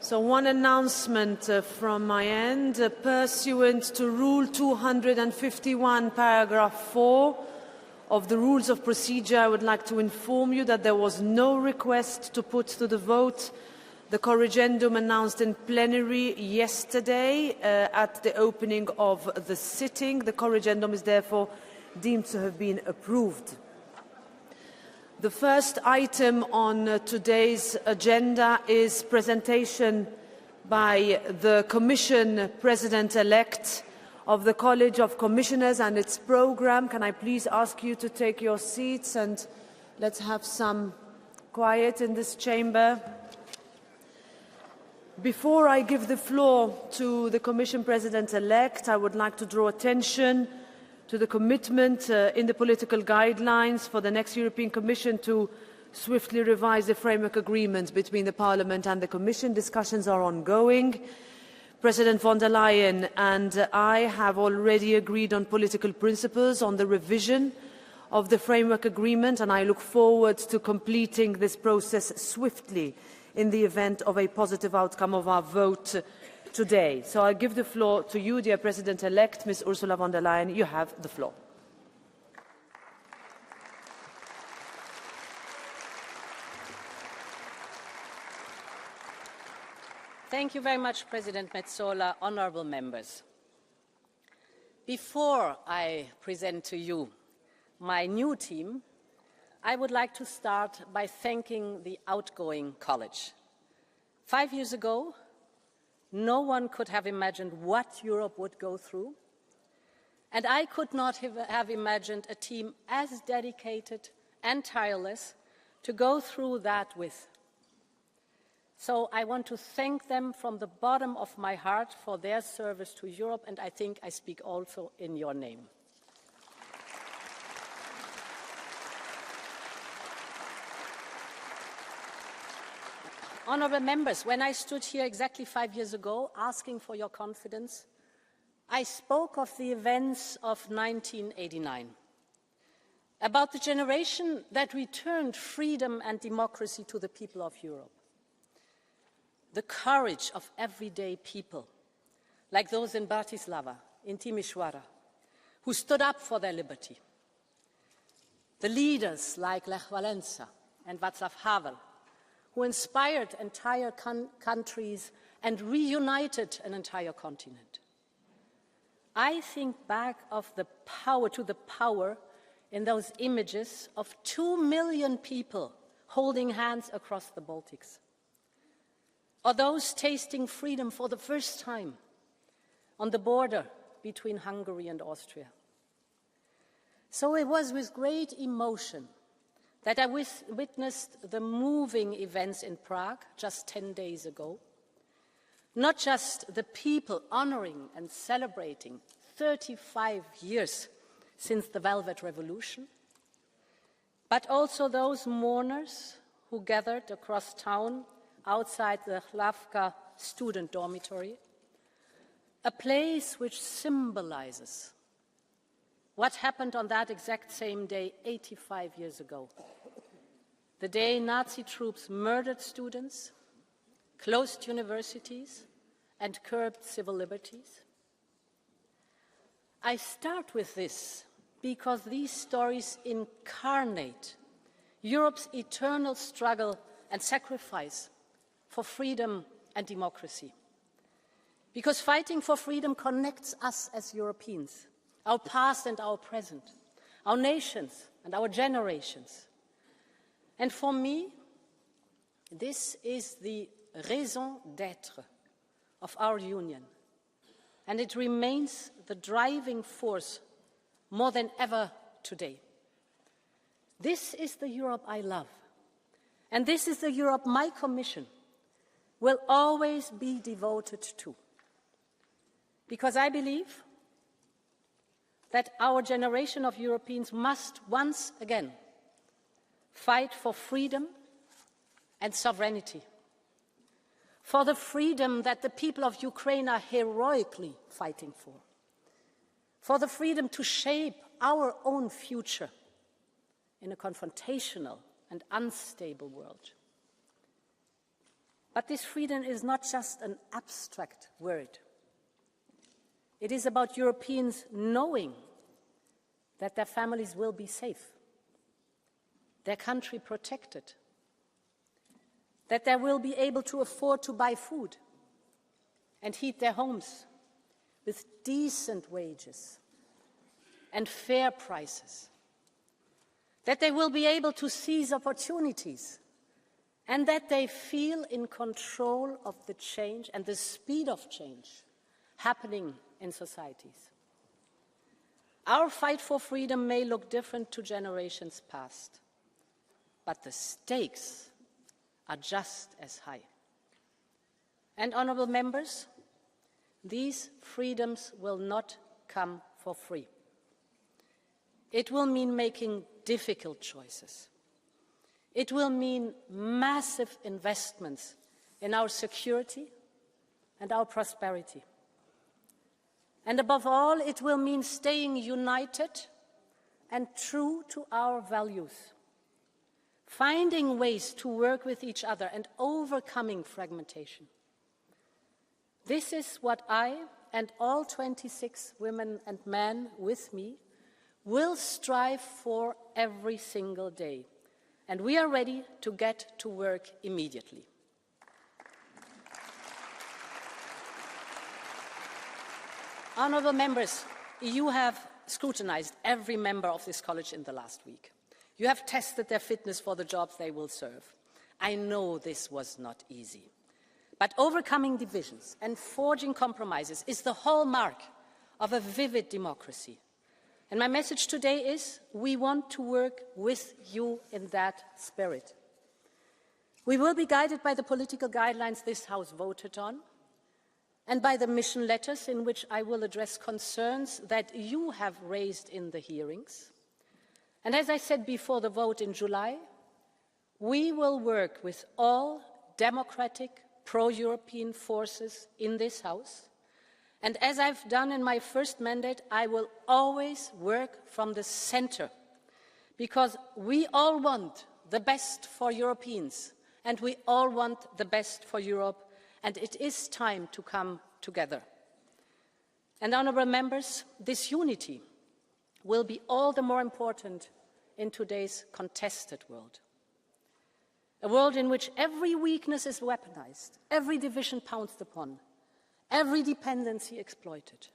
So one announcement from my end. Pursuant to Rule 251, paragraph 4 of the Rules of Procedure, I would like to inform you that there was no request to put to the vote the corrigendum announced in plenary yesterday at the opening of the sitting. The corrigendum is therefore deemed to have been approved. The first item on today's agenda is presentation by the Commission President-elect of the College of Commissioners and its programme. Can I please ask you to take your seats and let's have some quiet in this chamber. Before I give the floor to the Commission President-elect, I would like to draw attention to the commitment in the political guidelines for the next European Commission to swiftly revise the framework agreement between the Parliament and the Commission. Discussions are ongoing. President von der Leyen and I have already agreed on political principles on the revision of the framework agreement, and I look forward to completing this process swiftly in the event of a positive outcome of our vote today. So I give the floor to you, dear President-elect, Ms. Ursula von der Leyen. You have the floor. Thank you very much, President Metsola, honourable members. Before I present to you my new team, I would like to start by thanking the outgoing college. 5 years ago, no one could have imagined what Europe would go through, and I could not have imagined a team as dedicated and tireless to go through that with. So I want to thank them from the bottom of my heart for their service to Europe, and I think I speak also in your name. Honourable members, when I stood here exactly 5 years ago asking for your confidence, I spoke of the events of 1989, about the generation that returned freedom and democracy to the people of Europe, the courage of everyday people, like those in Bratislava, in Timișoara, who stood up for their liberty, the leaders like Lech Walesa and Václav Havel, who inspired entire countries and reunited an entire continent. I think back of the power in those images of 2 million people holding hands across the Baltics, or those tasting freedom for the first time on the border between Hungary and Austria. So it was with great emotion that I witnessed the moving events in Prague just 10 days ago. Not just the people honoring and celebrating 35 years since the Velvet Revolution, but also those mourners who gathered across town outside the Hlavka student dormitory, a place which symbolizes what happened on that exact same day 85 years ago, the day Nazi troops murdered students, closed universities, and curbed civil liberties. I start with this because these stories incarnate Europe's eternal struggle and sacrifice for freedom and democracy. Because fighting for freedom connects us as Europeans, our past and our present, our nations and our generations. And for me, this is the raison d'être of our union, and it remains the driving force more than ever today. This is the Europe I love, and this is the Europe my Commission will always be devoted to. Because I believe that our generation of Europeans must once again fight for freedom and sovereignty, for the freedom that the people of Ukraine are heroically fighting for the freedom to shape our own future in a confrontational and unstable world. But this freedom is not just an abstract word. It is about Europeans knowing that their families will be safe, their country protected, that they will be able to afford to buy food and heat their homes with decent wages and fair prices, that they will be able to seize opportunities, and that they feel in control of the change and the speed of change happening in societies. Our fight for freedom may look different to generations past, but the stakes are just as high. And honourable members, these freedoms will not come for free. It will mean making difficult choices. It will mean massive investments in our security and our prosperity. And above all, it will mean staying united and true to our values, finding ways to work with each other and overcoming fragmentation. This is what I and all 26 women and men with me will strive for every single day. And we are ready to get to work immediately. Honourable members, you have scrutinised every member of this college in the last week. You have tested their fitness for the jobs they will serve. I know this was not easy. But overcoming divisions and forging compromises is the hallmark of a vivid democracy. And my message today is we want to work with you in that spirit. We will be guided by the political guidelines this House voted on and by the mission letters in which I will address concerns that you have raised in the hearings. And as I said before the vote in July, we will work with all democratic, pro-European forces in this House. And as I've done in my first mandate, I will always work from the centre, because we all want the best for Europeans, and we all want the best for Europe, and it is time to come together. And honourable members, this unity will be all the more important in today's contested world. A world in which every weakness is weaponized, every division pounced upon, every dependency exploited.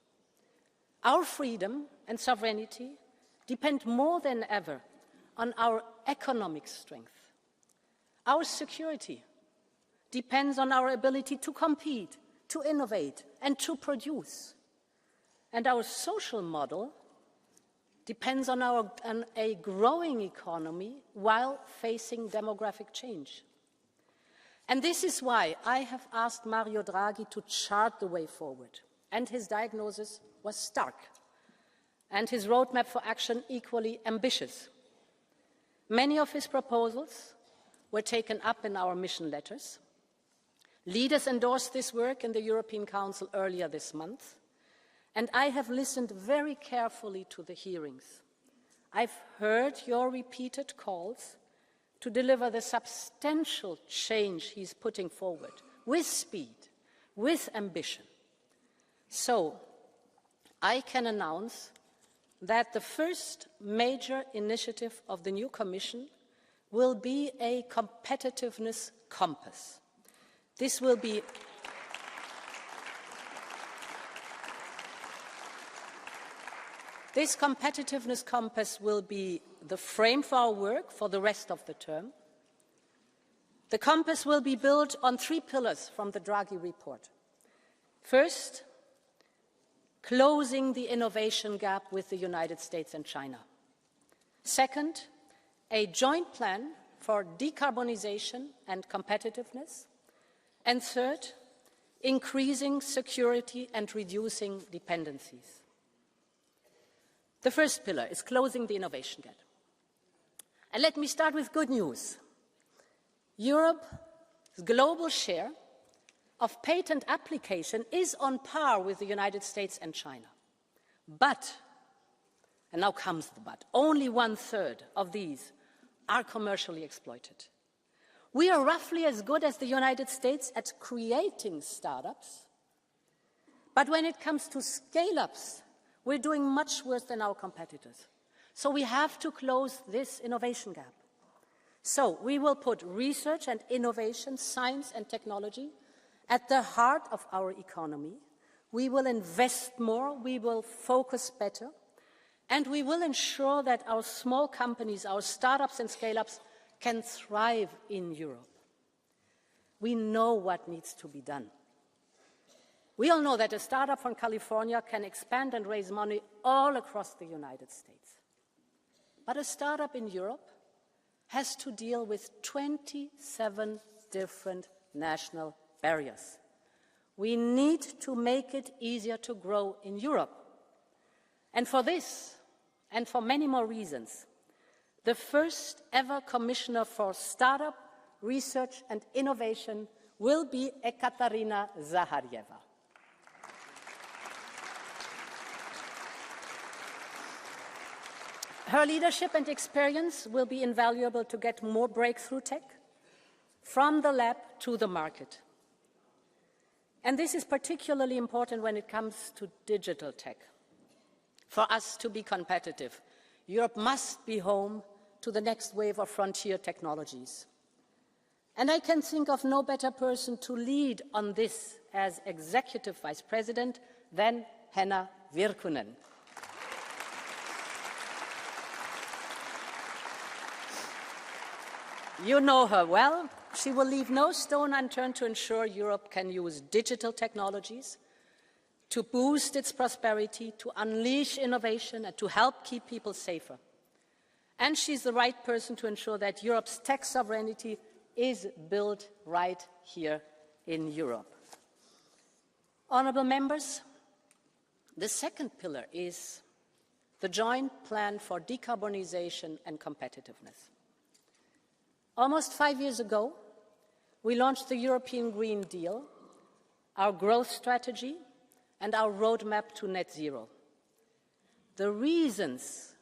Our freedom and sovereignty depend more than ever on our economic strength. Our security depends on our ability to compete, to innovate, and to produce. And our social model depends on a growing economy while facing demographic change. And this is why I have asked Mario Draghi to chart the way forward. And his diagnosis was stark, and his roadmap for action equally ambitious. Many of his proposals were taken up in our mission letters. Leaders endorsed this work in the European Council earlier this month, and I have listened very carefully to the hearings. I've heard your repeated calls to deliver the substantial change he's putting forward, with speed, with ambition. So, I can announce that the first major initiative of the new Commission will be a competitiveness compass. This competitiveness compass will be the frame for our work for the rest of the term. The compass will be built on 3 pillars from the Draghi report. First, closing the innovation gap with the United States and China. Second, a joint plan for decarbonization and competitiveness. And third, increasing security and reducing dependencies. The first pillar is closing the innovation gap. And let me start with good news. Europe's global share of patent application is on par with the United States and China. But, and now comes the but, only 1/3 of these are commercially exploited. We are roughly as good as the United States at creating startups, but when it comes to scale-ups, we're doing much worse than our competitors. So we have to close this innovation gap. So we will put research and innovation, science and technology at the heart of our economy. We will invest more, we will focus better, and we will ensure that our small companies, our startups and scale-ups can thrive in Europe. We know what needs to be done. We all know that a startup from California can expand and raise money all across the United States. But a startup in Europe has to deal with 27 different national barriers. We need to make it easier to grow in Europe. And for this, and for many more reasons, the first ever Commissioner for Startup, Research and Innovation will be Ekaterina Zaharyeva. Her leadership and experience will be invaluable to get more breakthrough tech from the lab to the market. And this is particularly important when it comes to digital tech. For us to be competitive, Europe must be home to the next wave of frontier technologies. And I can think of no better person to lead on this as Executive Vice President than Henna Virkkunen. You know her well. She will leave no stone unturned to ensure Europe can use digital technologies to boost its prosperity, to unleash innovation, and to help keep people safer. And she's the right person to ensure that Europe's tech sovereignty is built right here in Europe. Honourable members, the second pillar is the joint plan for decarbonisation and competitiveness. Almost 5 years ago, we launched the European Green Deal, our growth strategy, and our roadmap to net zero. The reasons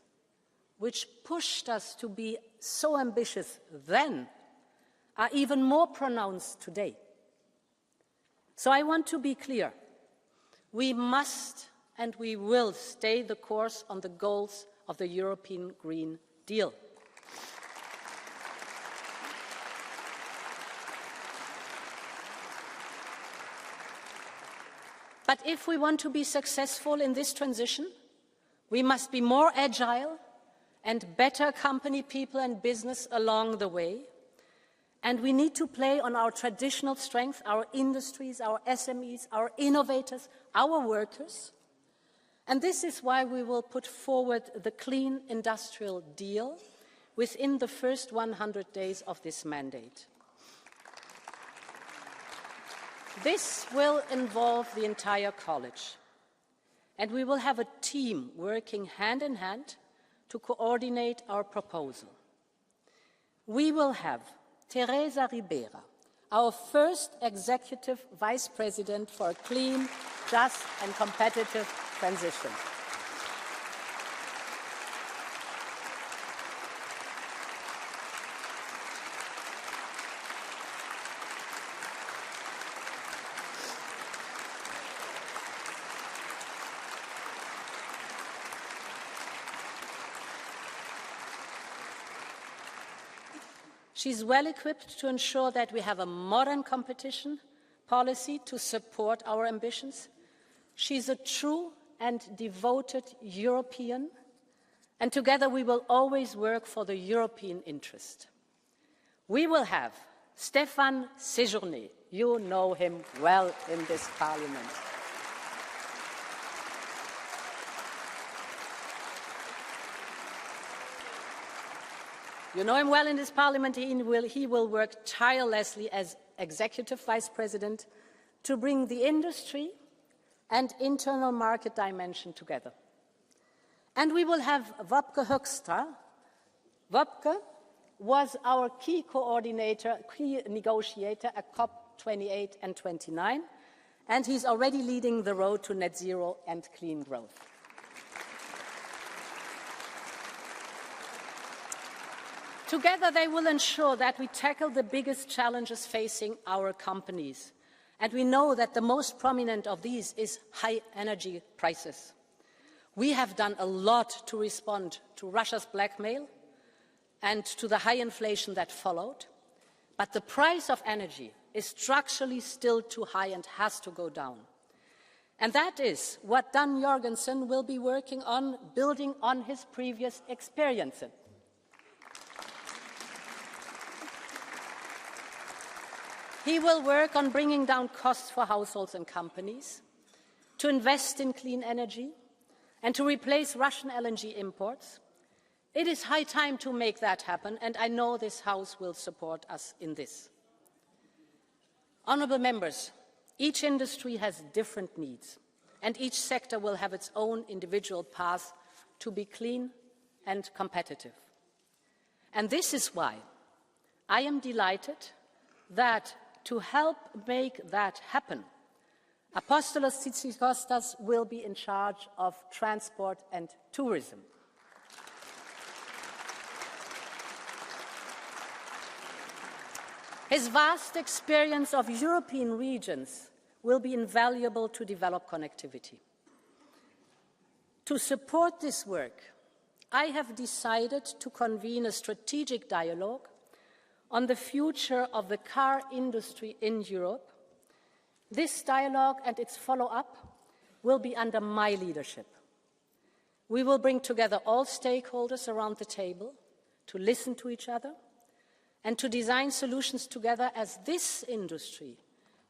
which pushed us to be so ambitious then are even more pronounced today. So I want to be clear. We must and we will stay the course on the goals of the European Green Deal. But if we want to be successful in this transition, we must be more agile and better accompany people and business along the way. And we need to play on our traditional strength, our industries, our SMEs, our innovators, our workers. And this is why we will put forward the Clean Industrial Deal within the first 100 days of this mandate. This will involve the entire college, and we will have a team working hand in hand to coordinate our proposal. We will have Teresa Ribeira, our first Executive Vice President for a clean, just and competitive transition. She's well equipped to ensure that we have a modern competition policy to support our ambitions. She's a true and devoted European, and together we will always work for the European interest. We will have Stéphane Séjourné. You know him well in this Parliament. You know him well in this Parliament. He will work tirelessly as Executive Vice President to bring the industry and internal market dimension together. And we will have Wopke Hoekstra. Wopke was our key coordinator, key negotiator at COP28 and 29, and he's already leading the road to net zero and clean growth. Together, they will ensure that we tackle the biggest challenges facing our companies. And we know that the most prominent of these is high energy prices. We have done a lot to respond to Russia's blackmail and to the high inflation that followed. But the price of energy is structurally still too high and has to go down. And that is what Dan Jorgensen will be working on, building on his previous experience. He will work on bringing down costs for households and companies, to invest in clean energy, and to replace Russian LNG imports. It is high time to make that happen, and I know this House will support us in this. Honourable members, each industry has different needs, and each sector will have its own individual path to be clean and competitive. And this is why I am delighted that to help make that happen, Apostolos Tzitzikostas will be in charge of transport and tourism. His vast experience of European regions will be invaluable to develop connectivity. To support this work, I have decided to convene a strategic dialogue on the future of the car industry in Europe. This dialogue and its follow-up will be under my leadership. We will bring together all stakeholders around the table to listen to each other and to design solutions together as this industry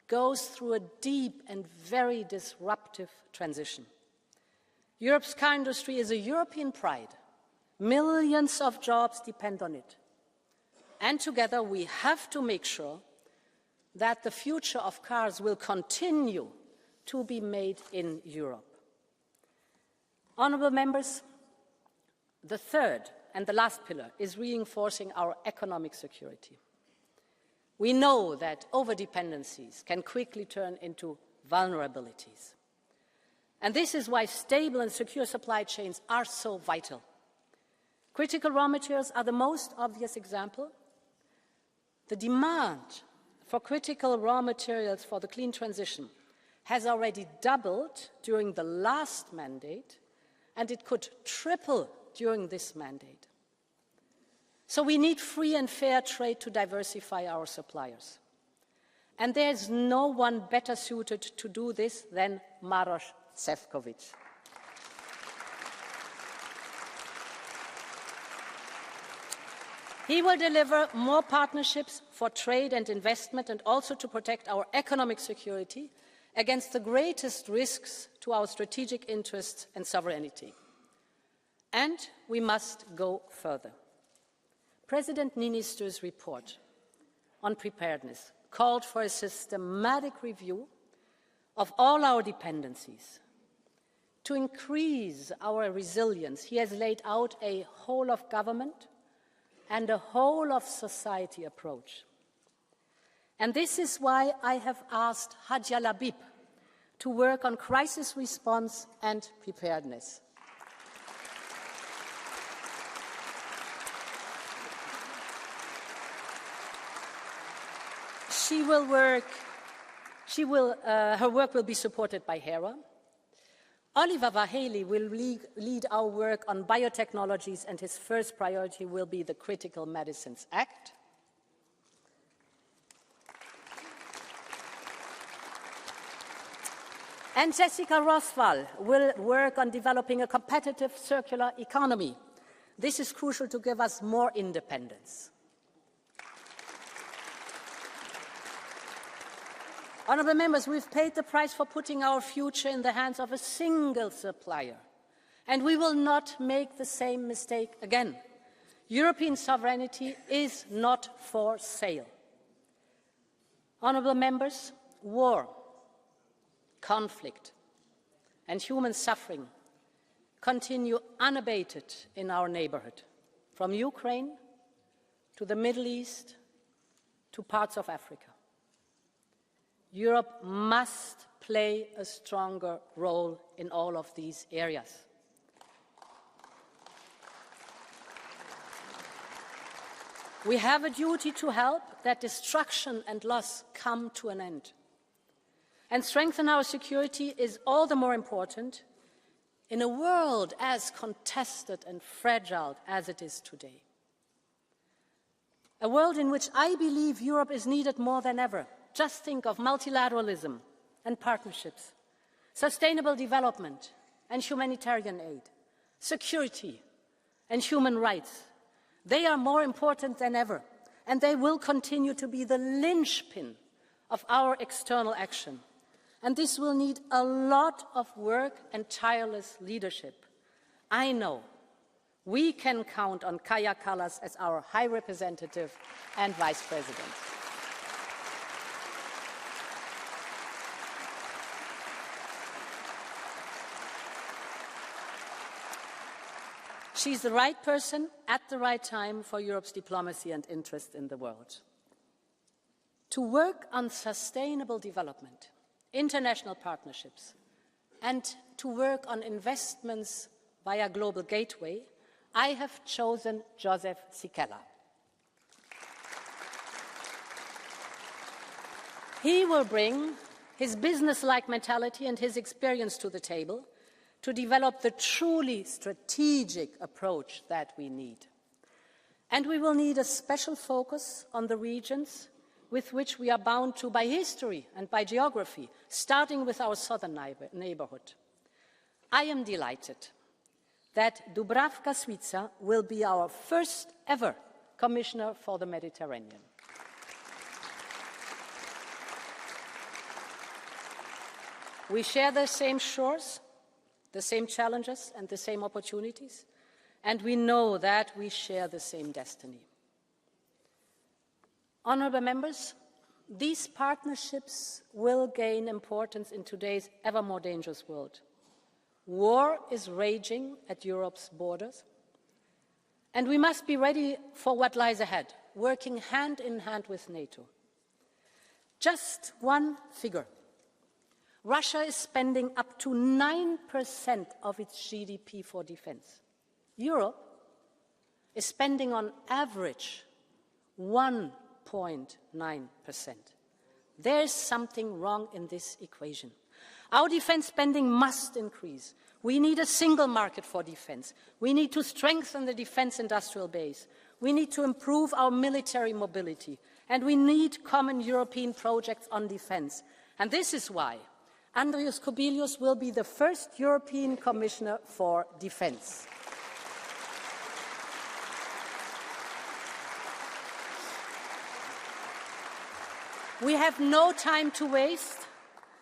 goes through a deep and very disruptive transition. Europe's car industry is a European pride. Millions of jobs depend on it. And together we have to make sure that the future of cars will continue to be made in Europe. Honourable members, the third and the last pillar is reinforcing our economic security. We know that overdependencies can quickly turn into vulnerabilities. And this is why stable and secure supply chains are so vital. Critical raw materials are the most obvious example. The demand for critical raw materials for the clean transition has already doubled during the last mandate, and it could triple during this mandate. So we need free and fair trade to diversify our suppliers. And there is no one better suited to do this than Maroš Šefčovič. He will deliver more partnerships for trade and investment and also to protect our economic security against the greatest risks to our strategic interests and sovereignty. And we must go further. President Niinistö's report on preparedness called for a systematic review of all our dependencies. To increase our resilience, he has laid out a whole-of-government and a whole-of-society approach. And this is why I have asked Hadja Labib to work on crisis response and preparedness. Her work will be supported by HERA. Oliver Vaheli will lead our work on biotechnologies, and his first priority will be the Critical Medicines Act. And Jessica Roswell will work on developing a competitive circular economy. This is crucial to give us more independence. Honourable members, we've paid the price for putting our future in the hands of a single supplier, and we will not make the same mistake again. European sovereignty is not for sale. Honourable members, war, conflict, and human suffering continue unabated in our neighbourhood, from Ukraine to the Middle East to parts of Africa. Europe must play a stronger role in all of these areas. We have a duty to help that destruction and loss come to an end. And strengthen our security is all the more important in a world as contested and fragile as it is today. A world in which I believe Europe is needed more than ever. Just think of multilateralism and partnerships, sustainable development and humanitarian aid, security and human rights. They are more important than ever, and they will continue to be the linchpin of our external action. And this will need a lot of work and tireless leadership. I know we can count on Kaja Kallas as our High Representative and Vice President. She's the right person at the right time for Europe's diplomacy and interest in the world. To work on sustainable development, international partnerships, and to work on investments via Global Gateway, I have chosen Joseph Sikela. He will bring his business-like mentality and his experience to the table to develop the truly strategic approach that we need. And we will need a special focus on the regions with which we are bound to by history and by geography, starting with our southern neighborhood. I am delighted that Dubravka Šuica will be our first ever Commissioner for the Mediterranean. We share the same shores, the same challenges and the same opportunities, and we know that we share the same destiny. Honourable members, these partnerships will gain importance in today's ever more dangerous world. War is raging at Europe's borders, and we must be ready for what lies ahead, working hand in hand with NATO. Just one figure. Russia is spending up to 9% of its GDP for defense. Europe is spending on average 1.9%. There is something wrong in this equation. Our defense spending must increase. We need a single market for defense. We need to strengthen the defense industrial base. We need to improve our military mobility. And we need common European projects on defense. And this is why Andrius Kubilius will be the first European Commissioner for Defence. We have no time to waste,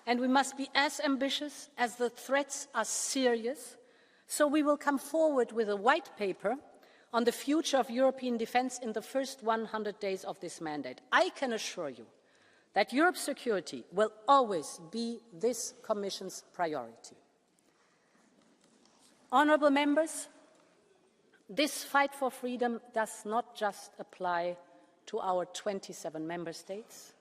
and we must be as ambitious as the threats are serious, so we will come forward with a white paper on the future of European defence in the first 100 days of this mandate. I can assure you that Europe's security will always be this Commission's priority. Honourable members, this fight for freedom does not just apply to our 27 member states.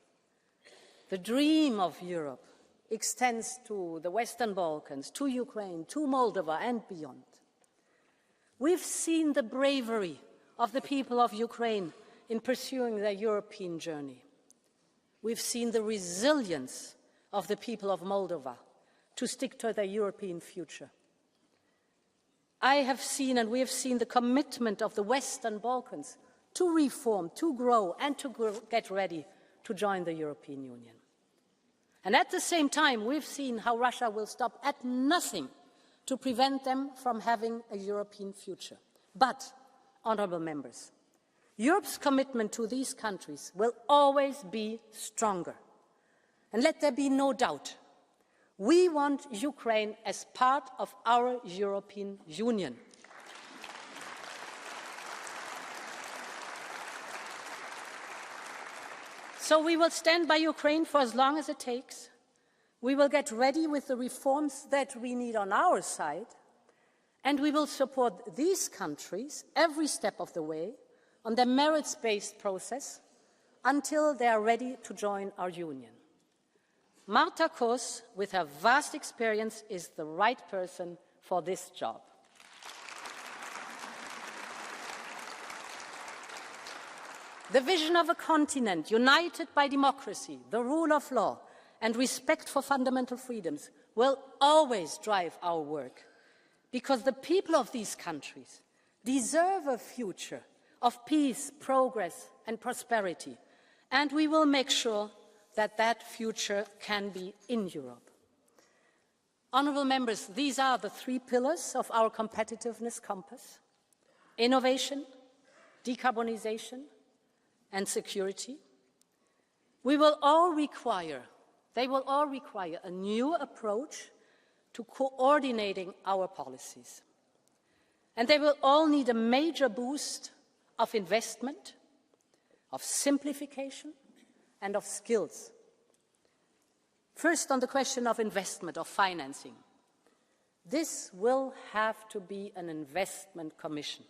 The dream of Europe extends to the Western Balkans, to Ukraine, to Moldova and beyond. We've seen the bravery of the people of Ukraine in pursuing their European journey. We've seen the resilience of the people of Moldova to stick to their European future. I have seen, and we have seen, the commitment of the Western Balkans to reform, to grow, and to get ready to join the European Union. And at the same time, we've seen how Russia will stop at nothing to prevent them from having a European future. But, honourable members, Europe's commitment to these countries will always be stronger. And let there be no doubt, we want Ukraine as part of our European Union. So we will stand by Ukraine for as long as it takes. We will get ready with the reforms that we need on our side. And we will support these countries every step of the way on their merits-based process until they are ready to join our union. Marta Kos, with her vast experience, is the right person for this job. the vision of a continent united by democracy, the rule of law, and respect for fundamental freedoms will always drive our work, because the people of these countries deserve a future of peace, progress, and prosperity, and we will make sure that that future can be in Europe. Honourable members, these are the three pillars of our competitiveness compass: innovation, decarbonisation, and security. They will all require a new approach to coordinating our policies. And they will all need a major boost of investment, of simplification, and of skills. First, on the question of investment, of financing. This will have to be an investment commission.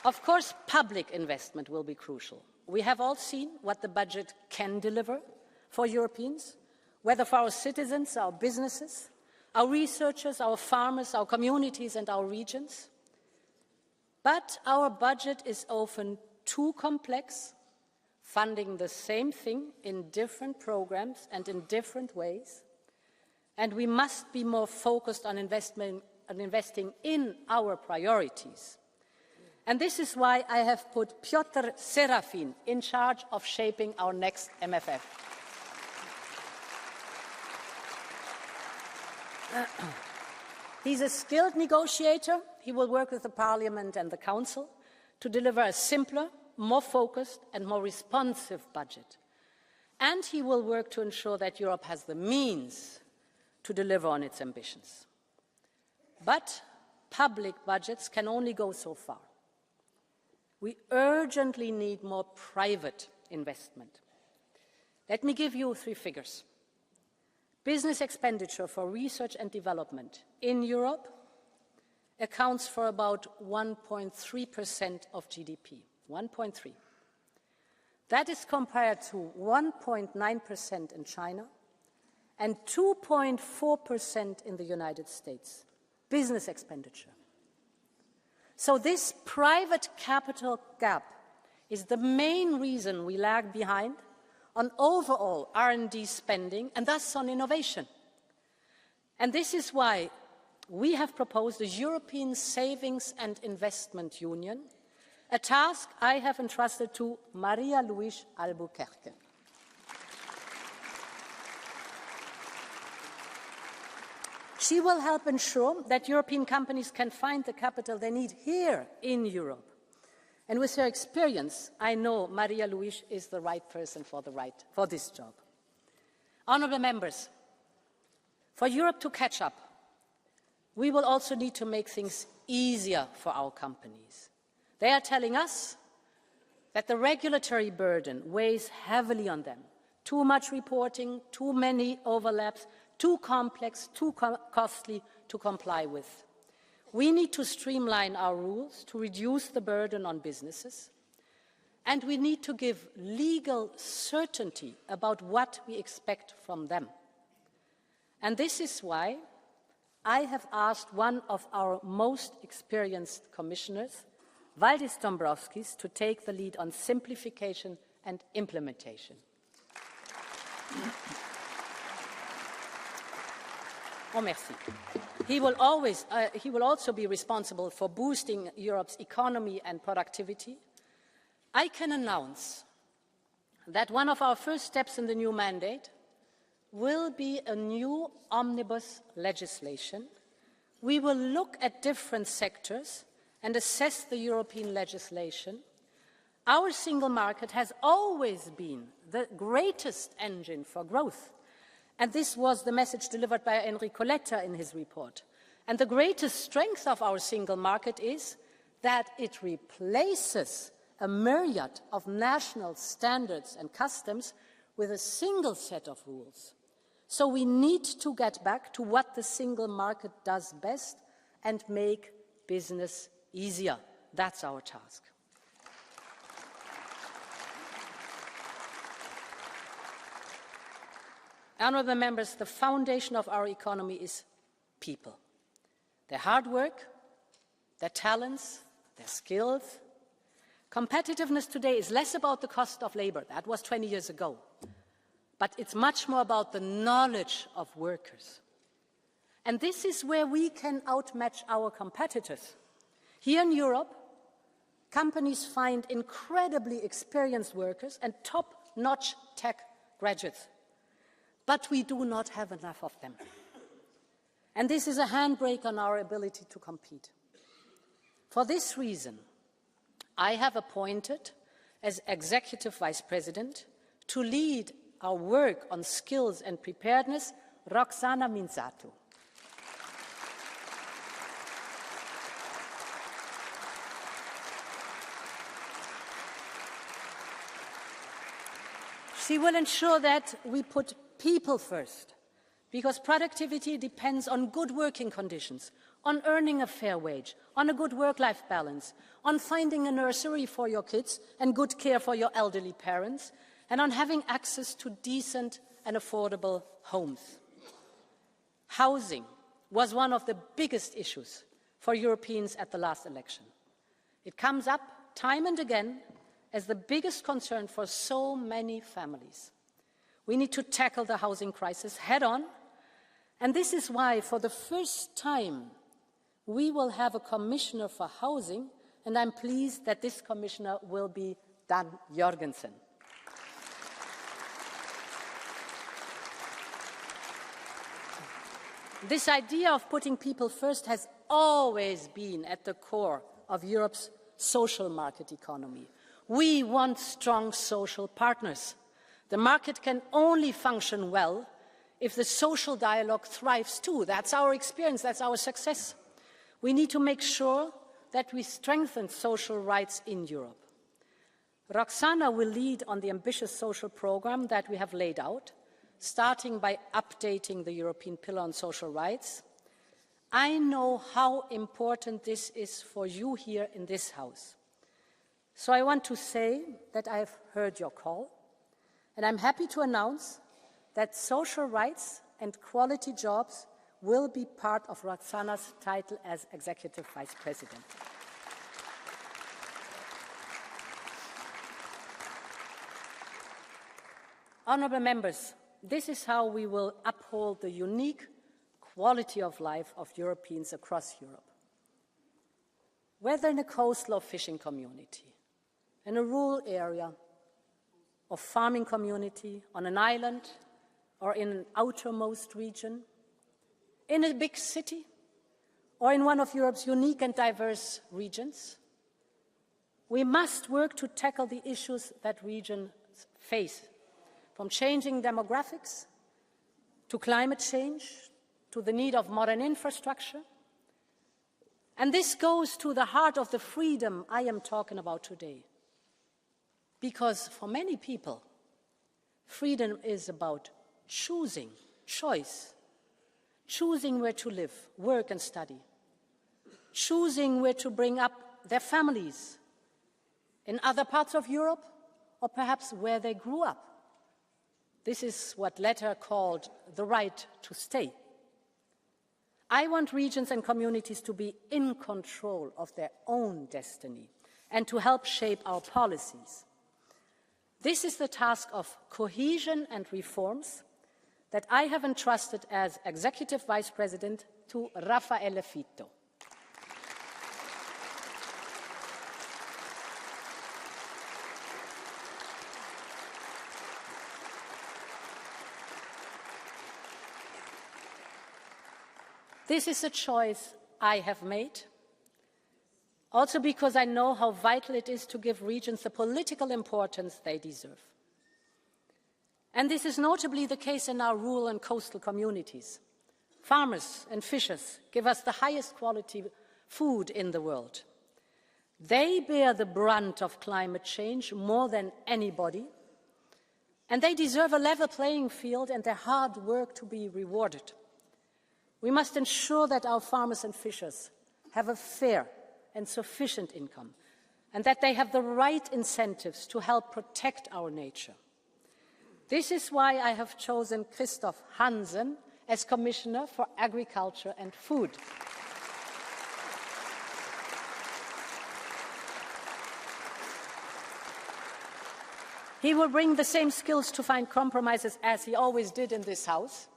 Of course, public investment will be crucial. We have all seen what the budget can deliver for Europeans, whether for our citizens, our businesses, our researchers, our farmers, our communities and our regions. But our budget is often too complex, funding the same thing in different programs and in different ways. And we must be more focused on investing in our priorities. And this is why I have put Piotr Serafin in charge of shaping our next MFF. He's a skilled negotiator. He will work with the Parliament and the Council to deliver a simpler, more focused and more responsive budget. And he will work to ensure that Europe has the means to deliver on its ambitions. But public budgets can only go so far. We urgently need more private investment. Let me give you three figures. Business expenditure for research and development in Europe accounts for about 1.3% of GDP. 1.3. That is compared to 1.9% in China and 2.4% in the United States. Business expenditure. So this private capital gap is the main reason we lag behind on overall R&D spending and thus on innovation. And this is why we have proposed a European Savings and Investment Union, a task I have entrusted to Maria Luís Albuquerque. She will help ensure that European companies can find the capital they need here in Europe. And with her experience, I know Maria Luís is the right person for this job. Honourable members, for Europe to catch up, we will also need to make things easier for our companies. They are telling us that the regulatory burden weighs heavily on them. Too much reporting, too many overlaps, too complex, too costly to comply with. We need to streamline our rules to reduce the burden on businesses, and we need to give legal certainty about what we expect from them. And this is why I have asked one of our most experienced commissioners, Valdis Dombrovskis, to take the lead on simplification and implementation. Oh, merci. He will also be responsible for boosting Europe's economy and productivity. I can announce that one of our first steps in the new mandate will be a new omnibus legislation. We will look at different sectors and assess the European legislation. Our single market has always been the greatest engine for growth. And this was the message delivered by Enrico Letta in his report. And the greatest strength of our single market is that it replaces a myriad of national standards and customs with a single set of rules. So we need to get back to what the single market does best and make business easier. That's our task. Honourable members, the foundation of our economy is people. their hard work, their talents, their skills. Competitiveness today is less about the cost of labor. That was 20 years ago. But it's much more about the knowledge of workers. And this is where we can outmatch our competitors. Here in Europe, companies find incredibly experienced workers and top-notch tech graduates. But we do not have enough of them. And this is a handbrake on our ability to compete. For this reason, I have appointed as Executive Vice President to lead our work on skills and preparedness, Roxana Minzato. She will ensure that we put people first, because productivity depends on good working conditions, on earning a fair wage, on a good work-life balance, on finding a nursery for your kids and good care for your elderly parents, and on having access to decent and affordable homes. Housing was one of the biggest issues for Europeans at the last election. It comes up time and again as the biggest concern for so many families. We need to tackle the housing crisis head-on, and this is why, for the first time, we will have a commissioner for housing, and I'm pleased that this commissioner will be Dan Jorgensen. This idea of putting people first has always been at the core of Europe's social market economy. We want strong social partners. The market can only function well if the social dialogue thrives too. That's our experience, that's our success. We need to make sure that we strengthen social rights in Europe. Roxana will lead on the ambitious social program that we have laid out, starting by updating the European Pillar on Social Rights. I know how important this is for you here in this House. So I want to say that I have heard your call, and I'm happy to announce that social rights and quality jobs will be part of Roxana's title as Executive Vice President. Honourable members, this is how we will uphold the unique quality of life of Europeans across Europe. Whether in a coastal or fishing community, in a rural area or farming community, on an island or in an outermost region, in a big city or in one of Europe's unique and diverse regions, we must work to tackle the issues that regions face, from changing demographics to climate change to the need of modern infrastructure. And this goes to the heart of the freedom I am talking about today. Because for many people, freedom is about choosing, choice, choosing where to live, work and study, choosing where to bring up their families, in other parts of Europe or perhaps where they grew up. This is what Letter called the right to stay. I want regions and communities to be in control of their own destiny and to help shape our policies. This is the task of cohesion and reforms that I have entrusted as Executive Vice President to Raffaele Fitto. This is a choice I have made, also because I know how vital it is to give regions the political importance they deserve. And this is notably the case in our rural and coastal communities. Farmers and fishers give us the highest quality food in the world. They bear the brunt of climate change more than anybody, and they deserve a level playing field and their hard work to be rewarded. We must ensure that our farmers and fishers have a fair and sufficient income, and that they have the right incentives to help protect our nature. This is why I have chosen Christoph Hansen as Commissioner for Agriculture and Food. He will bring the same skills to find compromises as he always did in this House.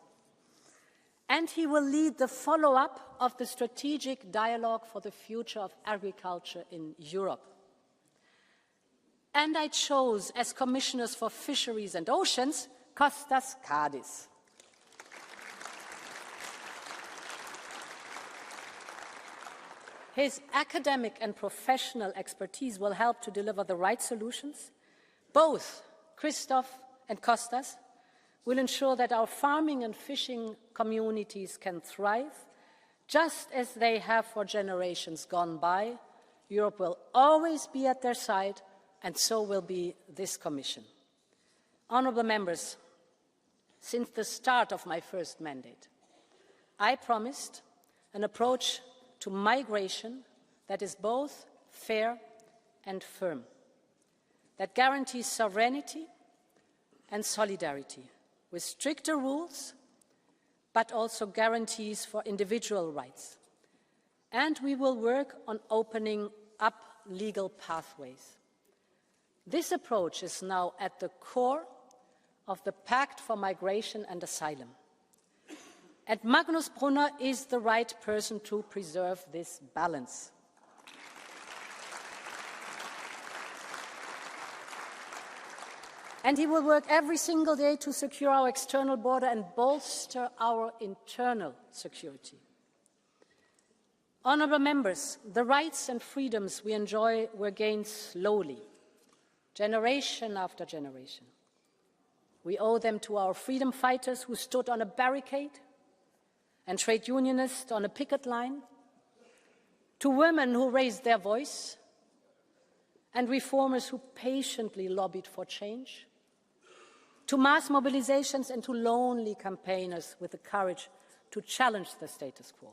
And he will lead the follow-up of the strategic dialogue for the future of agriculture in Europe. And I chose as commissioners for fisheries and oceans, Kostas Kadis. His academic and professional expertise will help to deliver the right solutions. Both Christoph and Kostas will ensure that our farming and fishing communities can thrive, just as they have for generations gone by. Europe will always be at their side, and so will be this Commission. Honourable members, since the start of my first mandate, I promised an approach to migration that is both fair and firm, that guarantees sovereignty and solidarity, with stricter rules, but also guarantees for individual rights. And we will work on opening up legal pathways. This approach is now at the core of the Pact for Migration and Asylum. And Magnus Brunner is the right person to preserve this balance. And he will work every single day to secure our external border and bolster our internal security. Honourable members, the rights and freedoms we enjoy were gained slowly, generation after generation. We owe them to our freedom fighters who stood on a barricade and trade unionists on a picket line, to women who raised their voice, and reformers who patiently lobbied for change, to mass mobilizations and to lonely campaigners with the courage to challenge the status quo.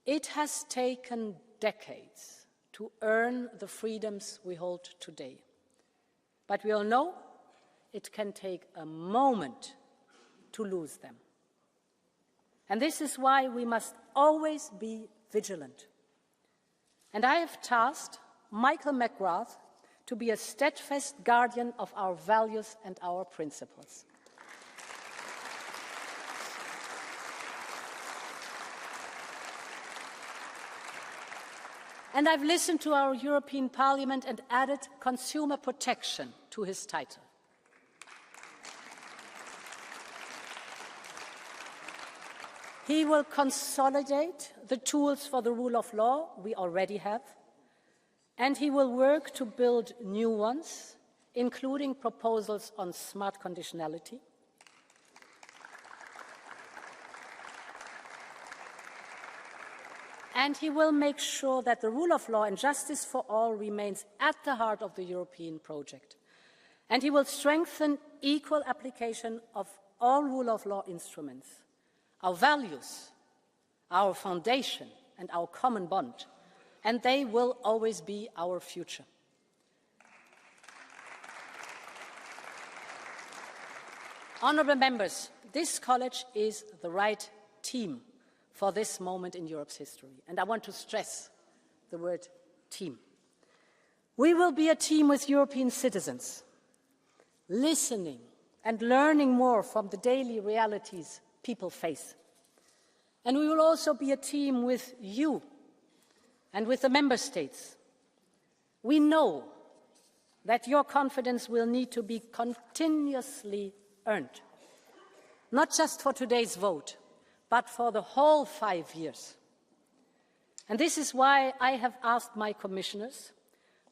It has taken decades to earn the freedoms we hold today. But we all know it can take a moment to lose them. And this is why we must always be vigilant. And I have tasked Michael McGrath to be a steadfast guardian of our values and our principles. And I've listened to our European Parliament and added consumer protection to his title. He will consolidate the tools for the rule of law we already have, and he will work to build new ones, including proposals on smart conditionality. And he will make sure that the rule of law and justice for all remains at the heart of the European project. And he will strengthen equal application of all rule of law instruments, our values, our foundation, and our common bond. And they will always be our future. Honourable members, this college is the right team for this moment in Europe's history. And I want to stress the word team. We will be a team with European citizens, listening and learning more from the daily realities people face. And we will also be a team with you and with the member states. We know that your confidence will need to be continuously earned, not just for today's vote, but for the whole 5 years. And this is why I have asked my commissioners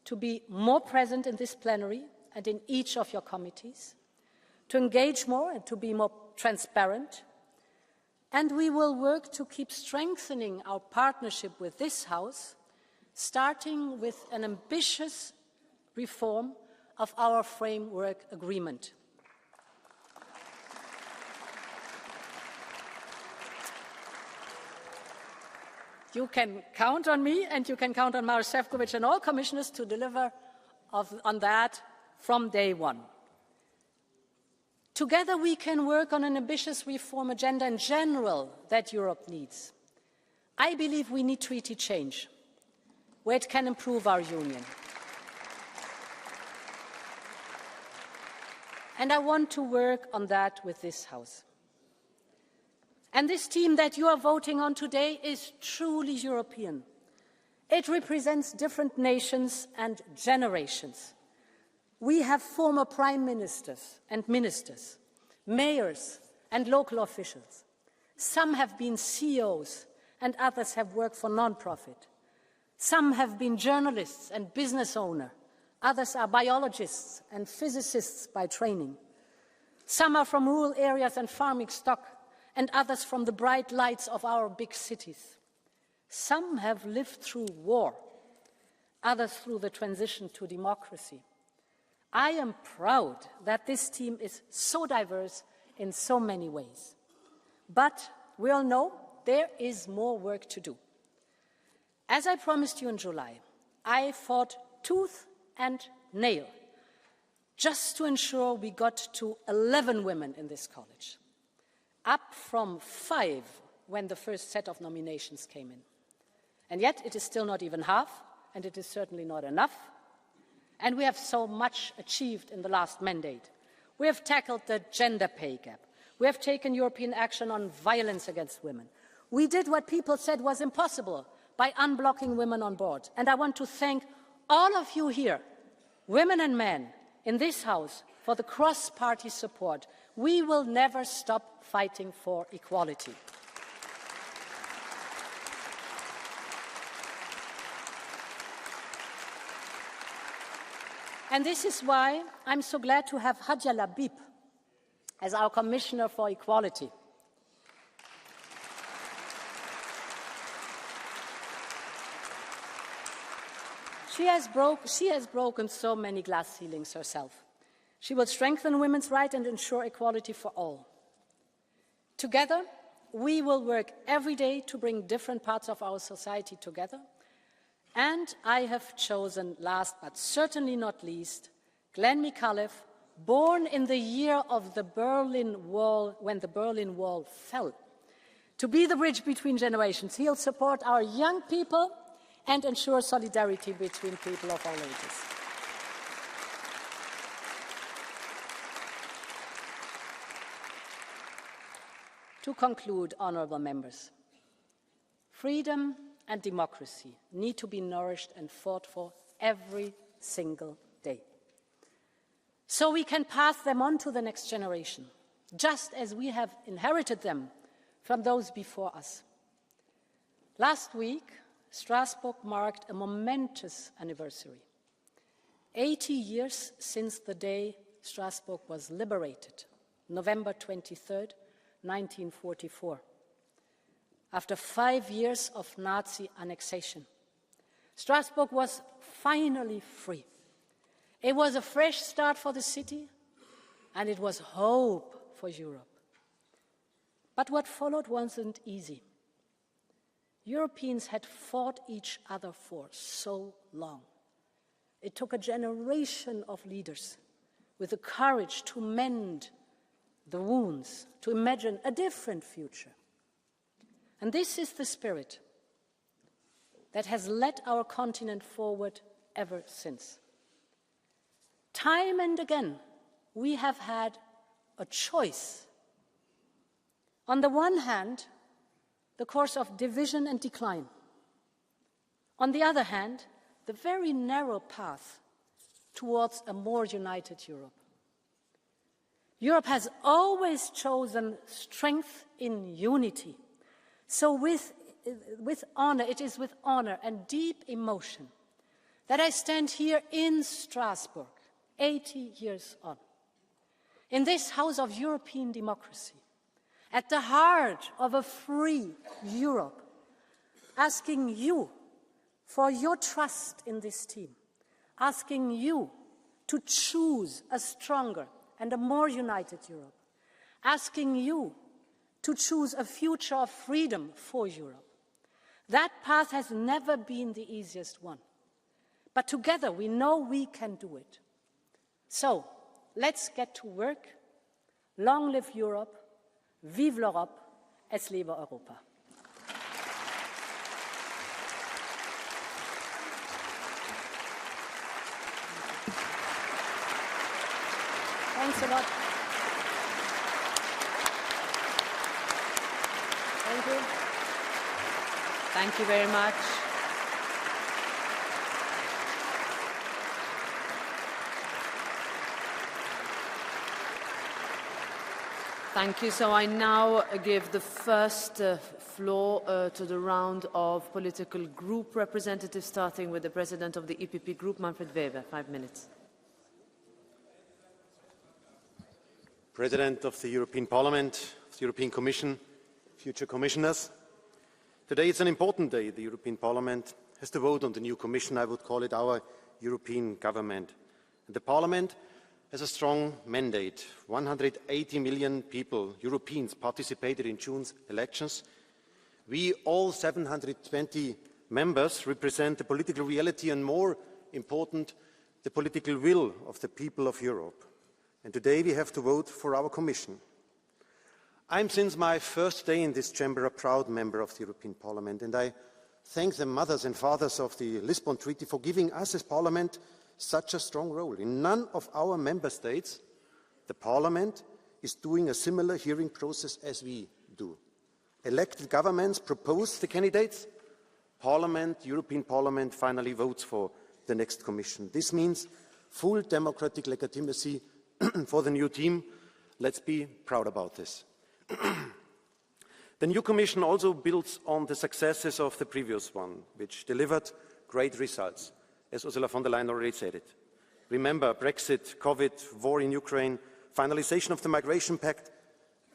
to be more present in this plenary and in each of your committees, to engage more and to be more transparent. And we will work to keep strengthening our partnership with this House, starting with an ambitious reform of our framework agreement. You can count on me, and you can count on Maroš Šefčovič and all commissioners to deliver on that from day one. Together we can work on an ambitious reform agenda in general that Europe needs. I believe we need treaty change, where it can improve our union. And I want to work on that with this House. And this team that you are voting on today is truly European. It represents different nations and generations. We have former prime ministers and ministers, mayors and local officials. Some have been CEOs and others have worked for non-profit. Some have been journalists and business owners. Others are biologists and physicists by training. Some are from rural areas and farming stock, and others from the bright lights of our big cities. Some have lived through war, others through the transition to democracy. I am proud that this team is so diverse in so many ways. But we all know there is more work to do. As I promised you in July, I fought tooth and nail just to ensure we got to 11 women in this college, up from 5 when the first set of nominations came in. And yet it is still not even half, and it is certainly not enough. And we have so much achieved in the last mandate. We have tackled the gender pay gap. We have taken European action on violence against women. We did what people said was impossible by unblocking women on board. And I want to thank all of you here, women and men, in this House, for the cross-party support. We will never stop fighting for equality. And this is why I'm so glad to have Hadja Labib as our Commissioner for Equality. She has broken so many glass ceilings herself. She will strengthen women's rights and ensure equality for all. Together, we will work every day to bring different parts of our society together. And I have chosen, last but certainly not least, Glenn Micallef, born in the year of the Berlin Wall, when the Berlin Wall fell, to be the bridge between generations. He'll support our young people and ensure solidarity between people of all ages. To conclude, honourable members, freedom and democracy need to be nourished and fought for every single day, so we can pass them on to the next generation, just as we have inherited them from those before us. Last week, Strasbourg marked a momentous anniversary. 80 years since the day Strasbourg was liberated, November 23rd, 1944. After 5 years of Nazi annexation, Strasbourg was finally free. It was a fresh start for the city, and it was hope for Europe. But what followed wasn't easy. Europeans had fought each other for so long. It took a generation of leaders with the courage to mend the wounds, to imagine a different future. And this is the spirit that has led our continent forward ever since. Time and again, we have had a choice. On the one hand, the course of division and decline. On the other hand, the very narrow path towards a more united Europe. Europe has always chosen strength in unity. So with honor, it is with honor and deep emotion that I stand here in Strasbourg, 80 years on, in this House of European democracy, at the heart of a free Europe, asking you for your trust in this team, asking you to choose a stronger and a more united Europe, asking you to choose a future of freedom for Europe. That path has never been the easiest one. But together we know we can do it. So, let's get to work. Long live Europe. Vive l'Europe. Es lebe Europa. Thanks a lot. Thank you. Thank you very much. Thank you. So I now give the first floor to the round of political group representatives, starting with the President of the EPP Group, Manfred Weber. 5 minutes. President of the European Parliament, of the European Commission, future commissioners. Today is an important day. The European Parliament has to vote on the new Commission. I would call it our European government. And the Parliament has a strong mandate. 180 million people, Europeans, participated in June's elections. We, all 720 members, represent the political reality and, more important, the political will of the people of Europe. And today we have to vote for our Commission. I'm, since my first day in this chamber, a proud member of the European Parliament, and I thank the mothers and fathers of the Lisbon Treaty for giving us as Parliament such a strong role. In none of our member states, the Parliament is doing a similar hearing process as we do. Elected governments propose the candidates. Parliament, European Parliament, finally votes for the next Commission. This means full democratic legitimacy for the new team. Let's be proud about this. The new Commission also builds on the successes of the previous one, which delivered great results, as Ursula von der Leyen already said it. Remember Brexit, COVID, war in Ukraine, finalization of the Migration Pact,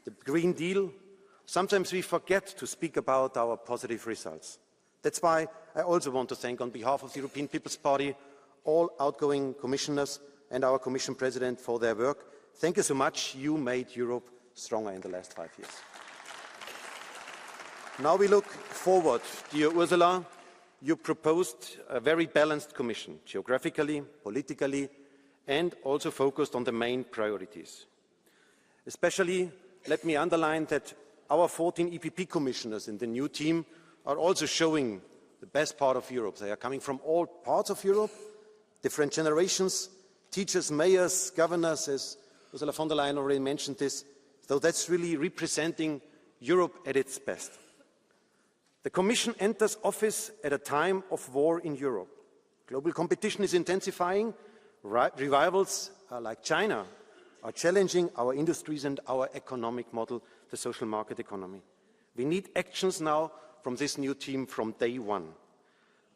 the Green Deal. Sometimes we forget to speak about our positive results. That's why I also want to thank, on behalf of the European People's Party, all outgoing commissioners and our Commission President for their work. Thank you so much. You made Europe stronger in the last 5 years. Now we look forward. Dear Ursula, you proposed a very balanced Commission, geographically, politically, and also focused on the main priorities. Especially, let me underline that our 14 EPP commissioners in the new team are also showing the best part of Europe. They are coming from all parts of Europe, different generations, teachers, mayors, governors, as Ursula von der Leyen already mentioned this. So that's really representing Europe at its best. The Commission enters office at a time of war in Europe. Global competition is intensifying. Rivals like China are challenging our industries and our economic model, the social market economy. We need actions now from this new team from day one.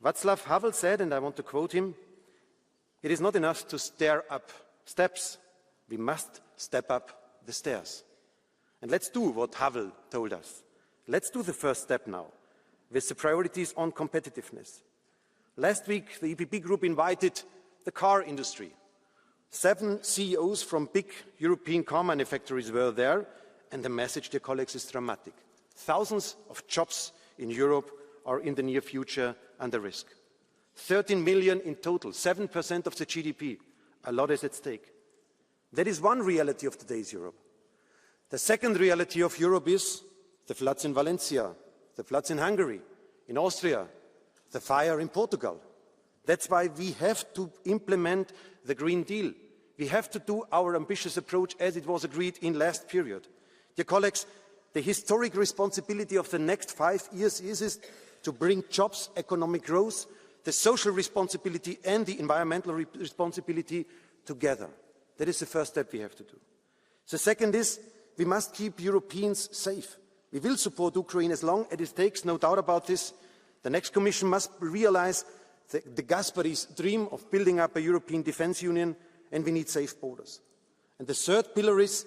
Václav Havel said, and I want to quote him, "It is not enough to stare up steps. We must step up the stairs." And let's do what Havel told us. Let's do the first step now, with the priorities on competitiveness. Last week, the EPP Group invited the car industry. 7 CEOs from big European car manufacturers were there, and the message, dear colleagues, is dramatic. Thousands of jobs in Europe are in the near future under risk. 13 million in total, 7% of the GDP. A lot is at stake. That is one reality of today's Europe. The second reality of Europe is the floods in Valencia, the floods in Hungary, in Austria, the fire in Portugal. That's why we have to implement the Green Deal. We have to do our ambitious approach as it was agreed in last period. Dear colleagues, the historic responsibility of the next 5 years is to bring jobs, economic growth, the social responsibility and the environmental responsibility together. That is the first step we have to do. The second is we must keep Europeans safe. We will support Ukraine as long as it takes, no doubt about this. The next Commission must realise the Gaspari's dream of building up a European defence union, and we need safe borders. And the third pillar is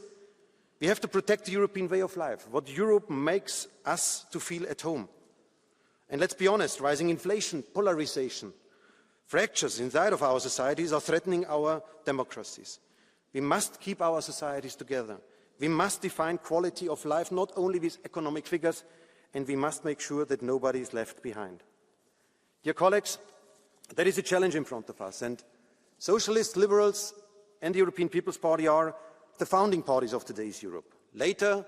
we have to protect the European way of life, what Europe makes us to feel at home. And let's be honest, rising inflation, polarisation, fractures inside of our societies are threatening our democracies. We must keep our societies together. We must define quality of life not only with economic figures, and we must make sure that nobody is left behind. Dear colleagues, there is a challenge in front of us, and Socialists, Liberals and the European People's Party are the founding parties of today's Europe. Later,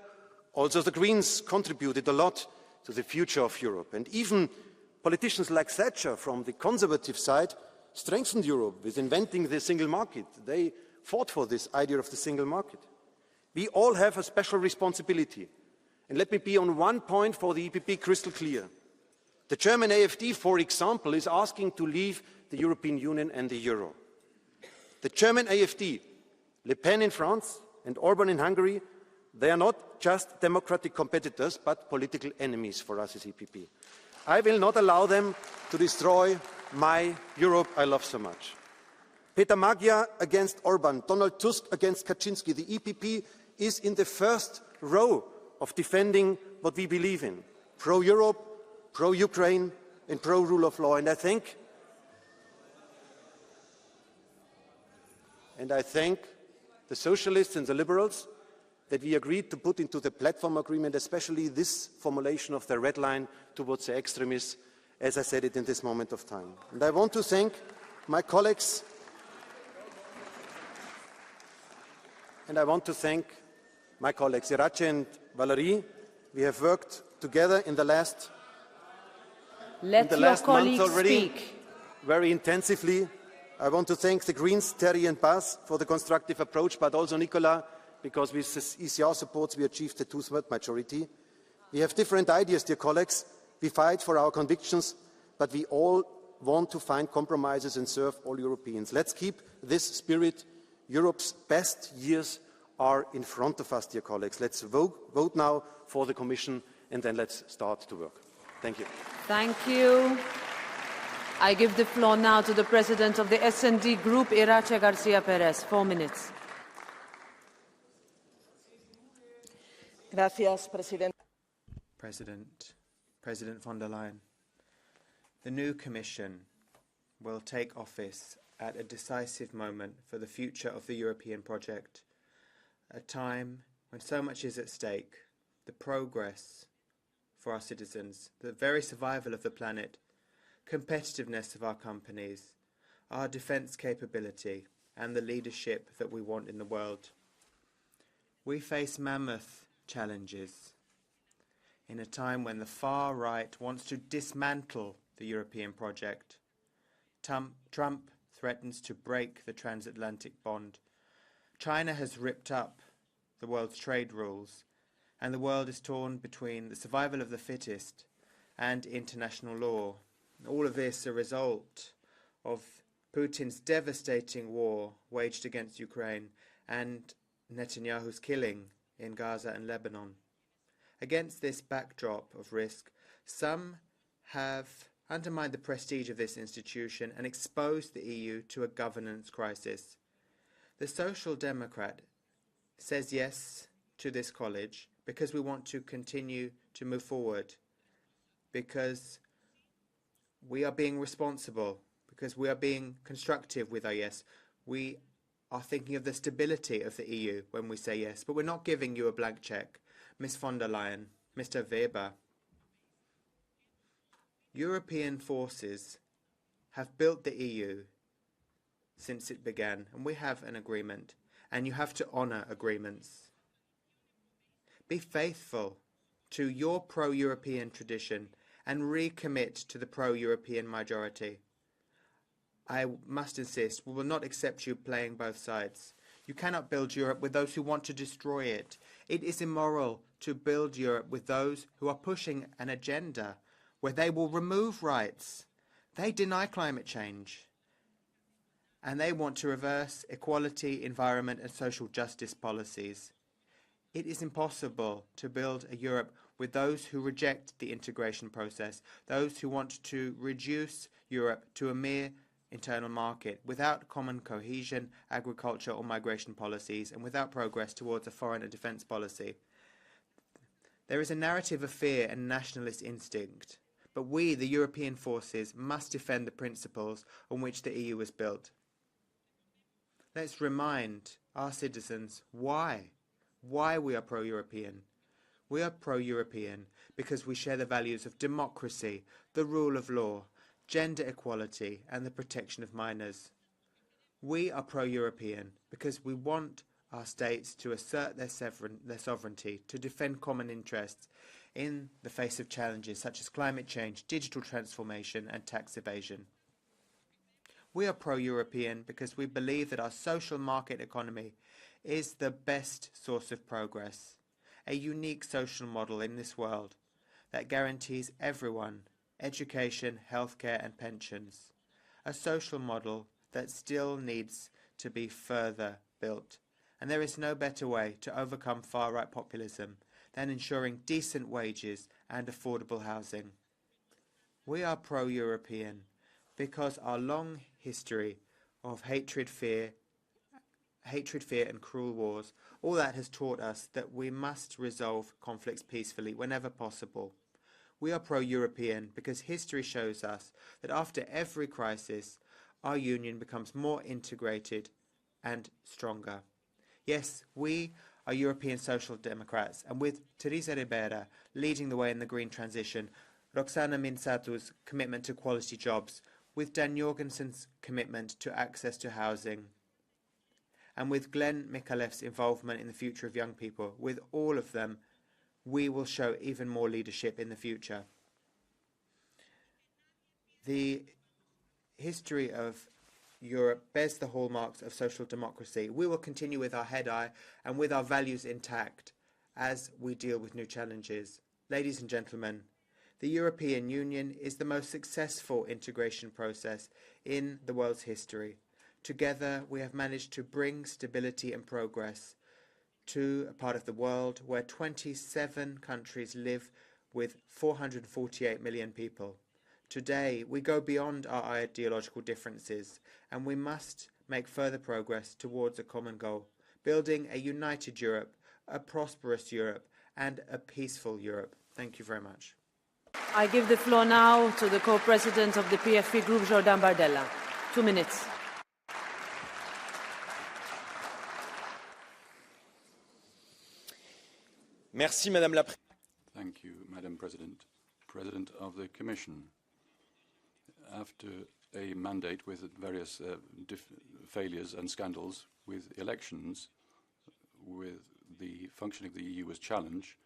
also the Greens contributed a lot to the future of Europe, and even politicians like Thatcher from the conservative side strengthened Europe with inventing the single market. They fought for this idea of the single market. We all have a special responsibility. And let me be on one point for the EPP crystal clear. The German AfD, for example, is asking to leave the European Union and the euro. The German AfD, Le Pen in France and Orban in Hungary, they are not just democratic competitors, but political enemies for us as EPP. I will not allow them to destroy my Europe I love so much. Peter Magyar against Orban, Donald Tusk against Kaczynski. The EPP is in the first row of defending what we believe in. Pro-Europe, pro-Ukraine and pro-rule of law. And I thank the Socialists and the Liberals that we agreed to put into the platform agreement, especially this formulation of the red line towards the extremists, as I said it in this moment of time. And I want to thank my colleagues Irache and Valerie. We have worked together in the last month already very intensively. I want to thank the Greens, Terry and Bas, for the constructive approach, but also Nicola, because with this ECR support we achieved a two-thirds majority. We have different ideas, dear colleagues. We fight for our convictions, but we all want to find compromises and serve all Europeans. Let's keep this spirit. Europe's best years are in front of us, dear colleagues. Let's vote now for the Commission, and then let's start to work. Thank you. Thank you. I give the floor now to the President of the S&D Group, Irache Garcia Perez. 4 minutes. Gracias, President. President von der Leyen, the new Commission will take office at a decisive moment for the future of the European project, a time when so much is at stake, the progress for our citizens, the very survival of the planet, competitiveness of our companies, our defence capability, and the leadership that we want in the world. We face mammoth challenges in a time when the far right wants to dismantle the European project. Trump threatens to break the transatlantic bond. China has ripped up the world's trade rules, and the world is torn between the survival of the fittest and international law. All of this a result of Putin's devastating war waged against Ukraine and Netanyahu's killing in Gaza and Lebanon. Against this backdrop of risk, some have undermined the prestige of this institution and exposed the EU to a governance crisis. The Social Democrat says yes to this college because we want to continue to move forward, because we are being responsible, because we are being constructive with our yes. We are thinking of the stability of the EU when we say yes, but we're not giving you a blank check. Ms. von der Leyen, Mr. Weber, European forces have built the EU since it began, and we have an agreement, and you have to honour agreements. Be faithful to your pro-European tradition and recommit to the pro-European majority. I must insist, we will not accept you playing both sides. You cannot build Europe with those who want to destroy it. It is immoral to build Europe with those who are pushing an agenda where they will remove rights. They deny climate change. And they want to reverse equality, environment and social justice policies. It is impossible to build a Europe with those who reject the integration process, those who want to reduce Europe to a mere internal market, without common cohesion, agriculture or migration policies, and without progress towards a foreign and defence policy. There is a narrative of fear and nationalist instinct, but we, the European forces, must defend the principles on which the EU was built. Let's remind our citizens why we are pro-European. We are pro-European because we share the values of democracy, the rule of law, gender equality and the protection of minors. We are pro-European because we want our states to assert their sovereignty, to defend common interests in the face of challenges such as climate change, digital transformation and tax evasion. We are pro-European because we believe that our social market economy is the best source of progress, a unique social model in this world that guarantees everyone education, healthcare and pensions, a social model that still needs to be further built. And there is no better way to overcome far-right populism than ensuring decent wages and affordable housing. We are pro-European because our long history of hatred, fear and cruel wars, all that has taught us that we must resolve conflicts peacefully whenever possible. We are pro-European because history shows us that after every crisis, our union becomes more integrated and stronger. Yes, we are European Social Democrats, and with Teresa Ribera leading the way in the green transition, Roxana Minsatu's commitment to quality jobs, with Dan Jorgensen's commitment to access to housing, and with Glenn Mikalev's involvement in the future of young people, with all of them, we will show even more leadership in the future. The history of Europe bears the hallmarks of social democracy. We will continue with our head high and with our values intact as we deal with new challenges. Ladies and gentlemen, the European Union is the most successful integration process in the world's history. Together, we have managed to bring stability and progress to a part of the world where 27 countries live with 448 million people. Today, we go beyond our ideological differences, and we must make further progress towards a common goal, building a united Europe, a prosperous Europe, and a peaceful Europe. Thank you very much. I give the floor now to the co-president of the PFP Group, Jordan Bardella. 2 minutes. Merci, Madame la Thank you, Madam President. President of the Commission. After a mandate with various failures and scandals with elections, with the functioning of the EU as challenge,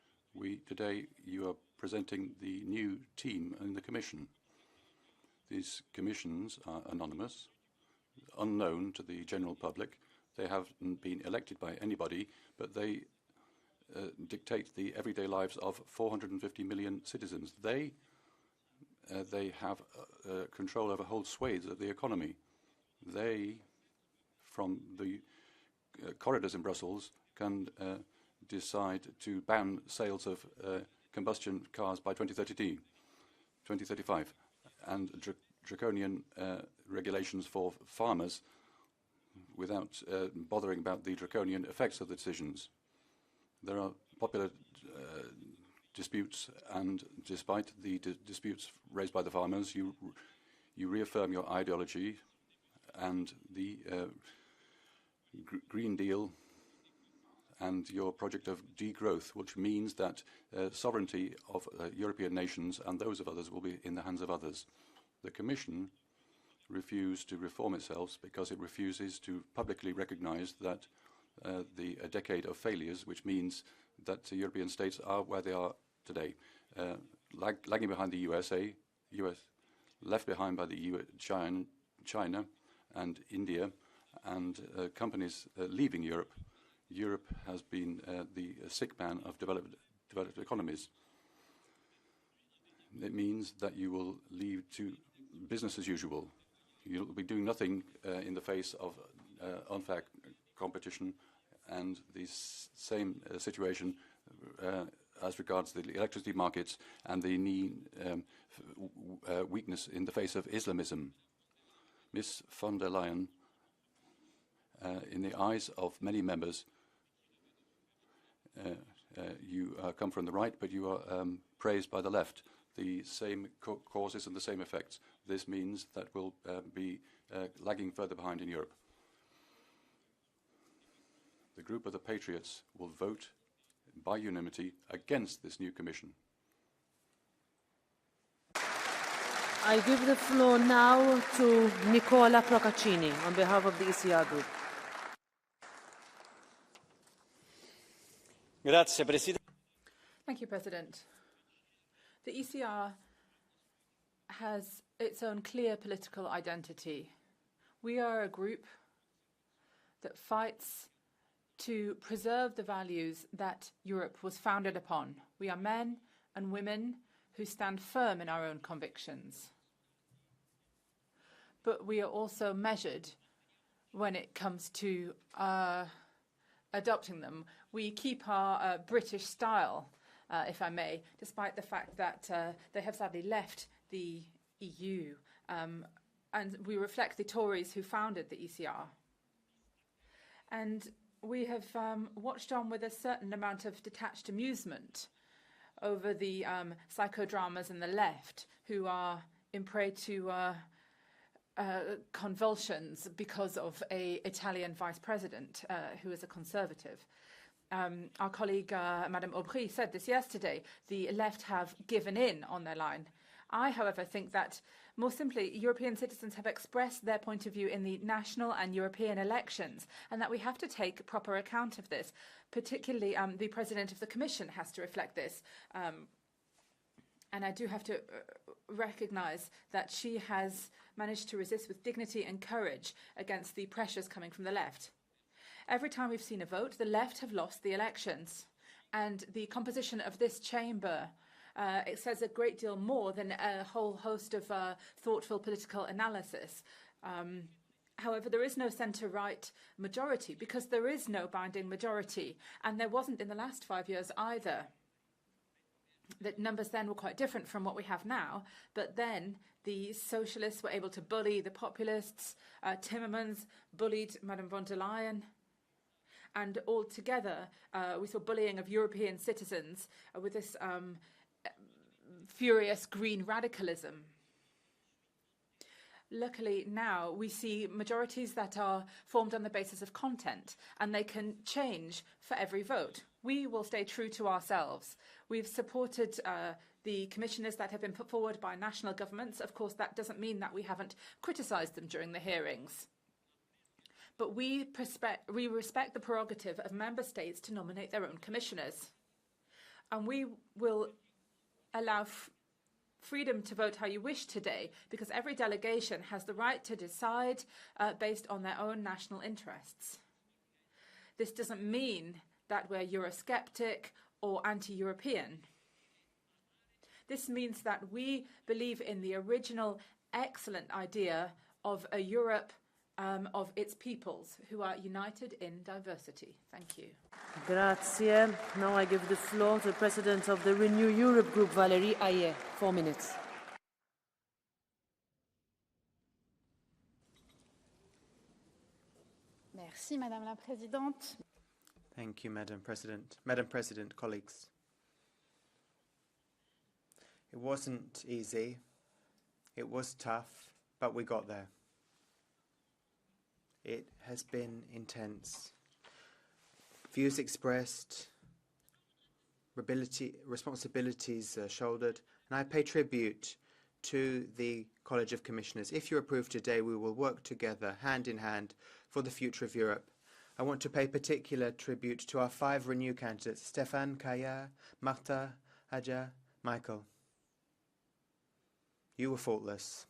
today you are presenting the new team in the Commission. These commissions are anonymous, unknown to the general public. They haven't been elected by anybody, but they dictate the everyday lives of 450 million citizens. They have control over whole swathes of the economy. They, from the corridors in Brussels, can decide to ban sales of combustion cars by 2035, and draconian regulations for farmers without bothering about the draconian effects of the decisions. There are popular disputes, and despite the disputes raised by the farmers, you reaffirm your ideology and the Green Deal and your project of degrowth, which means that sovereignty of European nations and those of others will be in the hands of others. The Commission refused to reform itself because it refuses to publicly recognize that a decade of failures, which means that European states are where they are today, lagging behind the US, left behind by the EU, China and India, and companies leaving Europe. Europe has been the sick man of developed economies. It means that you will leave to business as usual. You'll be doing nothing in the face of unfair competition and the same situation as regards the electricity markets and the weakness in the face of Islamism. Ms. von der Leyen, in the eyes of many members, you come from the right, but you are praised by the left. The same causes and the same effects. This means that we'll be lagging further behind in Europe. The group of the Patriots will vote by unanimity against this new Commission. I give the floor now to Nicola Procaccini on behalf of the ECR Group. Grazie, Presidente. Thank you, President. The ECR has its own clear political identity. We are a group that fights to preserve the values that Europe was founded upon. We are men and women who stand firm in our own convictions. But we are also measured when it comes to adopting them. We keep our British style, if I may, despite the fact that they have sadly left the EU. And we reflect the Tories who founded the ECR. And we have watched on with a certain amount of detached amusement over the psychodramas in the left who are in prey to convulsions because of an Italian vice president who is a conservative. Our colleague, Madame Aubry, said this yesterday. The left have given in on their line. I, however, think that, more simply, European citizens have expressed their point of view in the national and European elections, and that we have to take proper account of this. Particularly, the President of the Commission has to reflect this. And I do have to recognise that she has managed to resist with dignity and courage against the pressures coming from the left. Every time we've seen a vote, the left have lost the elections. And the composition of this chamber it says a great deal more than a whole host of thoughtful political analysis. However, there is no centre-right majority because there is no binding majority, and there wasn't in the last 5 years either. The numbers then were quite different from what we have now, but then the socialists were able to bully the populists. Timmermans bullied Madame von der Leyen. And altogether, we saw bullying of European citizens with this furious green radicalism. Luckily now we see majorities that are formed on the basis of content, and they can change for every vote. We will stay true to ourselves. We've supported the commissioners that have been put forward by national governments. Of course, that doesn't mean that we haven't criticised them during the hearings. But we respect the prerogative of member states to nominate their own commissioners. And we will allow freedom to vote how you wish today, because every delegation has the right to decide based on their own national interests. This doesn't mean that we're Eurosceptic or anti-European. This means that we believe in the original excellent idea of a Europe of its peoples who are united in diversity. Thank you. Grazie. Now I give the floor to the President of the Renew Europe Group, Valérie Hayet. 4 minutes. Merci, Madame la Présidente. Thank you, Madam President. Madam President, colleagues. It wasn't easy. It was tough, but we got there. It has been intense. Views expressed, responsibilities shouldered, and I pay tribute to the College of Commissioners. If you approve today, we will work together, hand in hand, for the future of Europe. I want to pay particular tribute to our 5 Renew candidates, Stéphane, Kaya, Marta, Aja, Michael. You were faultless.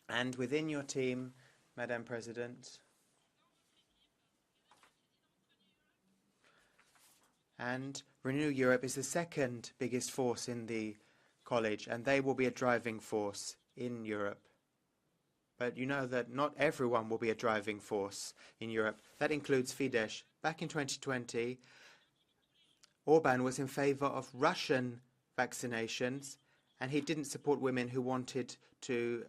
And within your team, Madam President, and Renew Europe is the second biggest force in the college, and they will be a driving force in Europe. But you know that not everyone will be a driving force in Europe. That includes Fidesz. Back in 2020, Orban was in favor of Russian vaccinations, and he didn't support women who wanted to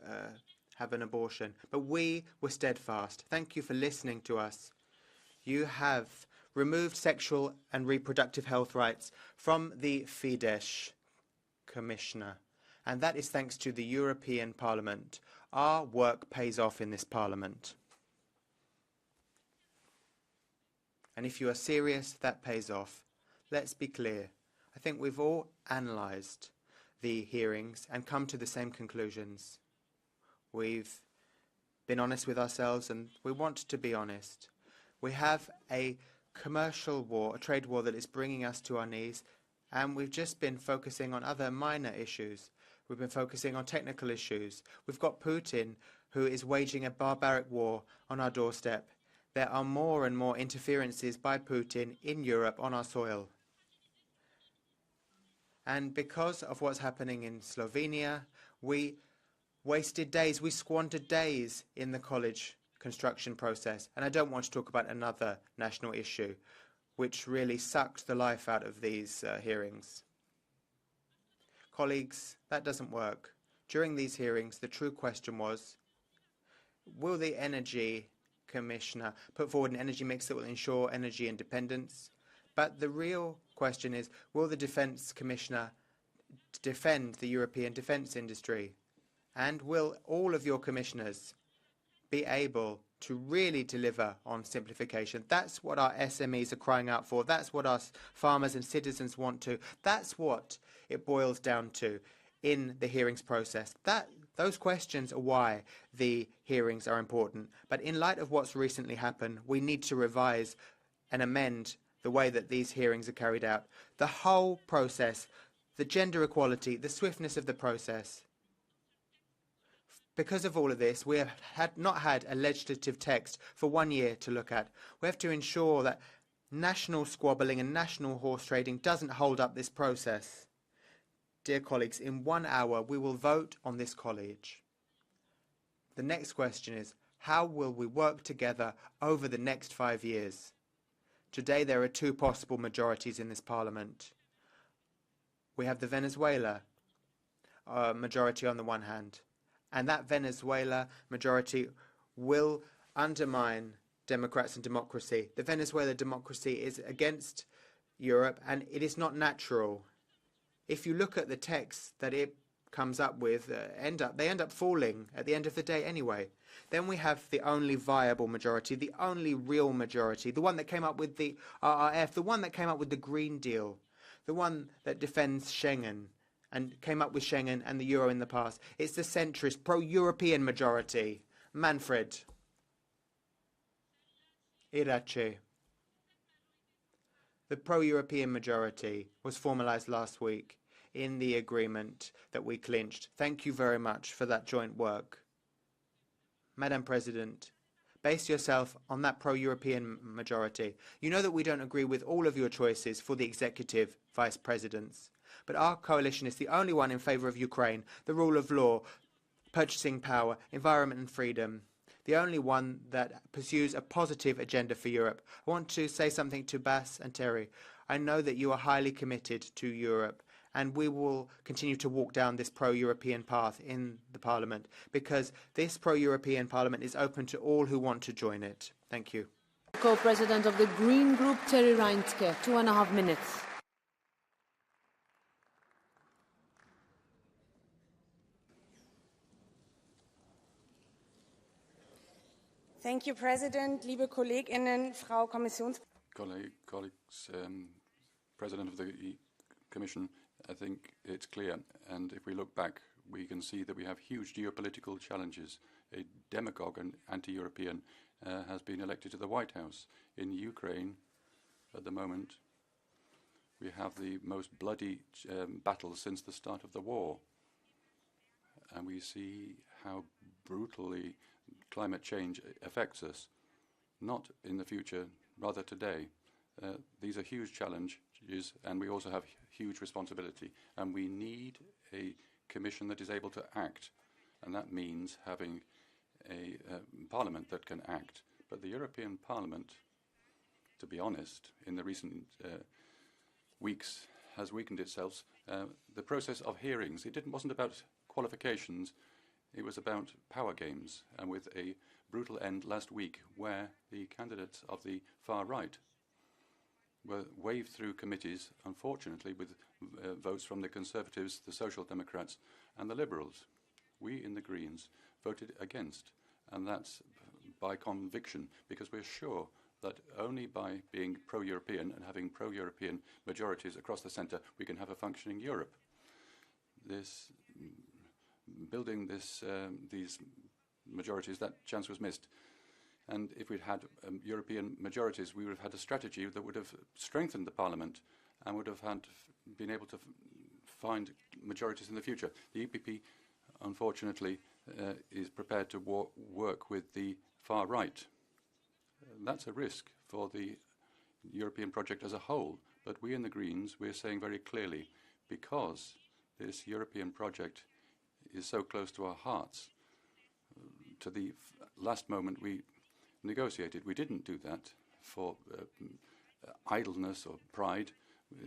have an abortion. But we were steadfast. Thank you for listening to us. You have removed sexual and reproductive health rights from the Fidesz Commissioner, and that is thanks to the European Parliament. Our work pays off in this Parliament. And if you are serious, that pays off. Let's be clear. I think we've all analysed the hearings and come to the same conclusions. We've been honest with ourselves, and we want to be honest. We have a commercial war, a trade war that is bringing us to our knees, and we've just been focusing on other minor issues. We've been focusing on technical issues. We've got Putin, who is waging a barbaric war on our doorstep. There are more and more interferences by Putin in Europe on our soil. And because of what's happening in Slovenia, we wasted days, we squandered days in the college construction process. And I don't want to talk about another national issue, which really sucked the life out of these hearings. Colleagues, that doesn't work. During these hearings, the true question was, will the Energy Commissioner put forward an energy mix that will ensure energy independence? But the real question is, will the Defence Commissioner defend the European defence industry? And will all of your commissioners be able to really deliver on simplification? That's what our SMEs are crying out for. That's what us farmers and citizens want to. That's what it boils down to in the hearings process. Those questions are why the hearings are important. But in light of what's recently happened, we need to revise and amend the way that these hearings are carried out. The whole process, the gender equality, the swiftness of the process. Because of all of this, we have not had a legislative text for 1 year to look at. We have to ensure that national squabbling and national horse trading doesn't hold up this process. Dear colleagues, in 1 hour we will vote on this college. The next question is, how will we work together over the next 5 years? Today there are two possible majorities in this parliament. We have the Venezuela majority on the one hand, and that Venezuela majority will undermine Democrats and democracy. The Venezuela democracy is against Europe, and it is not natural. If you look at the text that it comes up with, they end up falling at the end of the day anyway. Then we have the only viable majority, the only real majority, the one that came up with the RRF, the one that came up with the Green Deal, the one that defends Schengen and came up with Schengen and the euro in the past. It's the centrist, pro-European majority. Manfred. Irache. The pro-European majority was formalised last week in the agreement that we clinched. Thank you very much for that joint work. Madam President, base yourself on that pro-European majority. You know that we don't agree with all of your choices for the executive vice presidents, but our coalition is the only one in favour of Ukraine, the rule of law, purchasing power, environment and freedom, the only one that pursues a positive agenda for Europe. I want to say something to Bas and Terry. I know that you are highly committed to Europe, and we will continue to walk down this pro-European path in the Parliament, because this pro-European Parliament is open to all who want to join it. Thank you. Co-President of the Green Group, Terry Reintke, 2.5 minutes. Thank you, President. Liebe KollegInnen, Frau Colleagues, President of the Commission, I think it's clear, and if we look back, we can see that we have huge geopolitical challenges. A demagogue and anti-European has been elected to the White House. In Ukraine, at the moment, we have the most bloody battle since the start of the war. And we see how brutally climate change affects us, not in the future, rather today. These are huge challenges, and we also have huge responsibility. And we need a commission that is able to act, and that means having a parliament that can act. But the European Parliament, to be honest, in the recent weeks has weakened itself. The process of hearings, it wasn't about qualifications, it was about power games, and with a brutal end last week where the candidates of the far right were waved through committees, unfortunately with votes from the Conservatives, the Social Democrats and the Liberals. We in the Greens voted against, and that's by conviction, because we're sure that only by being pro-European and having pro-European majorities across the centre, we can have a functioning Europe. Building these majorities, that chance was missed. And if we'd had European majorities, we would have had a strategy that would have strengthened the Parliament and would have been able to find majorities in the future. The EPP unfortunately, is prepared to work with the far right. That's a risk for the European project as a whole. But we in the Greens, we're saying very clearly, because this European project is so close to our hearts, to the last moment we negotiated. We didn't do that for idleness or pride,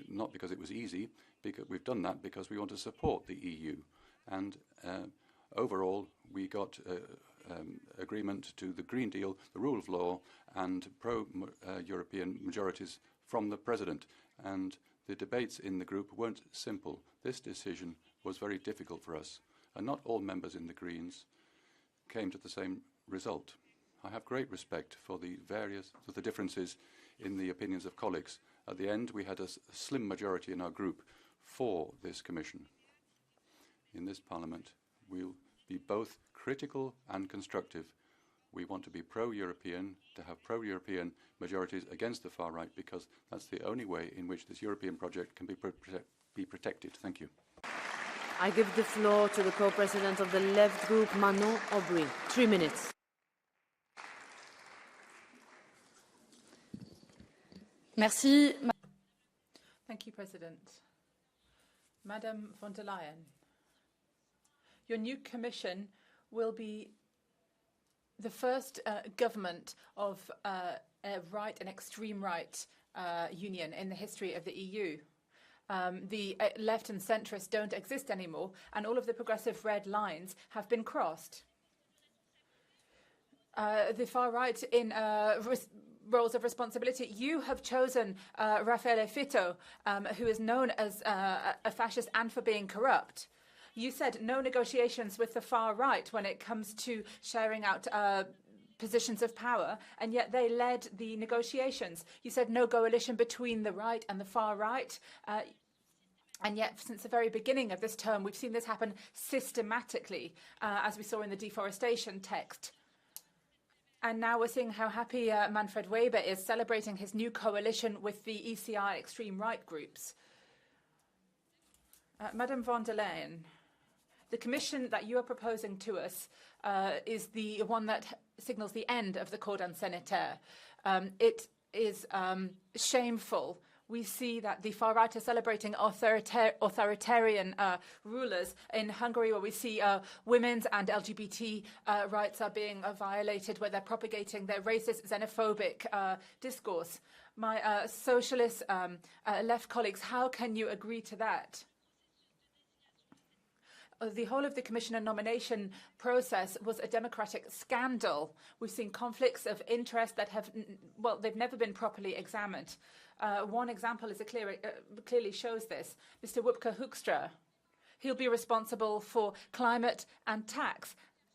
not because it was easy. Because we've done that because we want to support the EU. And overall, we got agreement to the Green Deal, the rule of law, and pro-European majorities from the President. And the debates in the group weren't simple. This decision was very difficult for us. And not all members in the Greens came to the same result. I have great respect for the differences in the opinions of colleagues. At the end, we had a slim majority in our group for this Commission. In this Parliament, we'll be both critical and constructive. We want to be pro-European, to have pro-European majorities against the far right, because that's the only way in which this European project can be protected. Thank you. I give the floor to the co-president of the Left Group, Manon Aubry. 3 minutes. Merci. Thank you, President. Madam von der Leyen, your new Commission will be the first government of a right and extreme right union in the history of the EU. The left and centrists don't exist anymore, and all of the progressive red lines have been crossed. The far right in roles of responsibility. You have chosen Raffaele Fitto, who is known as a fascist and for being corrupt. You said no negotiations with the far right when it comes to sharing out positions of power, and yet they led the negotiations. You said no coalition between the right and the far right. And yet, since the very beginning of this term, we've seen this happen systematically, as we saw in the deforestation text. And now we're seeing how happy Manfred Weber is celebrating his new coalition with the ECI extreme right groups. Madam von der Leyen, the Commission that you are proposing to us is the one that signals the end of the cordon sanitaire. It is shameful. We see that the far right are celebrating authoritarian rulers in Hungary, where we see women's and LGBT rights are being violated, where they're propagating their racist, xenophobic discourse. My socialist left colleagues, how can you agree to that? The whole of the Commissioner nomination process was a democratic scandal. We've seen conflicts of interest that have, well, they've never been properly examined. One example is clearly shows this. Mr. Wopke Hoekstra, he'll be responsible for climate and tax,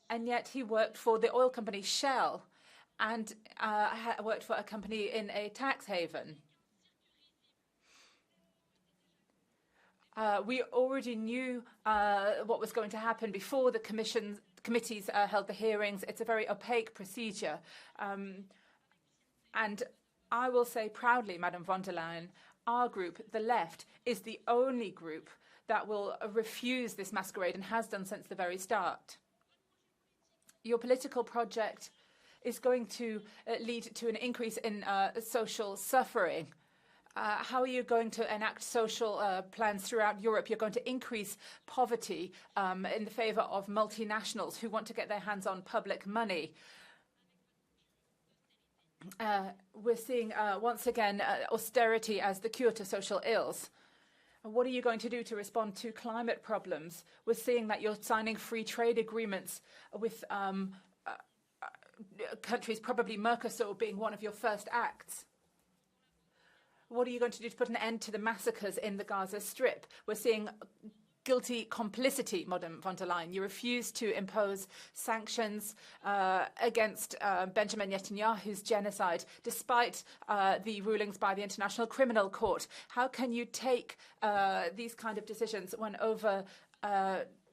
and yet he worked for the oil company Shell and worked for a company in a tax haven. We already knew what was going to happen before the committees held the hearings. It's a very opaque procedure. And I will say proudly, Madam von der Leyen, our group, the left, is the only group that will refuse this masquerade and has done since the very start. Your political project is going to lead to an increase in social suffering. How are you going to enact social plans throughout Europe? You're going to increase poverty in the favour of multinationals who want to get their hands on public money. We're seeing, once again, austerity as the cure to social ills. What are you going to do to respond to climate problems? We're seeing that you're signing free trade agreements with countries, probably Mercosur being one of your first acts. What are you going to do to put an end to the massacres in the Gaza Strip? We're seeing guilty complicity, Madam von der Leyen. You refuse to impose sanctions against Benjamin Netanyahu's genocide, despite the rulings by the International Criminal Court. How can you take these kind of decisions when over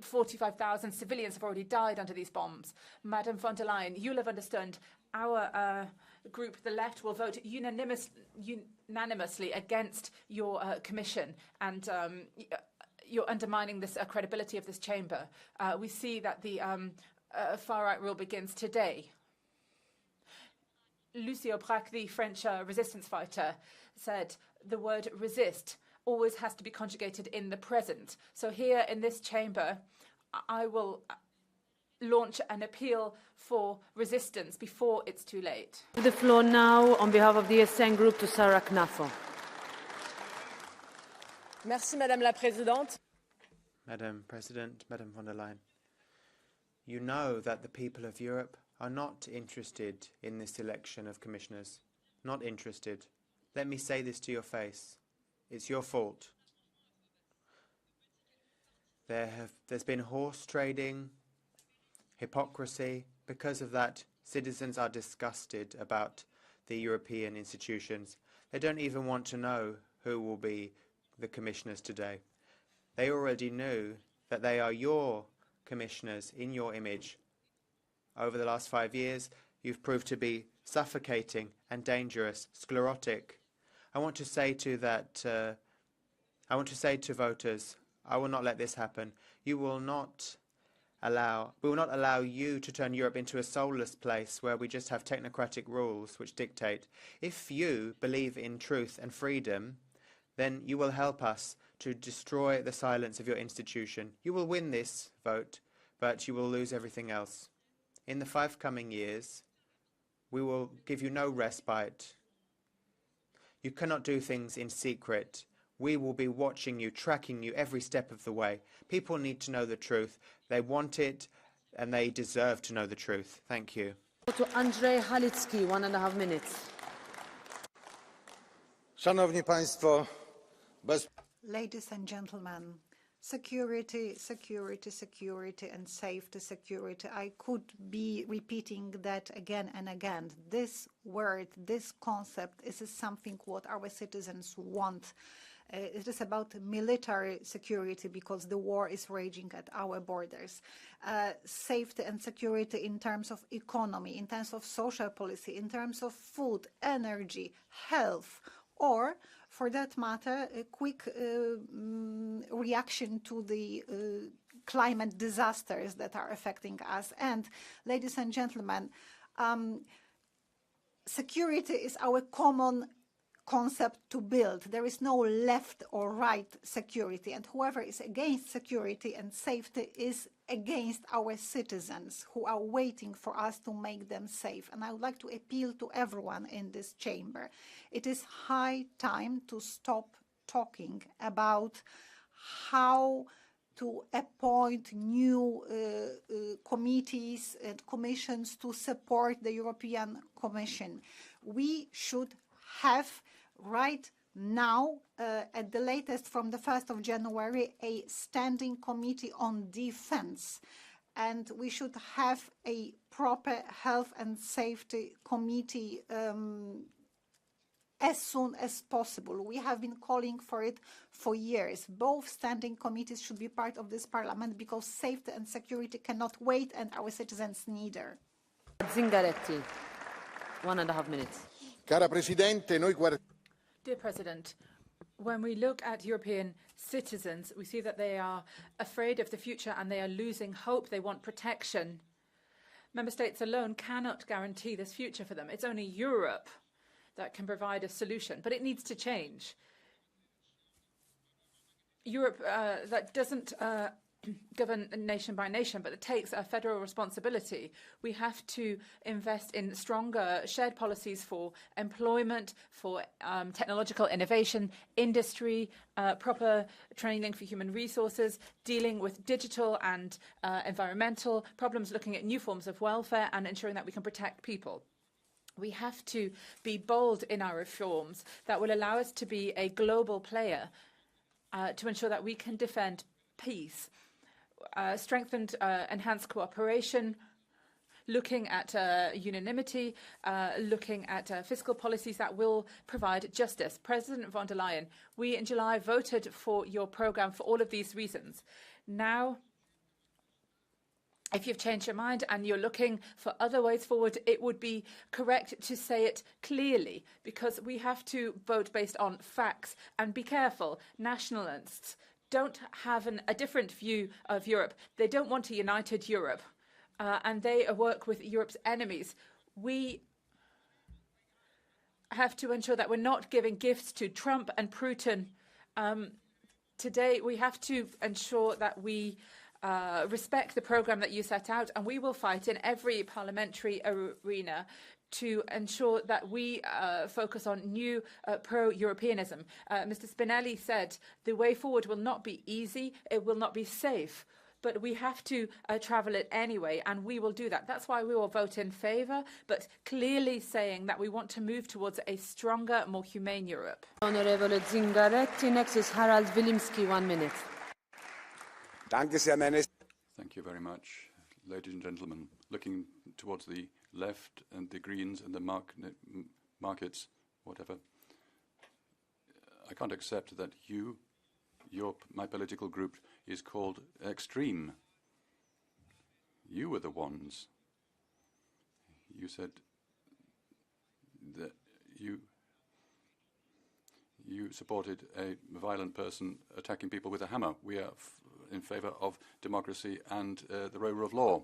45,000 civilians have already died under these bombs? Madam von der Leyen, you'll have understood our group, the left, will vote unanimously against your commission, and you're undermining this credibility of this chamber. We see that the far-right rule begins today. Lucie Aubrac, the French resistance fighter, said the word resist always has to be conjugated in the present. So here in this chamber, I will launch an appeal for resistance before it's too late. The floor now, on behalf of the SN Group, to Sarah Knafel. Merci, Madame la Présidente. Madam President, Madam von der Leyen, you know that the people of Europe are not interested in this election of commissioners. Not interested. Let me say this to your face. It's your fault. There's been horse trading, hypocrisy. Because of that, citizens are disgusted about the European institutions. They don't even want to know who will be the commissioners today. They already knew that they are your commissioners in your image. Over the last 5 years, you've proved to be suffocating and dangerous, sclerotic. I want to say to voters, I will not let this happen. We will not allow you to turn Europe into a soulless place where we just have technocratic rules which dictate. If you believe in truth and freedom, then you will help us to destroy the silence of your institution. You will win this vote, but you will lose everything else. In the forthcoming years, we will give you no respite. You cannot do things in secret. We will be watching you, tracking you every step of the way. People need to know the truth. They want it, and they deserve to know the truth. Thank you. To Andrzej Halicki, 1.5 minutes. Szanowni Państwo, Ladies and gentlemen, security, security, security, and safety, security. I could be repeating that again and again. This word, this concept is something what our citizens want. It is about military security because the war is raging at our borders. Safety and security in terms of economy, in terms of social policy, in terms of food, energy, health, or for that matter, a quick reaction to the climate disasters that are affecting us. And, ladies and gentlemen, security is our common concept to build. There is no left or right security, and whoever is against security and safety is against our citizens who are waiting for us to make them safe. And I would like to appeal to everyone in this chamber. It is high time to stop talking about how to appoint new committees and commissions to support the European Commission. We should have right now, at the latest from the 1st of January, a standing committee on defense. And we should have a proper health and safety committee as soon as possible. We have been calling for it for years. Both standing committees should be part of this parliament because safety and security cannot wait, and our citizens neither. Zingaretti, 1.5 minutes. Cara Presidente, Dear President, when we look at European citizens, we see that they are afraid of the future and they are losing hope. They want protection. Member States alone cannot guarantee this future for them. It's only Europe that can provide a solution, but it needs to change. Europe that doesn't govern nation by nation, but it takes a federal responsibility. We have to invest in stronger shared policies for employment, for technological innovation, industry, proper training for human resources, dealing with digital and environmental problems, looking at new forms of welfare and ensuring that we can protect people. We have to be bold in our reforms that will allow us to be a global player to ensure that we can defend peace. Strengthened, enhanced cooperation, looking at unanimity, looking at fiscal policies that will provide justice. President von der Leyen, we in July voted for your programme for all of these reasons. Now, if you've changed your mind and you're looking for other ways forward, it would be correct to say it clearly, because we have to vote based on facts. And be careful, nationalists don't have a different view of Europe. They don't want a united Europe, and they work with Europe's enemies. We have to ensure that we're not giving gifts to Trump and Putin. Today, we have to ensure that we respect the programme that you set out, and we will fight in every parliamentary arena to ensure that we focus on new pro-Europeanism. Mr. Spinelli said the way forward will not be easy, it will not be safe, but we have to travel it anyway, and we will do that. That's why we will vote in favour, but clearly saying that we want to move towards a stronger, more humane Europe. Honourable Zingaretti. Next is Harald Wilimski, 1 minute. Thank you very much, ladies and gentlemen. Looking towards the left and the Greens and the markets, whatever, I can't accept that my political group is called extreme. You were the ones. You said that you supported a violent person attacking people with a hammer. We are in favour of democracy and the rule of law.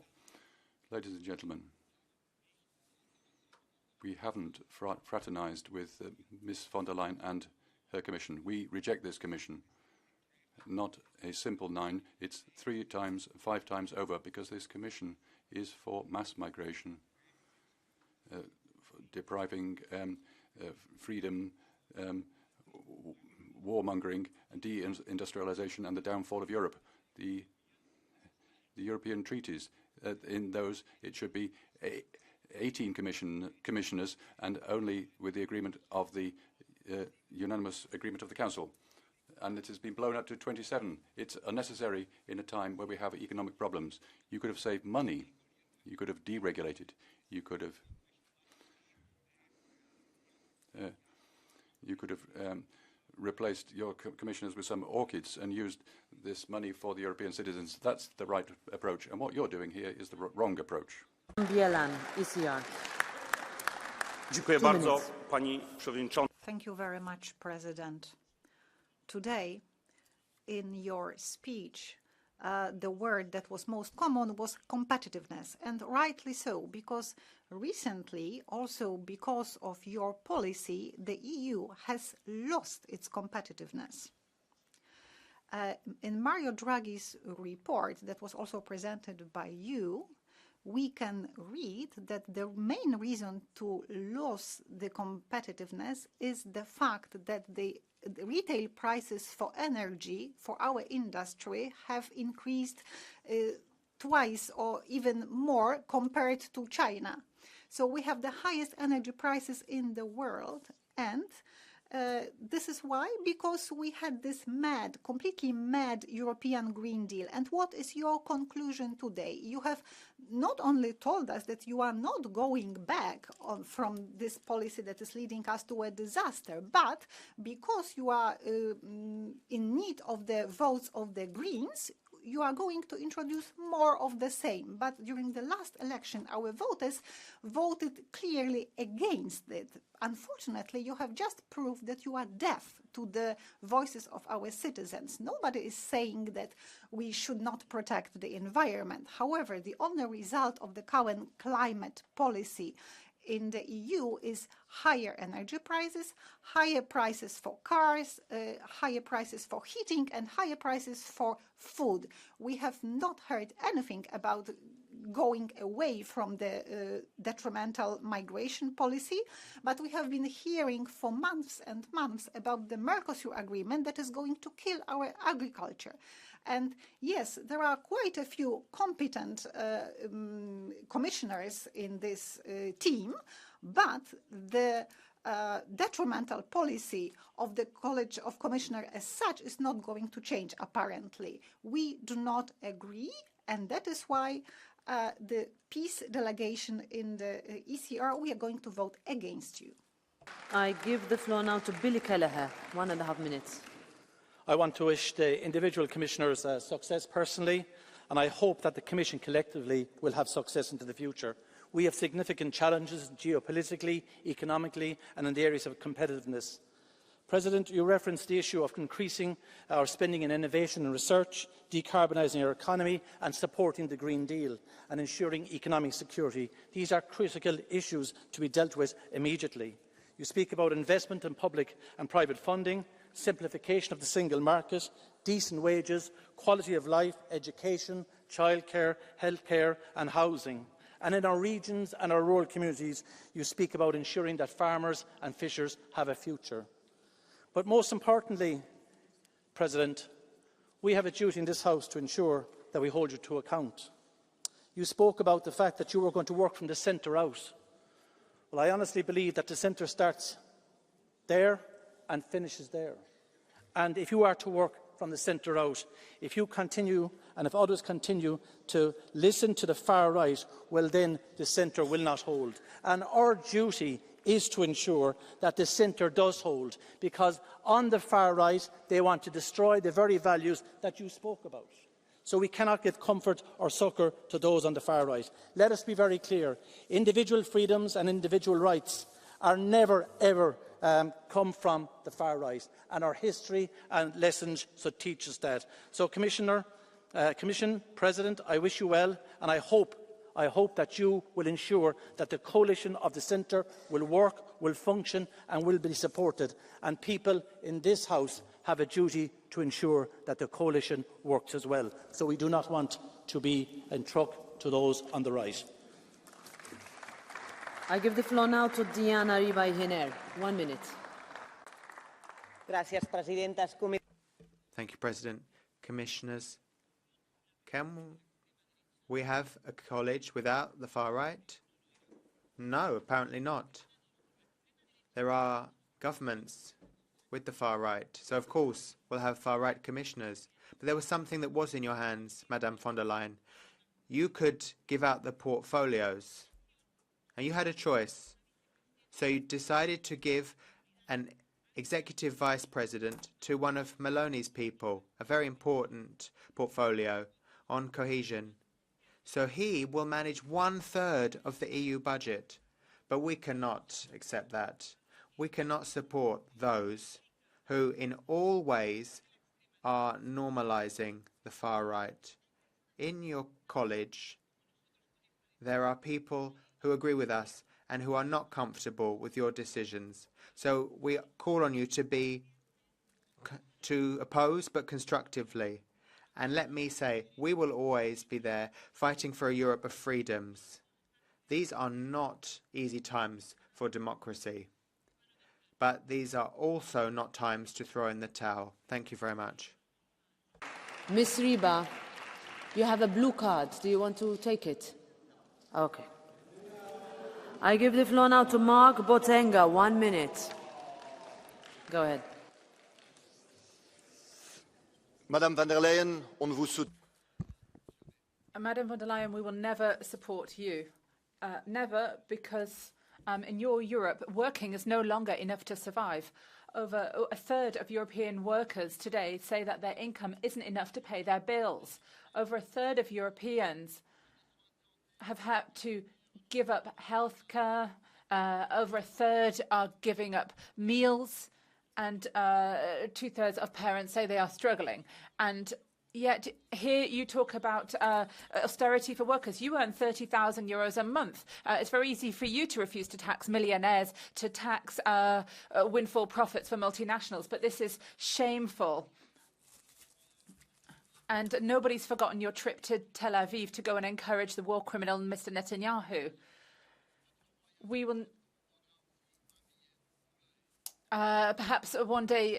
Ladies and gentlemen, we haven't fraternised with Ms. von der Leyen and her commission. We reject this commission. Not a simple 9, it's 3 times, 5 times over, because this commission is for mass migration, depriving freedom, warmongering, and deindustrialization, and the downfall of Europe. The European treaties, in those it should be 18 commissioners, and only with the agreement of the unanimous agreement of the Council. And it has been blown up to 27. It's unnecessary in a time where we have economic problems. You could have saved money. You could have deregulated. You could have replaced your commissioners with some orchids and used this money for the European citizens. That's the right approach. And what you're doing here is the wrong approach. Bielan, ECR. Dziękuję bardzo, Pani Przewodnicząca. Thank you very much, President. Today, in your speech, the word that was most common was competitiveness, and rightly so, because recently, also because of your policy, the EU has lost its competitiveness. In Mario Draghi's report that was also presented by you, we can read that the main reason to lose the competitiveness is the fact that the retail prices for energy for our industry have increased twice or even more compared to China. So we have the highest energy prices in the world, and this is why, because we had this completely mad European Green Deal. And what is your conclusion today? You have not only told us that you are not going back from this policy that is leading us to a disaster, but because you are in need of the votes of the Greens, you are going to introduce more of the same. But during the last election, our voters voted clearly against it. Unfortunately, you have just proved that you are deaf to the voices of our citizens. Nobody is saying that we should not protect the environment. However, the only result of the current climate policy in the EU is higher energy prices, higher prices for cars, higher prices for heating, and higher prices for food. We have not heard anything about going away from the detrimental migration policy, but we have been hearing for months and months about the Mercosur agreement that is going to kill our agriculture. And yes, there are quite a few competent commissioners in this team, but the detrimental policy of the College of Commissioners as such is not going to change, apparently. We do not agree, and that is why the peace delegation in the ECR, we are going to vote against you. I give the floor now to Billy Kelleher, 1.5 minutes. I want to wish the individual commissioners success personally, and I hope that the Commission collectively will have success into the future. We have significant challenges geopolitically, economically, and in the areas of competitiveness. President, you referenced the issue of increasing our spending in innovation and research, decarbonising our economy and supporting the Green Deal and ensuring economic security. These are critical issues to be dealt with immediately. You speak about investment in public and private funding, simplification of the single market, decent wages, quality of life, education, childcare, healthcare and housing. And in our regions and our rural communities, you speak about ensuring that farmers and fishers have a future. But most importantly, President, we have a duty in this House to ensure that we hold you to account. You spoke about the fact that you were going to work from the centre out. Well, I honestly believe that the centre starts there and finishes there. And if you are to work from the centre out, if you continue and if others continue to listen to the far right, well then the centre will not hold. And our duty is to ensure that the centre does hold, because on the far right they want to destroy the very values that you spoke about. So we cannot give comfort or succour to those on the far right. Let us be very clear. Individual freedoms and individual rights are never, ever come from the far right. And our history and lessons should teach us that. So, Commission, President, I wish you well, and I hope that you will ensure that the coalition of the centre will work, will function and will be supported. And people in this House have a duty to ensure that the coalition works as well. So we do not want to be a truck to those on the right. I give the floor now to Diana Ribay-Hiner. 1 minute. Gracias, Presidenta. Thank you, President. Commissioners, can we have a college without the far right? No, apparently not. There are governments with the far right, so of course we'll have far right commissioners. But there was something that was in your hands, Madame von der Leyen. You could give out the portfolios, and you had a choice. So you decided to give an executive vice president to one of Meloni's people, a very important portfolio on cohesion. So he will manage 1/3 of the EU budget. But we cannot accept that. We cannot support those who in all ways are normalising the far right. In your college, there are people who agree with us and who are not comfortable with your decisions. So we call on you to oppose, but constructively. And let me say, we will always be there fighting for a Europe of freedoms. These are not easy times for democracy. But these are also not times to throw in the towel. Thank you very much. Ms. Riba, you have a blue card. Do you want to take it? Okay. I give the floor now to Mark Botenga. 1 minute. Go ahead. Madame von der Leyen, on vous soutient. Madame von der Leyen, we will never support you. Never, because in your Europe, working is no longer enough to survive. Over a third of European workers today say that their income isn't enough to pay their bills. Over a third of Europeans have had to give up healthcare. Over a third are giving up meals. And 2/3 of parents say they are struggling. And yet here you talk about austerity for workers. You earn 30,000 euros a month. It's very easy for you to refuse to tax millionaires, to tax windfall profits for multinationals. But this is shameful. And nobody's forgotten your trip to Tel Aviv to go and encourage the war criminal, Mr. Netanyahu. We will... perhaps one day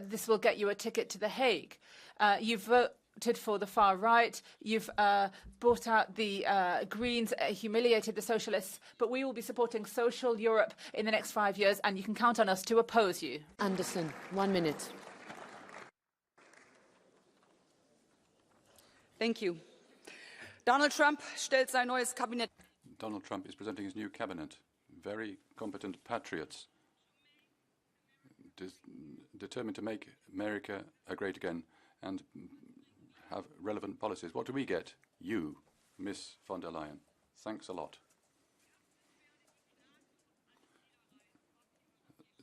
this will get you a ticket to The Hague. You've voted for the far right. You've bought out the Greens, humiliated the socialists. But we will be supporting social Europe in the next 5 years, and you can count on us to oppose you. Anderson, 1 minute. Thank you. Donald Trump stellt sein neues Kabinett. Donald Trump is presenting his new cabinet. Very competent patriots. Determined to make America great again and have relevant policies. What do we get? You, Miss von der Leyen. Thanks a lot.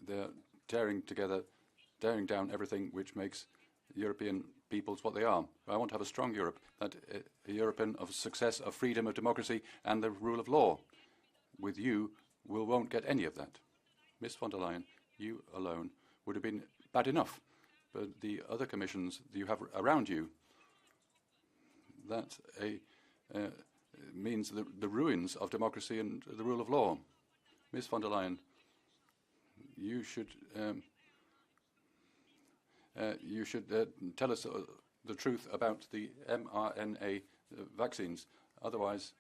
They're tearing together tearing down everything which makes European peoples what they are. I want to have a strong Europe, a European of success, of freedom, of democracy, and the rule of law. With you, we won't get any of that. Ms. von der Leyen, you alone would have been bad enough, but the other commissions that you have around you, that means the ruins of democracy and the rule of law. Ms. von der Leyen, you should tell us the truth about the mRNA vaccines. Otherwise,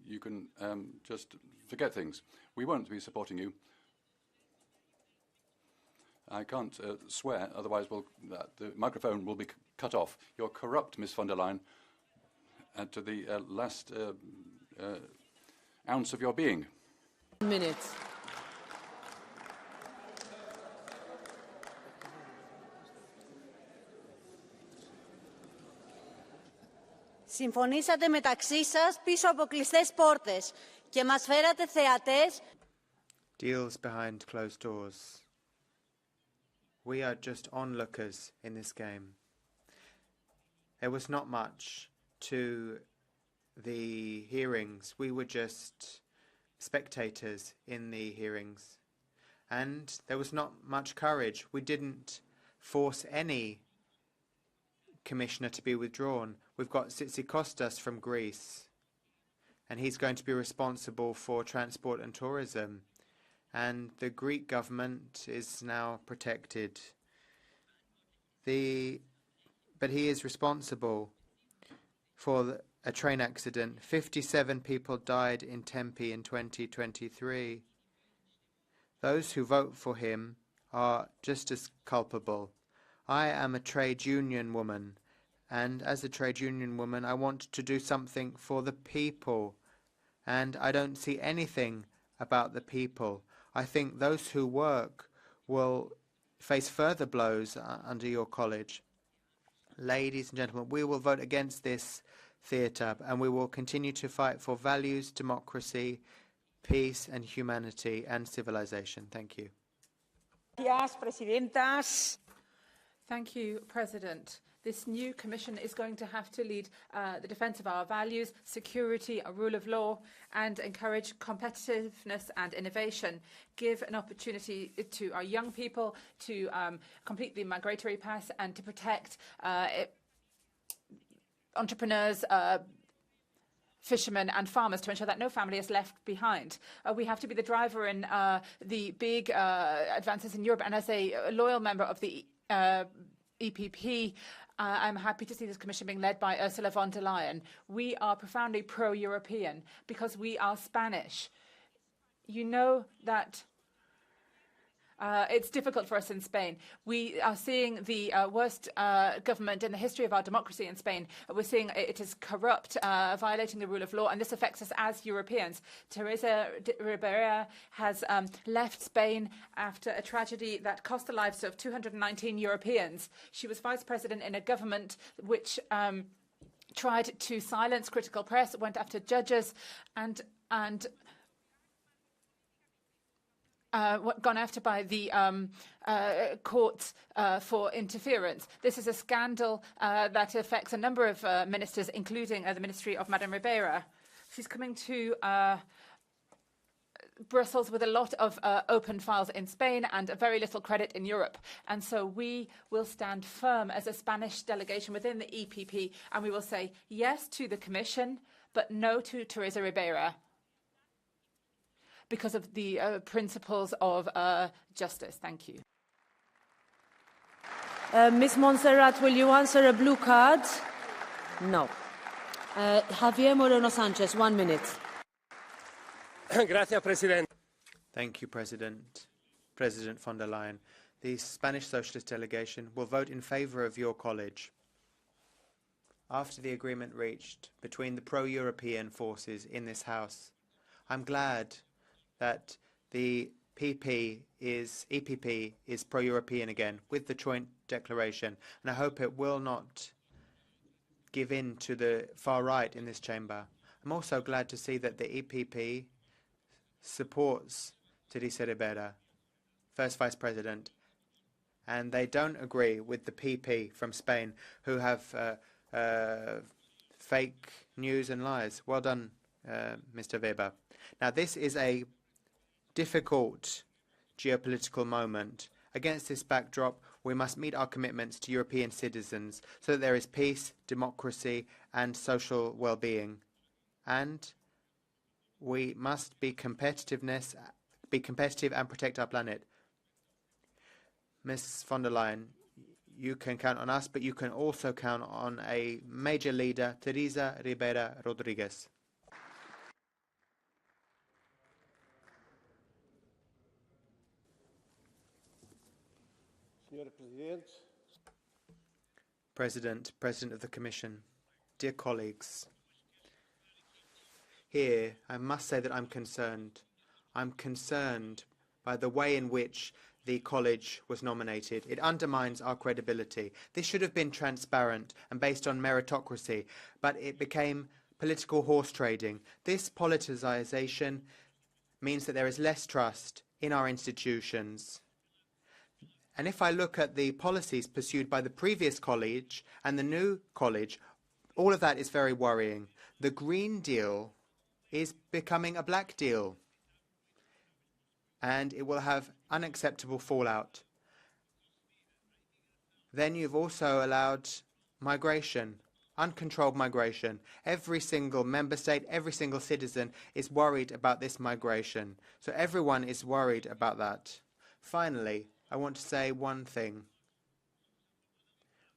you can just forget things. We won't be supporting you. I can't swear, otherwise the microphone will be cut off. You're corrupt, Ms. von der Leyen, to the last ounce of your being. Minutes. Συμφωνήσατε μεταξύ σας πίσω από κλειστές πόρτες και μας φέρατε θεατές. Deals behind closed doors. We are just onlookers in this game. There was not much to the hearings. We were just spectators in the hearings. And there was not much courage. We didn't force any commissioner to be withdrawn. We've got Tzitzikostas from Greece, and he's going to be responsible for transport and tourism. And the Greek government is now protected. But he is responsible for a train accident. 57 people died in Tempe in 2023. Those who vote for him are just as culpable. I am a trade union woman, and as a trade union woman, I want to do something for the people, and I don't see anything about the people. I think those who work will face further blows under your college. Ladies and gentlemen, we will vote against this theatre, and we will continue to fight for values, democracy, peace and humanity and civilization. Thank you. Thank you, President. This new Commission is going to have to lead the defence of our values, security, our rule of law, and encourage competitiveness and innovation. Give an opportunity to our young people to complete the migratory pass and to protect entrepreneurs, fishermen and farmers, to ensure that no family is left behind. We have to be the driver in the big advances in Europe. And as a loyal member of the EPP, I'm happy to see this Commission being led by Ursula von der Leyen. We are profoundly pro-European because we are Spanish. You know that it's difficult for us in Spain. We are seeing the worst government in the history of our democracy in Spain. We're seeing it is corrupt, violating the rule of law, and this affects us as Europeans. Teresa Ribera has left Spain after a tragedy that cost the lives of 219 Europeans. She was vice president in a government which tried to silence critical press, went after judges, and gone after by the courts for interference. This is a scandal that affects a number of ministers, including the Ministry of Madame Ribera. She's coming to Brussels with a lot of open files in Spain and very little credit in Europe. And so we will stand firm as a Spanish delegation within the EPP, and we will say yes to the Commission, but no to Teresa Ribera, because of the principles of justice. Thank you. Ms. Montserrat, will you answer a blue card? No. Javier Moreno Sanchez, 1 minute. Gracias, President. Thank you, President. President von der Leyen. The Spanish Socialist delegation will vote in favour of your college. After the agreement reached between the pro-European forces in this House, I'm glad that the EPP is pro-European again with the joint declaration, and I hope it will not give in to the far right in this chamber. I'm also glad to see that the EPP supports Teresa Ribera First Vice President, and they don't agree with the PP from Spain who have fake news and lies. Well done, Mr. Weber. Now, this is a difficult geopolitical moment. Against this backdrop, we must meet our commitments to European citizens so that there is peace, democracy, and social well-being. And we must be competitive and protect our planet. Ms. von der Leyen, you can count on us, but you can also count on a major leader, Teresa Ribera Rodriguez. President of the Commission, dear colleagues, here I must say that I'm concerned. I'm concerned by the way in which the college was nominated. It undermines our credibility. This should have been transparent and based on meritocracy, but it became political horse trading. This politicization means that there is less trust in our institutions. And if I look at the policies pursued by the previous college and the new college, all of that is very worrying. The Green Deal is becoming a black deal, and it will have unacceptable fallout. Then you've also allowed migration, uncontrolled migration. Every single member state, every single citizen is worried about this migration. So everyone is worried about that. Finally, I want to say one thing.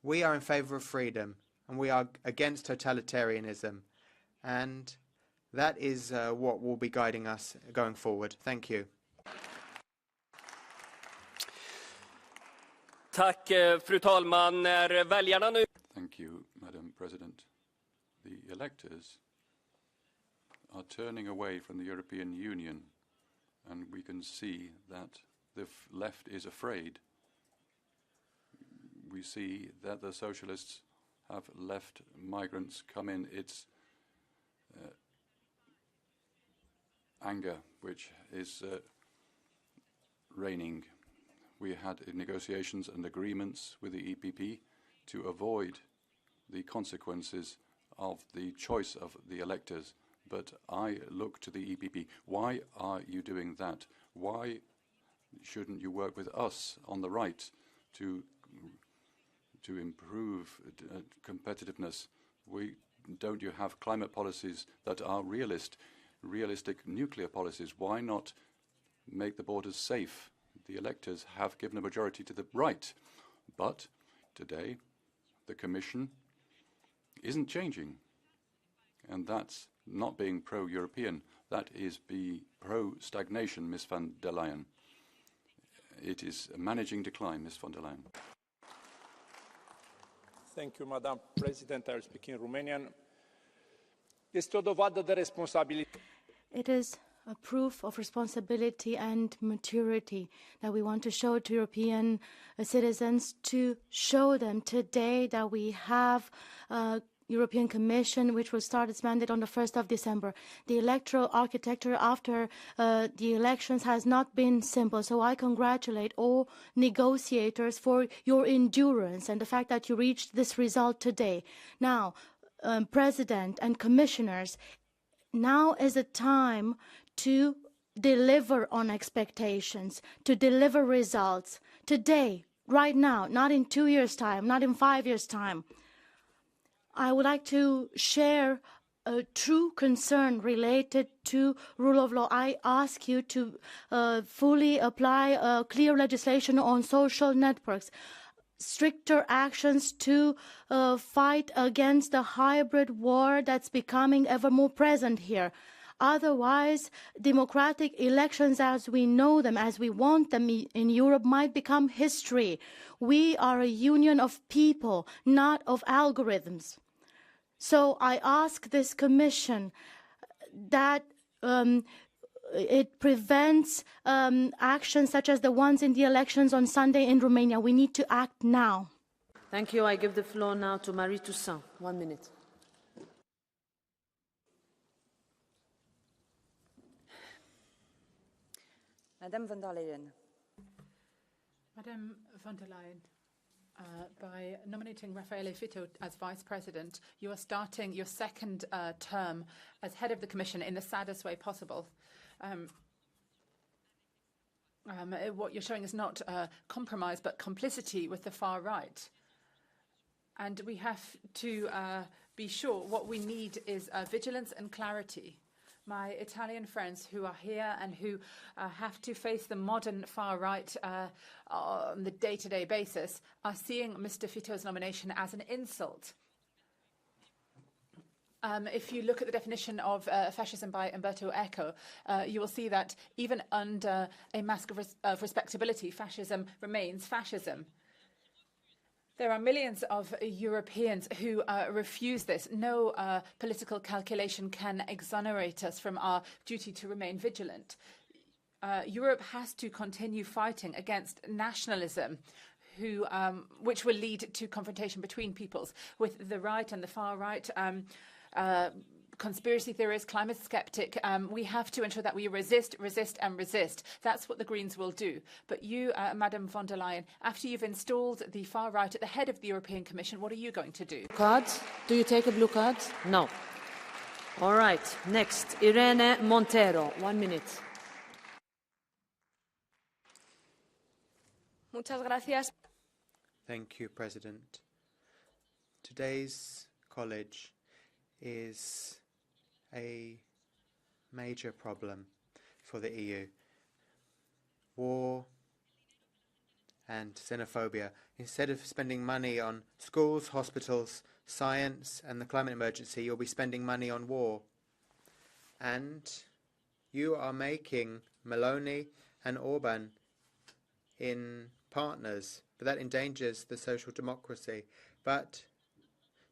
We are in favor of freedom, and we are against totalitarianism. And that is what will be guiding us going forward. Thank you. Fru talman. När väljarna nu... Thank you, Madam President. The electors are turning away from the European Union, and we can see that the left is afraid. We see that the socialists have left migrants come in. It's anger which is reigning. We had negotiations and agreements with the EPP to avoid the consequences of the choice of the electors. But I look to the EPP. Why are you doing that? Why shouldn't you work with us on the right to improve competitiveness? Don't you have climate policies that are realistic nuclear policies? Why not make the borders safe? The electors have given a majority to the right, but today the Commission isn't changing, and that's not being pro-European. That is be pro-stagnation, Ms. von der Leyen. It is managing decline, Ms. von der Leyen. Thank you, Madam President. I will speak in Romanian. Este o dovadă de responsabilitate. It is a proof of responsibility and maturity that we want to show to European citizens, to show them today that we have a European Commission which will start its mandate on the 1st of December. The electoral architecture after the elections has not been simple, so I congratulate all negotiators for your endurance and the fact that you reached this result today. Now, President and Commissioners, now is the time to deliver on expectations, to deliver results today, right now, not in 2 years' time, not in 5 years' time. I would like to share a true concern related to rule of law. I ask you to fully apply clear legislation on social networks, stricter actions to fight against the hybrid war that's becoming ever more present here. Otherwise, democratic elections as we know them, as we want them in Europe, might become history. We are a union of people, not of algorithms. So I ask this Commission that it prevents actions such as the ones in the elections on Sunday in Romania. We need to act now. Thank you. I give the floor now to Marie Toussaint. 1 minute. Madame von der Leyen, Madam von der Leyen, by nominating Raffaele Fitto as Vice President, you are starting your second term as head of the Commission in the saddest way possible. What you're showing is not compromise, but complicity with the far right. And we have to be sure what we need is vigilance and clarity. My Italian friends who are here and who have to face the modern far right on the day-to-day basis are seeing Mr. Fitto's nomination as an insult. If you look at the definition of fascism by Umberto Eco, you will see that even under a mask of respectability, fascism remains fascism. There are millions of Europeans who refuse this. No political calculation can exonerate us from our duty to remain vigilant. Europe has to continue fighting against nationalism, which will lead to confrontation between peoples with the right and the far right. Conspiracy theorists, climate skeptic, we have to ensure that we resist, and resist. That's what the Greens will do. But you, Madam von der Leyen, after you've installed the far right at the head of the European Commission, what are you going to do? Cards? Do you take a blue card? No. All right. Next, Irene Montero. 1 minute. Muchas gracias. Thank you, President. Today's college is a major problem for the EU. War and xenophobia. Instead of spending money on schools, hospitals, science and the climate emergency, you'll be spending money on war. And you are making Meloni and Orban in partners, but that endangers the social democracy. But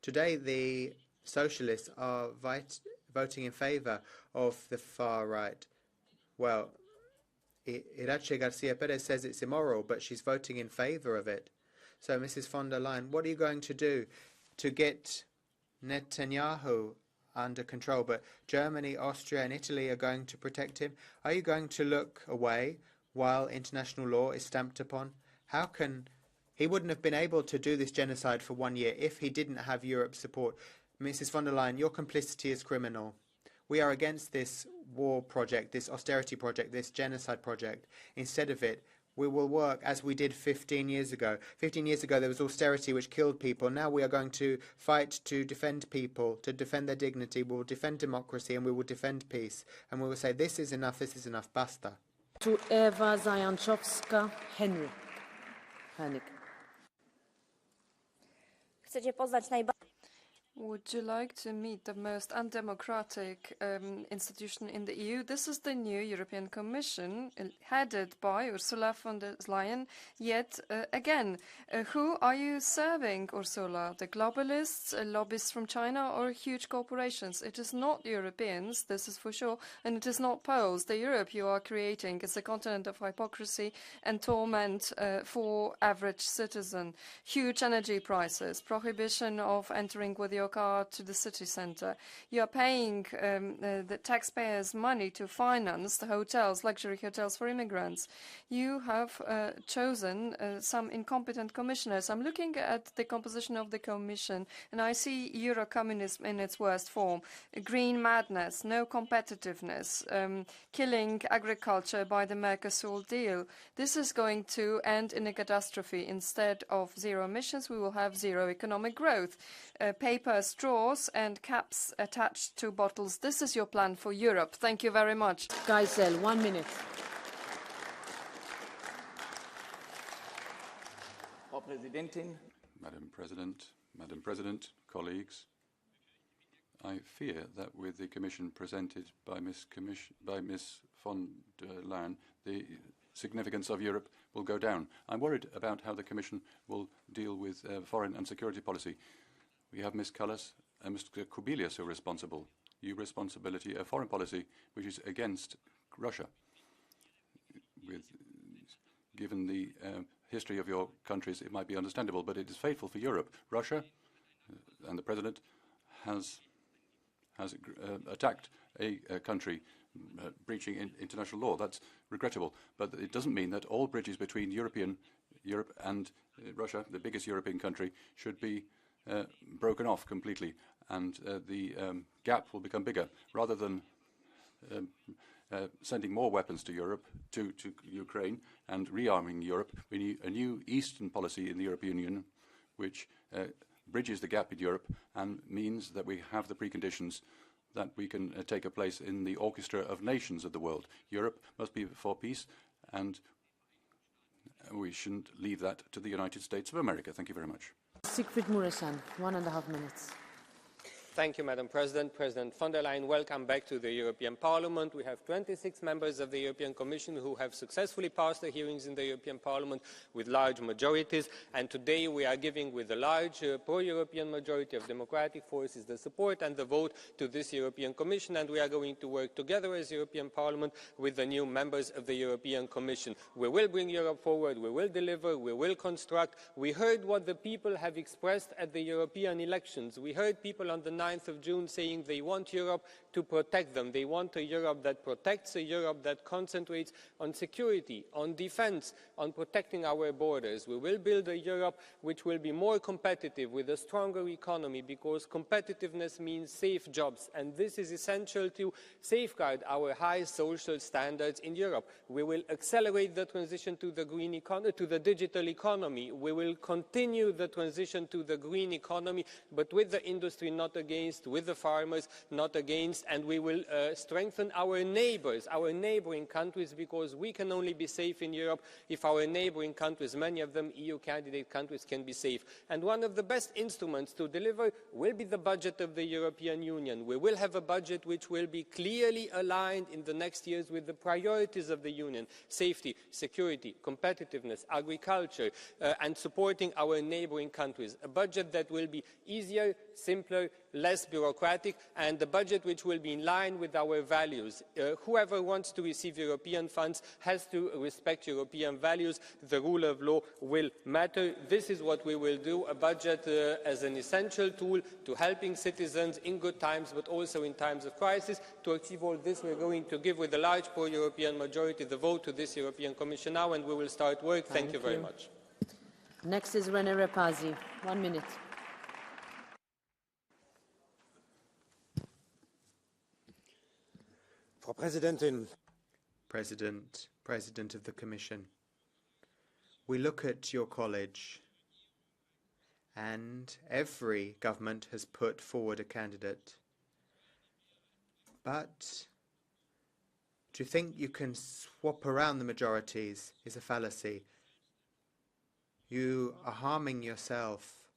today the socialists are voting in favour of the far right. Well, Irache Garcia Perez says it's immoral, but she's voting in favour of it. So, Mrs. von der Leyen, what are you going to do to get Netanyahu under control? But Germany, Austria and Italy are going to protect him. Are you going to look away while international law is stamped upon? How can... He wouldn't have been able to do this genocide for 1 year if he didn't have Europe's support. Mrs. von der Leyen, your complicity is criminal. We are against this war project, this austerity project, this genocide project. Instead of it, we will work as we did 15 years ago. 15 years ago, there was austerity which killed people. Now we are going to fight to defend people, to defend their dignity. We will defend democracy and we will defend peace. And we will say, this is enough, basta. To Eva Zajanczowska, Henry. Chcecie poznać najbardziej... Would you like to meet the most undemocratic institution in the EU? This is the new European Commission, headed by Ursula von der Leyen. Yet again, who are you serving, Ursula? The globalists, lobbyists from China, or huge corporations? It is not Europeans, this is for sure, and it is not Poles. The Europe you are creating is a continent of hypocrisy and torment for average citizen. Huge energy prices, prohibition of entering with your car to the city centre. You are paying the taxpayers' money to finance the hotels, luxury hotels for immigrants. You have chosen some incompetent commissioners. I'm looking at the composition of the Commission and I see Eurocommunism in its worst form. Green madness, no competitiveness, killing agriculture by the Mercosur deal. This is going to end in a catastrophe. Instead of zero emissions, we will have zero economic growth. Paper straws and caps attached to bottles. This is your plan for Europe. Thank you very much. Geisel, 1 minute. Frau Präsidentin. Madam President, colleagues, I fear that with the Commission presented by Ms. von der Leyen, the significance of Europe will go down. I'm worried about how the Commission will deal with foreign and security policy. We have Ms. Callas and Mr. Kubilius who are responsible. Responsibility of foreign policy, which is against Russia. Given the history of your countries, it might be understandable, but it is fateful for Europe. Russia and the President has attacked a country breaching international law. That's regrettable, but it doesn't mean that all bridges between Europe and Russia, the biggest European country, should be broken off completely, and the gap will become bigger. Rather than sending more weapons to Europe, to Ukraine, and rearming Europe, we need a new Eastern policy in the European Union, which bridges the gap in Europe and means that we have the preconditions that we can take a place in the orchestra of nations of the world. Europe must be for peace, and we shouldn't leave that to the United States of America. Thank you very much. Siegfried Muresan, 1.5 minutes. Thank you, Madam President. President von der Leyen, welcome back to the European Parliament. We have 26 members of the European Commission who have successfully passed the hearings in the European Parliament with large majorities. And today we are giving, with a large pro-European majority of democratic forces, the support and the vote to this European Commission. And we are going to work together as European Parliament with the new members of the European Commission. We will bring Europe forward. We will deliver. We will construct. We heard what the people have expressed at the European elections. We heard people on the 9th of June saying they want Europe to protect them. They want a Europe that protects, a Europe that concentrates on security, on defense, on protecting our borders. We will build a Europe which will be more competitive with a stronger economy, because competitiveness means safe jobs, and this is essential to safeguard our high social standards in Europe. We will accelerate the transition to the green economy, to the digital economy. We will continue the transition to the green economy, but with the industry not against, with the farmers not against, and we will strengthen our neighbors, our neighboring countries, because we can only be safe in Europe if our neighboring countries, many of them EU candidate countries, can be safe. And one of the best instruments to deliver will be the budget of the European Union. We will have a budget which will be clearly aligned in the next years with the priorities of the Union: safety, security, competitiveness, agriculture, and supporting our neighboring countries. A budget that will be easier, simpler, less bureaucratic, and a budget which will be in line with our values. Whoever wants to receive European funds has to respect European values. The rule of law will matter. This is what we will do, a budget as an essential tool to helping citizens in good times, but also in times of crisis. To achieve all this, we're going to give, with a large pro-European majority, the vote to this European Commission now, and we will start work. Thank you very much. Next is René Repazi. 1 minute. Frau Präsidentin. President of the Commission, we look at your college, and every government has put forward a candidate. But to think you can swap around the majorities is a fallacy. You are harming yourself,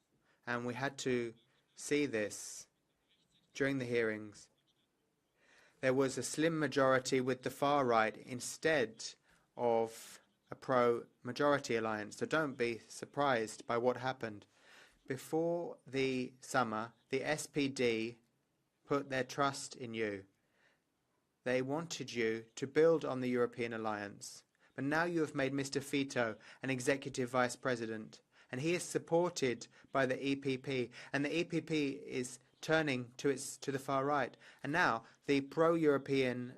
and we had to see this during the hearings. There was a slim majority with the far right instead of a pro-majority alliance. So don't be surprised by what happened. Before the summer, the SPD put their trust in you. They wanted you to build on the European alliance. But now you have made Mr. Fito an executive vice president, and he is supported by the EPP, and the EPP is turning to the far right. And now the pro-European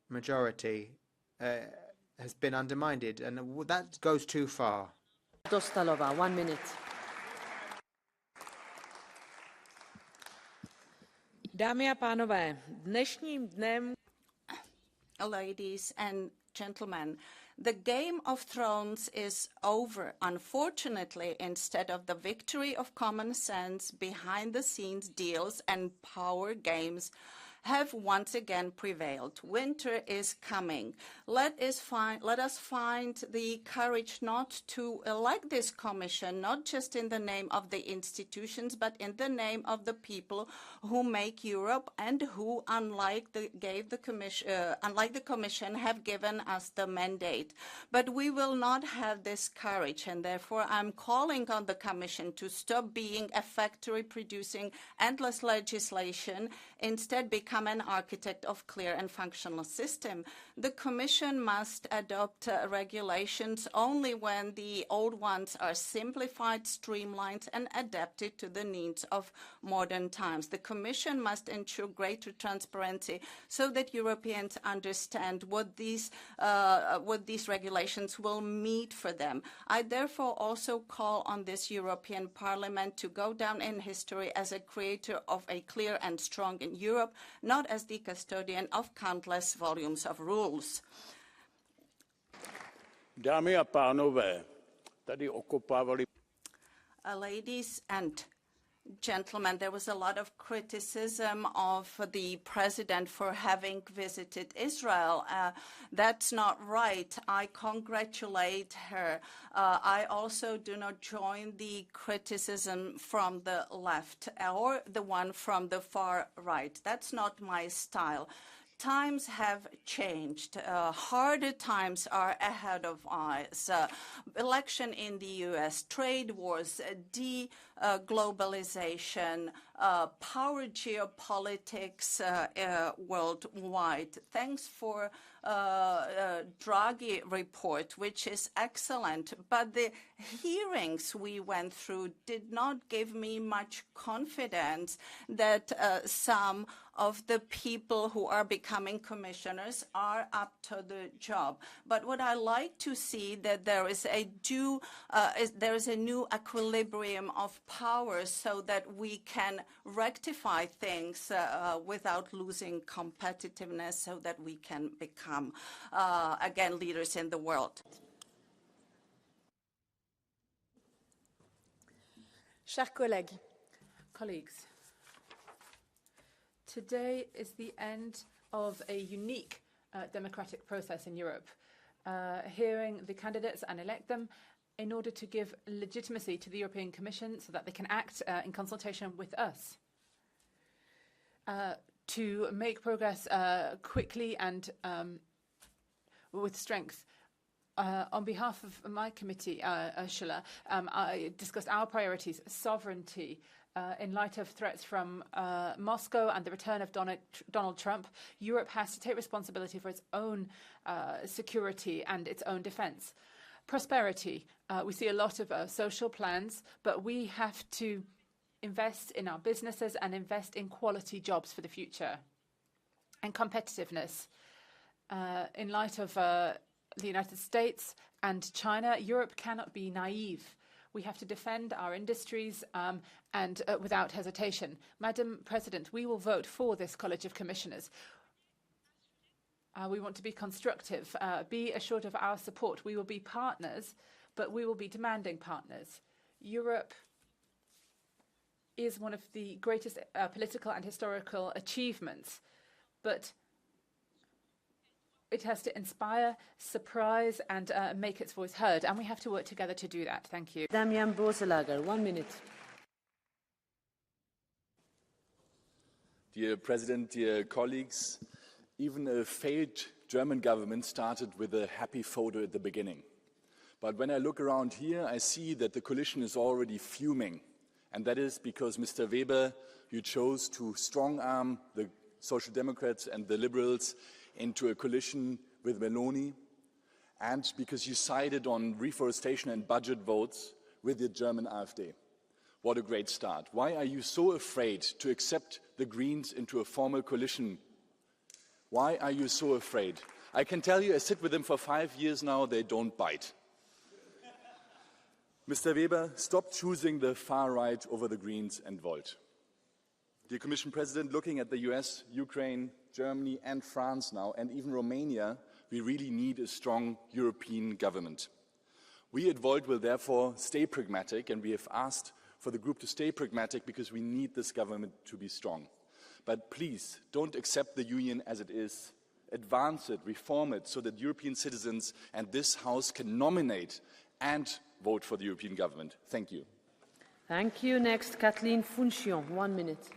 majority has been undermined, and that goes too far. Dostalova, 1 minute. Dámy a pánové, dnešním dnem... Ladies and gentlemen, the Game of Thrones is over. Unfortunately, instead of the victory of common sense, behind-the-scenes deals and power games have once again prevailed. Winter is coming. Let us find the courage not to elect this commission, not just in the name of the institutions, but in the name of the people who make Europe, and who, unlike the commission, have given us the mandate. But we will not have this courage, and therefore I'm calling on the commission to stop being a factory producing endless legislation, instead become become an architect of clear and functional system. The Commission must adopt regulations only when the old ones are simplified, streamlined, and adapted to the needs of modern times. The Commission must ensure greater transparency so that Europeans understand what these regulations will mean for them. I therefore also call on this European Parliament to go down in history as a creator of a clear and strong Europe, not as the custodian of countless volumes of rules. Dámy a pánové, tady okopávali. Ladies and gentlemen, there was a lot of criticism of the president for having visited Israel. That's not right. I congratulate her. I also do not join the criticism from the left or the one from the far right. That's not my style. Times have changed. Harder times are ahead of us. Election in the US, trade wars, deglobalization, power geopolitics worldwide. Thanks for Draghi report, which is excellent. But the hearings we went through did not give me much confidence that some of the people who are becoming commissioners are up to the job. But what I like to see that there is a new equilibrium of power so that we can rectify things without losing competitiveness, so that we can become again leaders in the world. Chers collègues, today is the end of a unique democratic process in Europe, hearing the candidates and elect them in order to give legitimacy to the European Commission so that they can act in consultation with us, to make progress quickly and with strength. On behalf of my committee, Ursula, I discussed our priorities: sovereignty, in light of threats from Moscow and the return of Donald Trump. Europe has to take responsibility for its own security and its own defense. Prosperity. We see a lot of social plans, but we have to invest in our businesses and invest in quality jobs for the future. And competitiveness. In light of the United States and China, Europe cannot be naive. We have to defend our industries and without hesitation. Madam President, we will vote for this College of Commissioners. We want to be constructive. Be assured of our support. We will be partners, but we will be demanding partners. Europe is one of the greatest political and historical achievements, but it has to inspire, surprise, and make its voice heard, and we have to work together to do that. Thank you. Damian Borselager, 1 minute. Dear President, dear colleagues, even a failed German government started with a happy photo at the beginning. But when I look around here, I see that the coalition is already fuming. And that is because, Mr. Weber, you chose to strong-arm the Social Democrats and the Liberals into a coalition with Meloni, and because you sided on reforestation and budget votes with the German AfD. What a great start. Why are you so afraid to accept the Greens into a formal coalition? Why are you so afraid? I can tell you, I sit with them for 5 years now, they don't bite. Mr. Weber, stop choosing the far right over the Greens and Volt. Dear Commission President, looking at the US, Ukraine, Germany and France now, and even Romania, we really need a strong European government. We at Volt will therefore stay pragmatic, and we have asked for the group to stay pragmatic because we need this government to be strong. But please, don't accept the Union as it is. Advance it, reform it, so that European citizens and this House can nominate and vote for the European government. Thank you. Thank you. Next, Kathleen Funchion, 1 minute.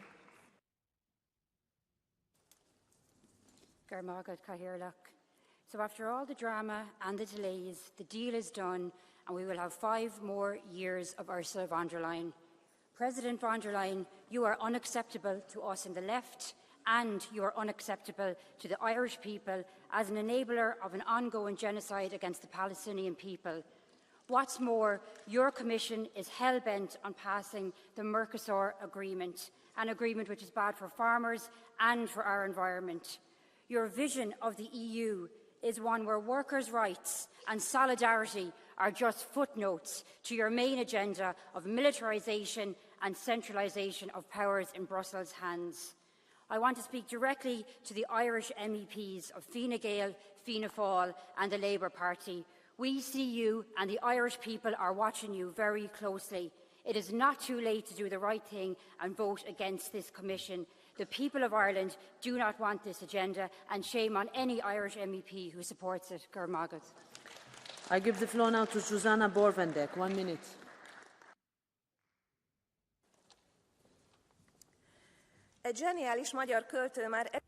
So after all the drama and the delays, the deal is done and we will have 5 more years of Ursula von der Leyen. President von der Leyen, you are unacceptable to us in the left and you are unacceptable to the Irish people as an enabler of an ongoing genocide against the Palestinian people. What's more, your Commission is hell-bent on passing the Mercosur Agreement, an agreement which is bad for farmers and for our environment. Your vision of the EU is one where workers' rights and solidarity are just footnotes to your main agenda of militarisation and centralisation of powers in Brussels' hands. I want to speak directly to the Irish MEPs of Fine Gael, Fianna Fáil and the Labour Party. We see you and the Irish people are watching you very closely. It is not too late to do the right thing and vote against this Commission. The people of Ireland do not want this agenda, and shame on any Irish MEP who supports it. Gurmagat. I give the floor now to Susanna Borvendek. 1 minute. Egy zseniális magyar költő már...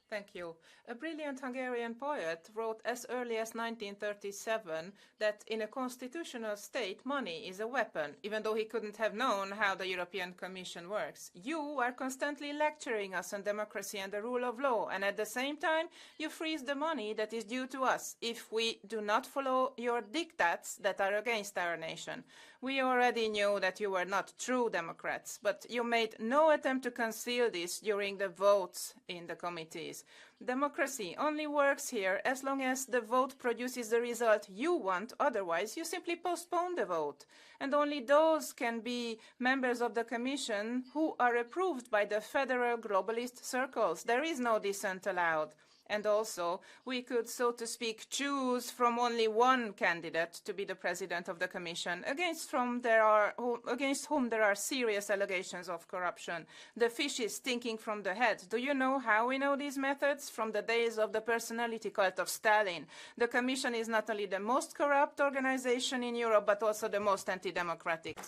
Thank you. A brilliant Hungarian poet wrote as early as 1937 that in a constitutional state, money is a weapon, even though he couldn't have known how the European Commission works. You are constantly lecturing us on democracy and the rule of law, and at the same time, you freeze the money that is due to us if we do not follow your diktats that are against our nation. We already knew that you were not true Democrats, but you made no attempt to conceal this during the votes in the committees. Democracy only works here as long as the vote produces the result you want, otherwise you simply postpone the vote. And only those can be members of the Commission who are approved by the federal globalist circles. There is no dissent allowed. And also, we could, so to speak, choose from only one candidate to be the president of the Commission, against whom there are serious allegations of corruption. The fish is stinking from the head. Do you know how we know these methods? From the days of the personality cult of Stalin. The Commission is not only the most corrupt organization in Europe, but also the most anti-democratic.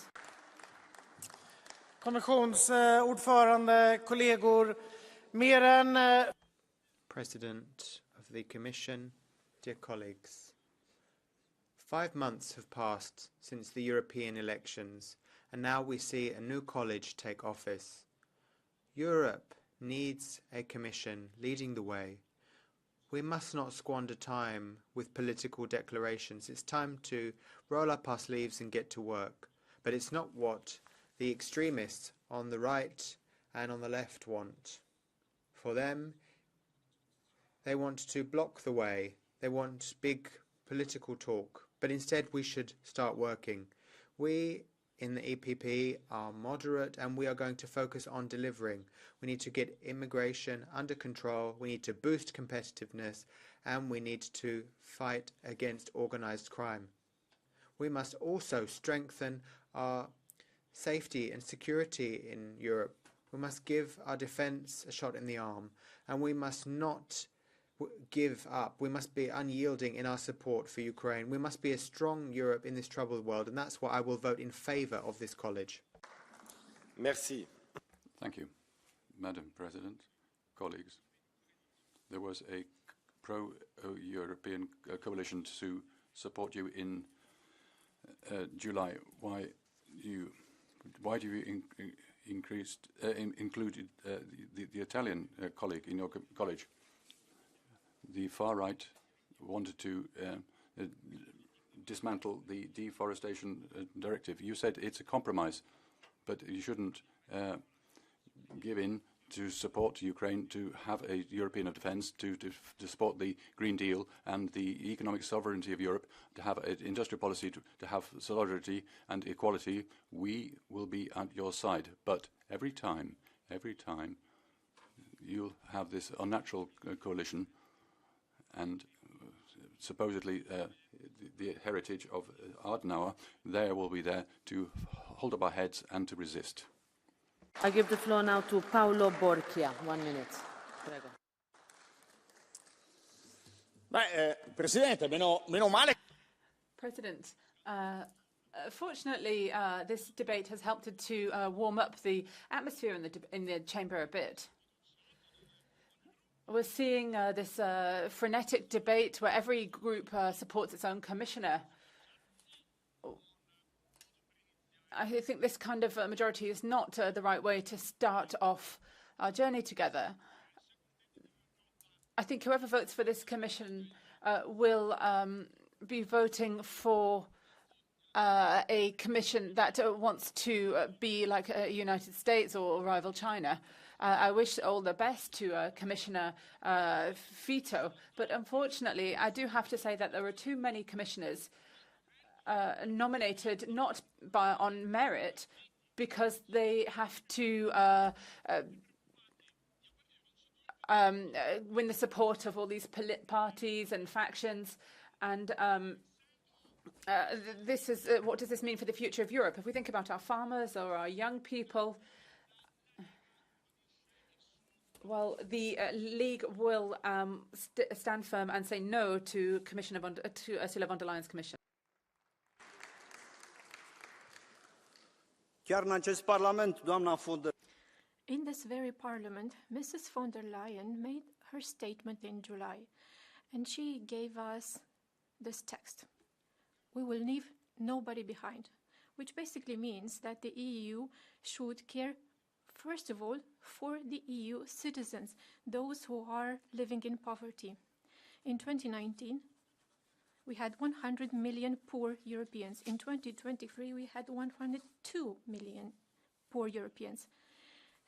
Kommissionsordförande, kollegor, mer än President of the Commission, dear colleagues, 5 months have passed since the European elections, and now we see a new college take office. Europe needs a Commission leading the way. We must not squander time with political declarations. It's time to roll up our sleeves and get to work. But it's not what the extremists on the right and on the left want. For them, they want to block the way. They want big political talk. But instead, we should start working. We in the EPP are moderate, and we are going to focus on delivering. We need to get immigration under control. We need to boost competitiveness, and we need to fight against organised crime. We must also strengthen our safety and security in Europe. We must give our defence a shot in the arm, and we must not give up. We must be unyielding in our support for Ukraine. We must be a strong Europe in this troubled world, and that's why I will vote in favour of this college. Merci. Thank you, Madam President, colleagues. There was a pro-European coalition to support you in July. Why do you include the Italian colleague in your college? The far right wanted to dismantle the deforestation directive. You said it's a compromise, but you shouldn't give in to support Ukraine to have a European of defence, to support the Green Deal and the economic sovereignty of Europe, to have an industrial policy, to have solidarity and equality. We will be at your side. But every time you'll have this unnatural coalition, and supposedly the heritage of Adenauer, there will be there to hold up our heads and to resist. I give the floor now to Paolo Borchia. 1 minute. Prego. Presidente, meno male. President, fortunately, this debate has helped to warm up the atmosphere in the chamber a bit. We're seeing this frenetic debate where every group supports its own commissioner. I think this kind of majority is not the right way to start off our journey together. I think whoever votes for this commission will be voting for a commission that wants to be like United States or rival China. I wish all the best to Commissioner Fito, but unfortunately, I do have to say that there are too many commissioners nominated not on merit, because they have to win the support of all these parties and factions. And this is what does this mean for the future of Europe? If we think about our farmers or our young people, well, the League will stand firm and say no to Ursula von der Leyen's Commission. In this very parliament, Mrs. von der Leyen made her statement in July, and she gave us this text: "We will leave nobody behind," which basically means that the EU should care, first of all, for the EU citizens, those who are living in poverty. In 2019, we had 100 million poor Europeans. In 2023, we had 102 million poor Europeans.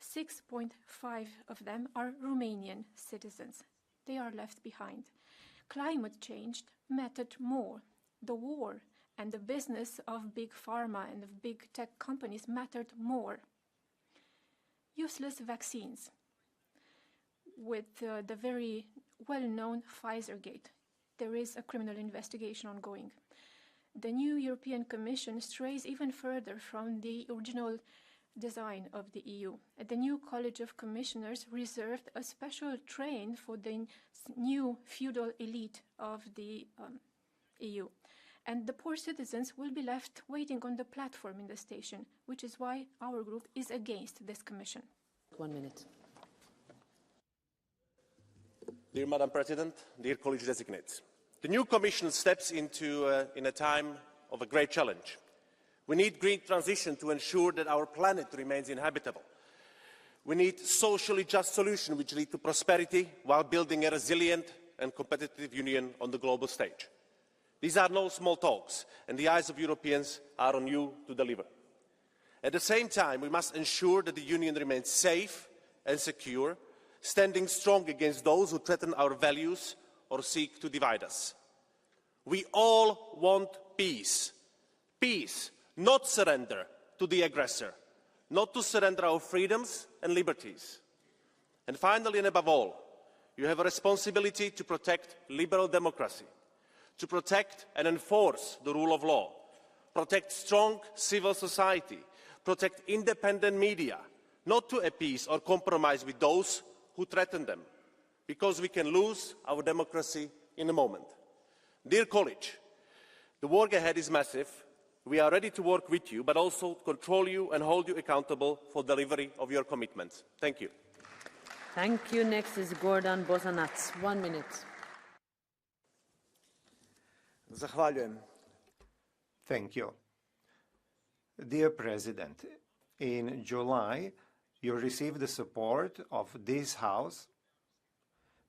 6.5 of them are Romanian citizens. They are left behind. Climate change mattered more. The war and the business of big pharma and of big tech companies mattered more. Useless vaccines. With the very well-known Pfizer-gate, there is a criminal investigation ongoing. The new European Commission strays even further from the original design of the EU. The new College of Commissioners reserved a special train for the new feudal elite of the EU. And the poor citizens will be left waiting on the platform in the station, which is why our group is against this commission. 1 minute. Dear Madam President, dear college designates, the new Commission steps into in a time of a great challenge. We need green transition to ensure that our planet remains inhabitable. We need socially just solutions which lead to prosperity while building a resilient and competitive union on the global stage. These are no small talks, and the eyes of Europeans are on you to deliver. At the same time, we must ensure that the Union remains safe and secure, standing strong against those who threaten our values or seek to divide us. We all want peace. Peace, not surrender to the aggressor, not to surrender our freedoms and liberties. And finally, and above all, you have a responsibility to protect liberal democracy, to protect and enforce the rule of law, protect strong civil society, protect independent media, not to appease or compromise with those who threaten them, because we can lose our democracy in a moment. Dear college, the work ahead is massive. We are ready to work with you, but also control you and hold you accountable for delivery of your commitments. Thank you. Thank you. Next is Gordon Bozanac. 1 minute. Zahvaljujem. Thank you. Dear President, in July, you received the support of this House,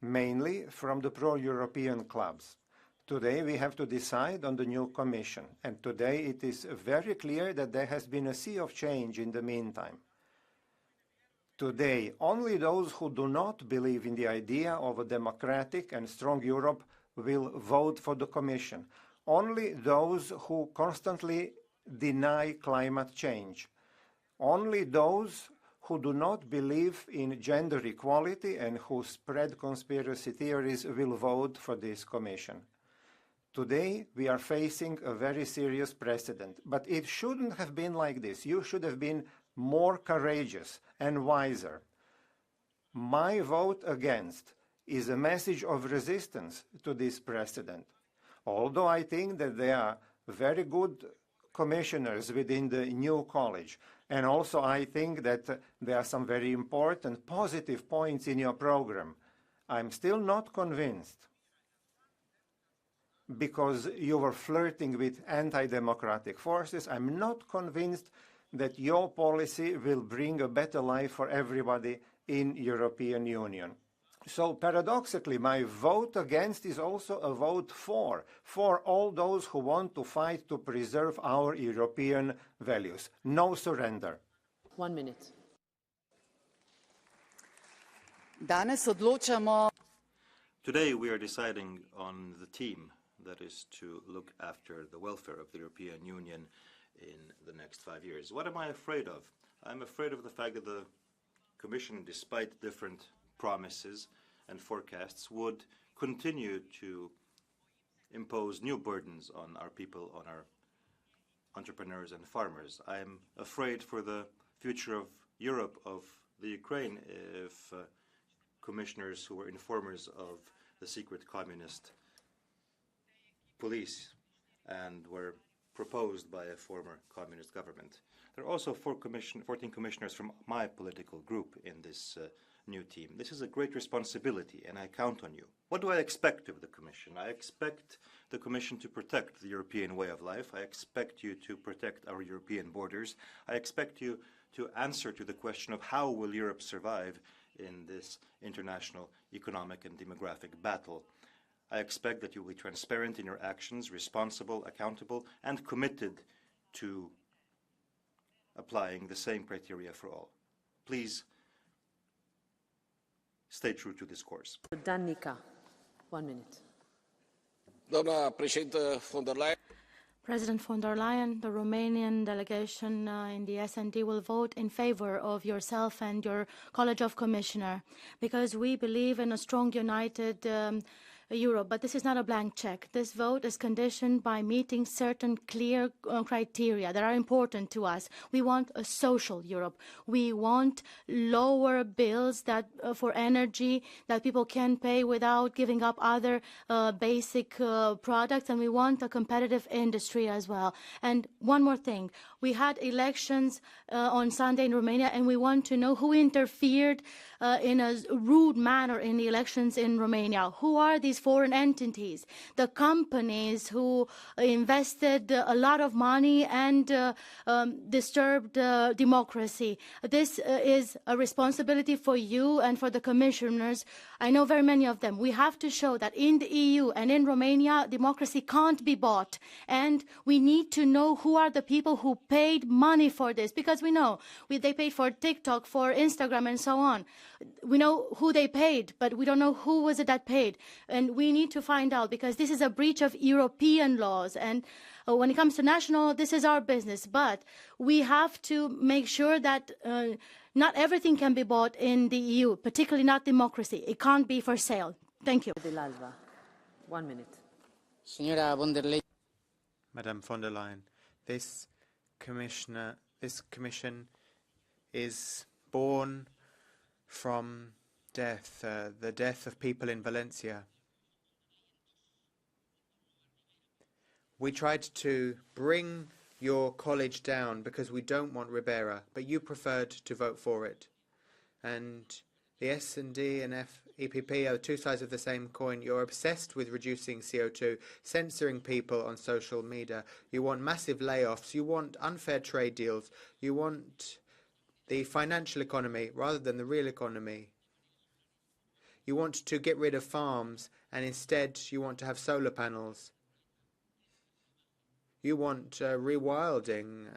mainly from the pro-European clubs. Today we have to decide on the new Commission, and today it is very clear that there has been a sea of change in the meantime. Today, only those who do not believe in the idea of a democratic and strong Europe will vote for the Commission. Only those who constantly deny climate change. Only those who do not believe in gender equality and who spread conspiracy theories will vote for this Commission. Today, we are facing a very serious precedent, but it shouldn't have been like this. You should have been more courageous and wiser. My vote against is a message of resistance to this precedent. Although I think that there are very good commissioners within the new college, and also I think that there are some very important positive points in your program, I'm still not convinced, because you were flirting with anti-democratic forces. I'm not convinced that your policy will bring a better life for everybody in European Union. So paradoxically, my vote against is also a vote for all those who want to fight to preserve our European values. No surrender. 1 minute. Today we are deciding on the team that is to look after the welfare of the European Union in the next 5 years. What am I afraid of? I'm afraid of the fact that the Commission, despite different promises and forecasts, would continue to impose new burdens on our people, on our entrepreneurs and farmers. I'm afraid for the future of Europe, of the Ukraine, if commissioners who were informers of the secret communist police and were proposed by a former communist government. There are also 14 commissioners from my political group in this new team. This is a great responsibility, and I count on you. What do I expect of the Commission? I expect the Commission to protect the European way of life. I expect you to protect our European borders. I expect you to answer to the question of how will Europe survive in this international economic and demographic battle. I expect that you will be transparent in your actions, responsible, accountable, and committed to applying the same criteria for all. Please stay true to this course. Danica, 1 minute. Doamna președintă von der Leyen. President von der Leyen, the Romanian delegation in the S&D will vote in favor of yourself and your College of Commissioners because we believe in a strong, united Europe. But this is not a blank check. This vote is conditioned by meeting certain clear criteria that are important to us. We want a social Europe. We want lower bills that for energy that people can pay without giving up other basic products, and we want a competitive industry as well. And one more thing. We had elections on Sunday in Romania, and we want to know who interfered in a rude manner in the elections in Romania. Who are these foreign entities? The companies who invested a lot of money and disturbed democracy. This is a responsibility for you and for the commissioners. I know very many of them. We have to show that in the EU and in Romania, democracy can't be bought. And we need to know who are the people who paid money for this, because we know they paid for TikTok, for Instagram, and so on. We know who they paid, but we don't know who was it that paid. And we need to find out, because this is a breach of European laws. And when it comes to national, this is our business. But we have to make sure that not everything can be bought in the EU, particularly not democracy. It can't be for sale. Thank you. 1 minute. Signora von der Leyen. Madame von der Leyen, this commission is born from death, the death of people in Valencia. We tried to bring your college down because we don't want Ribera, but you preferred to vote for it. And the S&D and EPP are two sides of the same coin. You're obsessed with reducing CO2, censoring people on social media. You want massive layoffs. You want unfair trade deals. You want the financial economy rather than the real economy. You want to get rid of farms, and instead you want to have solar panels. You want rewilding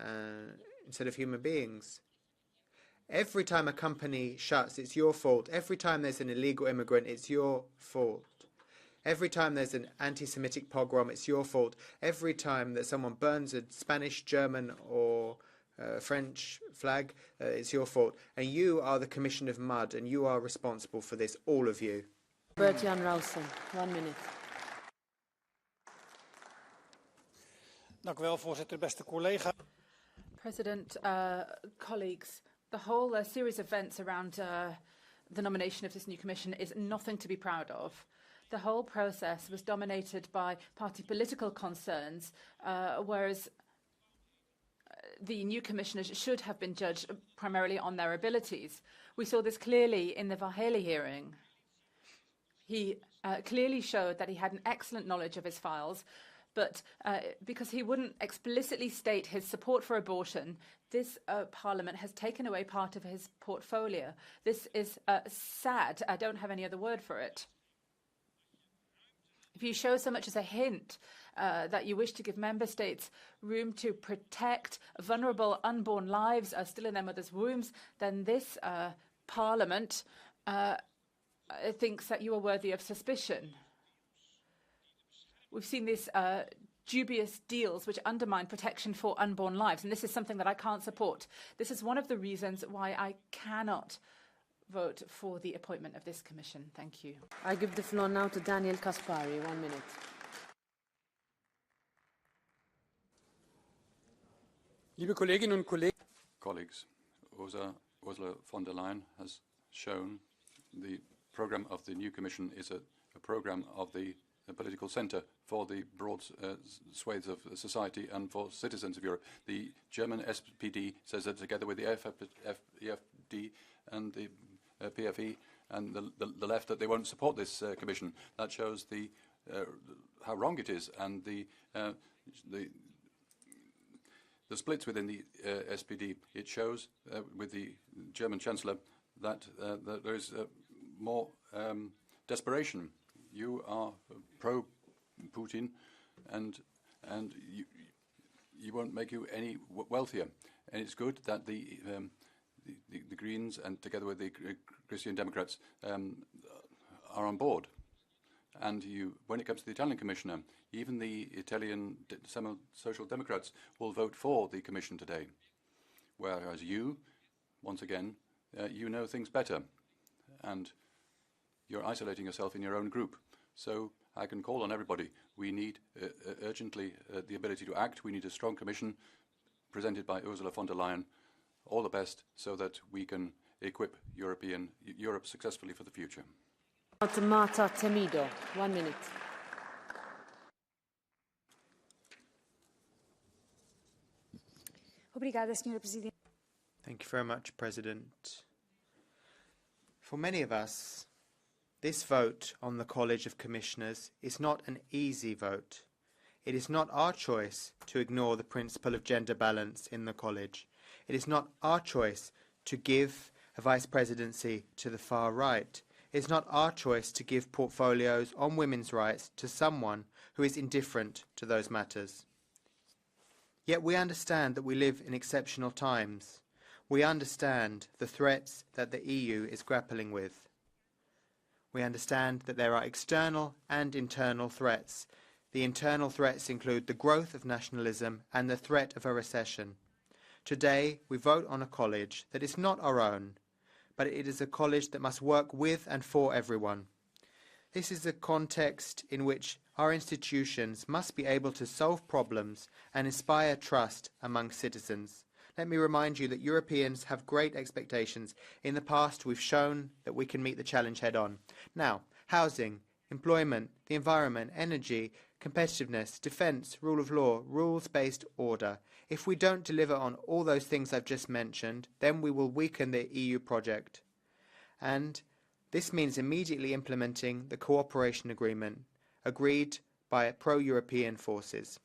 instead of human beings. Every time a company shuts, it's your fault. Every time there's an illegal immigrant, it's your fault. Every time there's an anti-Semitic pogrom, it's your fault. Every time that someone burns a Spanish, German or French flag, it's your fault. And you are the Commission of Mud, and you are responsible for this, all of you. Bert-Jan Rausen, 1 minute. Dank u wel, voorzitter, beste collega. President, colleagues, the whole series of events around the nomination of this new commission is nothing to be proud of. The whole process was dominated by party political concerns, whereas the new commissioners should have been judged primarily on their abilities. We saw this clearly in the Vaheli hearing. He clearly showed that he had an excellent knowledge of his files, but because he wouldn't explicitly state his support for abortion, this Parliament has taken away part of his portfolio. This is sad. I don't have any other word for it. If you show so much as a hint that you wish to give member states room to protect vulnerable unborn lives still in their mother's wombs, then this Parliament thinks that you are worthy of suspicion. We've seen these dubious deals which undermine protection for unborn lives, and this is something that I can't support. This is one of the reasons why I cannot vote for the appointment of this commission. Thank you. I give the floor now to Daniel Caspary. 1 minute. Liebe Kolleginnen und Kollegen, colleagues, Ursula von der Leyen has shown the program of the new Commission is a program of the political centre for the broad swathes of society and for citizens of Europe. The German SPD says that together with the EFD and the PFE and the left that they won't support this Commission. That shows how wrong it is, and the splits within the SPD. It shows with the German Chancellor that there is more desperation. You are pro-Putin, and you won't make you any wealthier. And it's good that the Greens and together with the Christian Democrats are on board. And when it comes to the Italian Commissioner, even the Italian Social Democrats will vote for the Commission today. Whereas you, once again, you know things better. And you're isolating yourself in your own group. So I can call on everybody. We need urgently the ability to act. We need a strong Commission presented by Ursula von der Leyen. All the best so that we can equip Europe successfully for the future. Marta Temido, 1 minute. Thank you very much, President. For many of us, this vote on the College of Commissioners is not an easy vote. It is not our choice to ignore the principle of gender balance in the College. It is not our choice to give a vice presidency to the far right. It is not our choice to give portfolios on women's rights to someone who is indifferent to those matters. Yet we understand that we live in exceptional times. We understand the threats that the EU is grappling with. We understand that there are external and internal threats. The internal threats include the growth of nationalism and the threat of a recession. Today, we vote on a college that is not our own, but it is a college that must work with and for everyone. This is a context in which our institutions must be able to solve problems and inspire trust among citizens. Let me remind you that Europeans have great expectations. In the past, we've shown that we can meet the challenge head-on. Now, housing, employment, the environment, energy, competitiveness, defence, rule of law, rules-based order. If we don't deliver on all those things I've just mentioned, then we will weaken the EU project. And this means immediately implementing the cooperation agreement agreed by pro-European forces.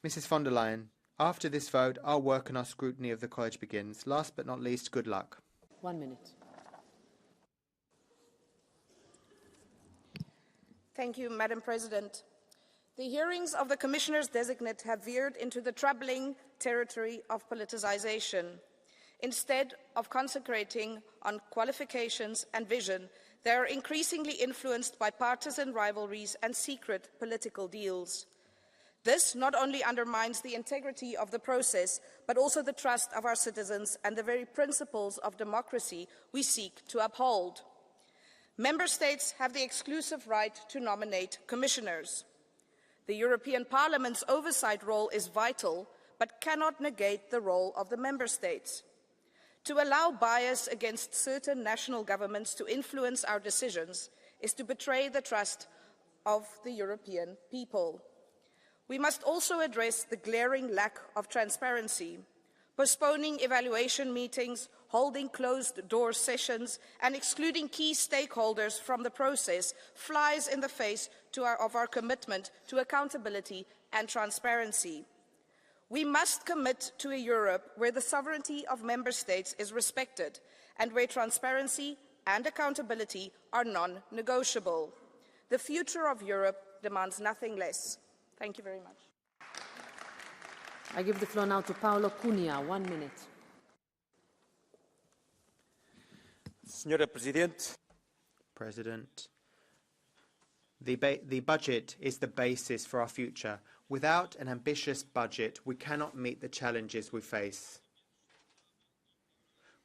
Mrs von der Leyen, after this vote, our work and our scrutiny of the College begins. Last but not least, good luck. 1 minute. Thank you, Madam President. The hearings of the Commissioners designate have veered into the troubling territory of politicization. Instead of concentrating on qualifications and vision, they are increasingly influenced by partisan rivalries and secret political deals. This not only undermines the integrity of the process, but also the trust of our citizens and the very principles of democracy we seek to uphold. Member States have the exclusive right to nominate commissioners. The European Parliament's oversight role is vital, but cannot negate the role of the Member States. To allow bias against certain national governments to influence our decisions is to betray the trust of the European people. We must also address the glaring lack of transparency. Postponing evaluation meetings, holding closed-door sessions, and excluding key stakeholders from the process flies in the face of our commitment to accountability and transparency. We must commit to a Europe where the sovereignty of member states is respected and where transparency and accountability are non-negotiable. The future of Europe demands nothing less. Thank you very much. I give the floor now to Paolo Cunha. 1 minute. Signora Presidente. President. The budget is the basis for our future. Without an ambitious budget, we cannot meet the challenges we face.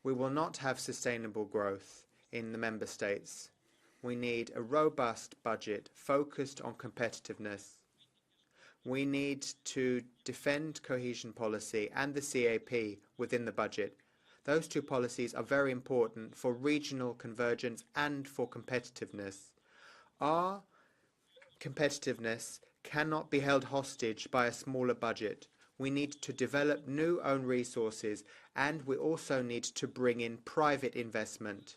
We will not have sustainable growth in the member states. We need a robust budget focused on competitiveness. We need to defend cohesion policy and the CAP within the budget. Those two policies are very important for regional convergence and for competitiveness. Our competitiveness cannot be held hostage by a smaller budget. We need to develop new own resources, and we also need to bring in private investment.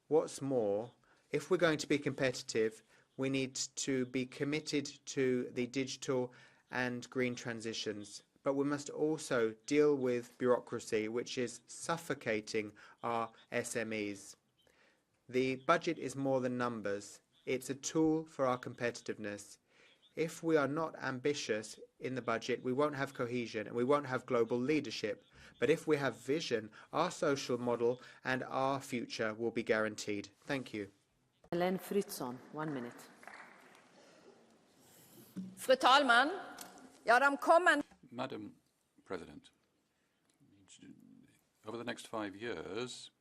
What's more, if we're going to be competitive, we need to be committed to the digital and green transitions. But we must also deal with bureaucracy, which is suffocating our SMEs. The budget is more than numbers. It's a tool for our competitiveness. If we are not ambitious in the budget, we won't have cohesion and we won't have global leadership. But if we have vision, our social model and our future will be guaranteed. Thank you. Hélène Fritzon, 1 minute. Fru talman, Madam President, over the next 5 years,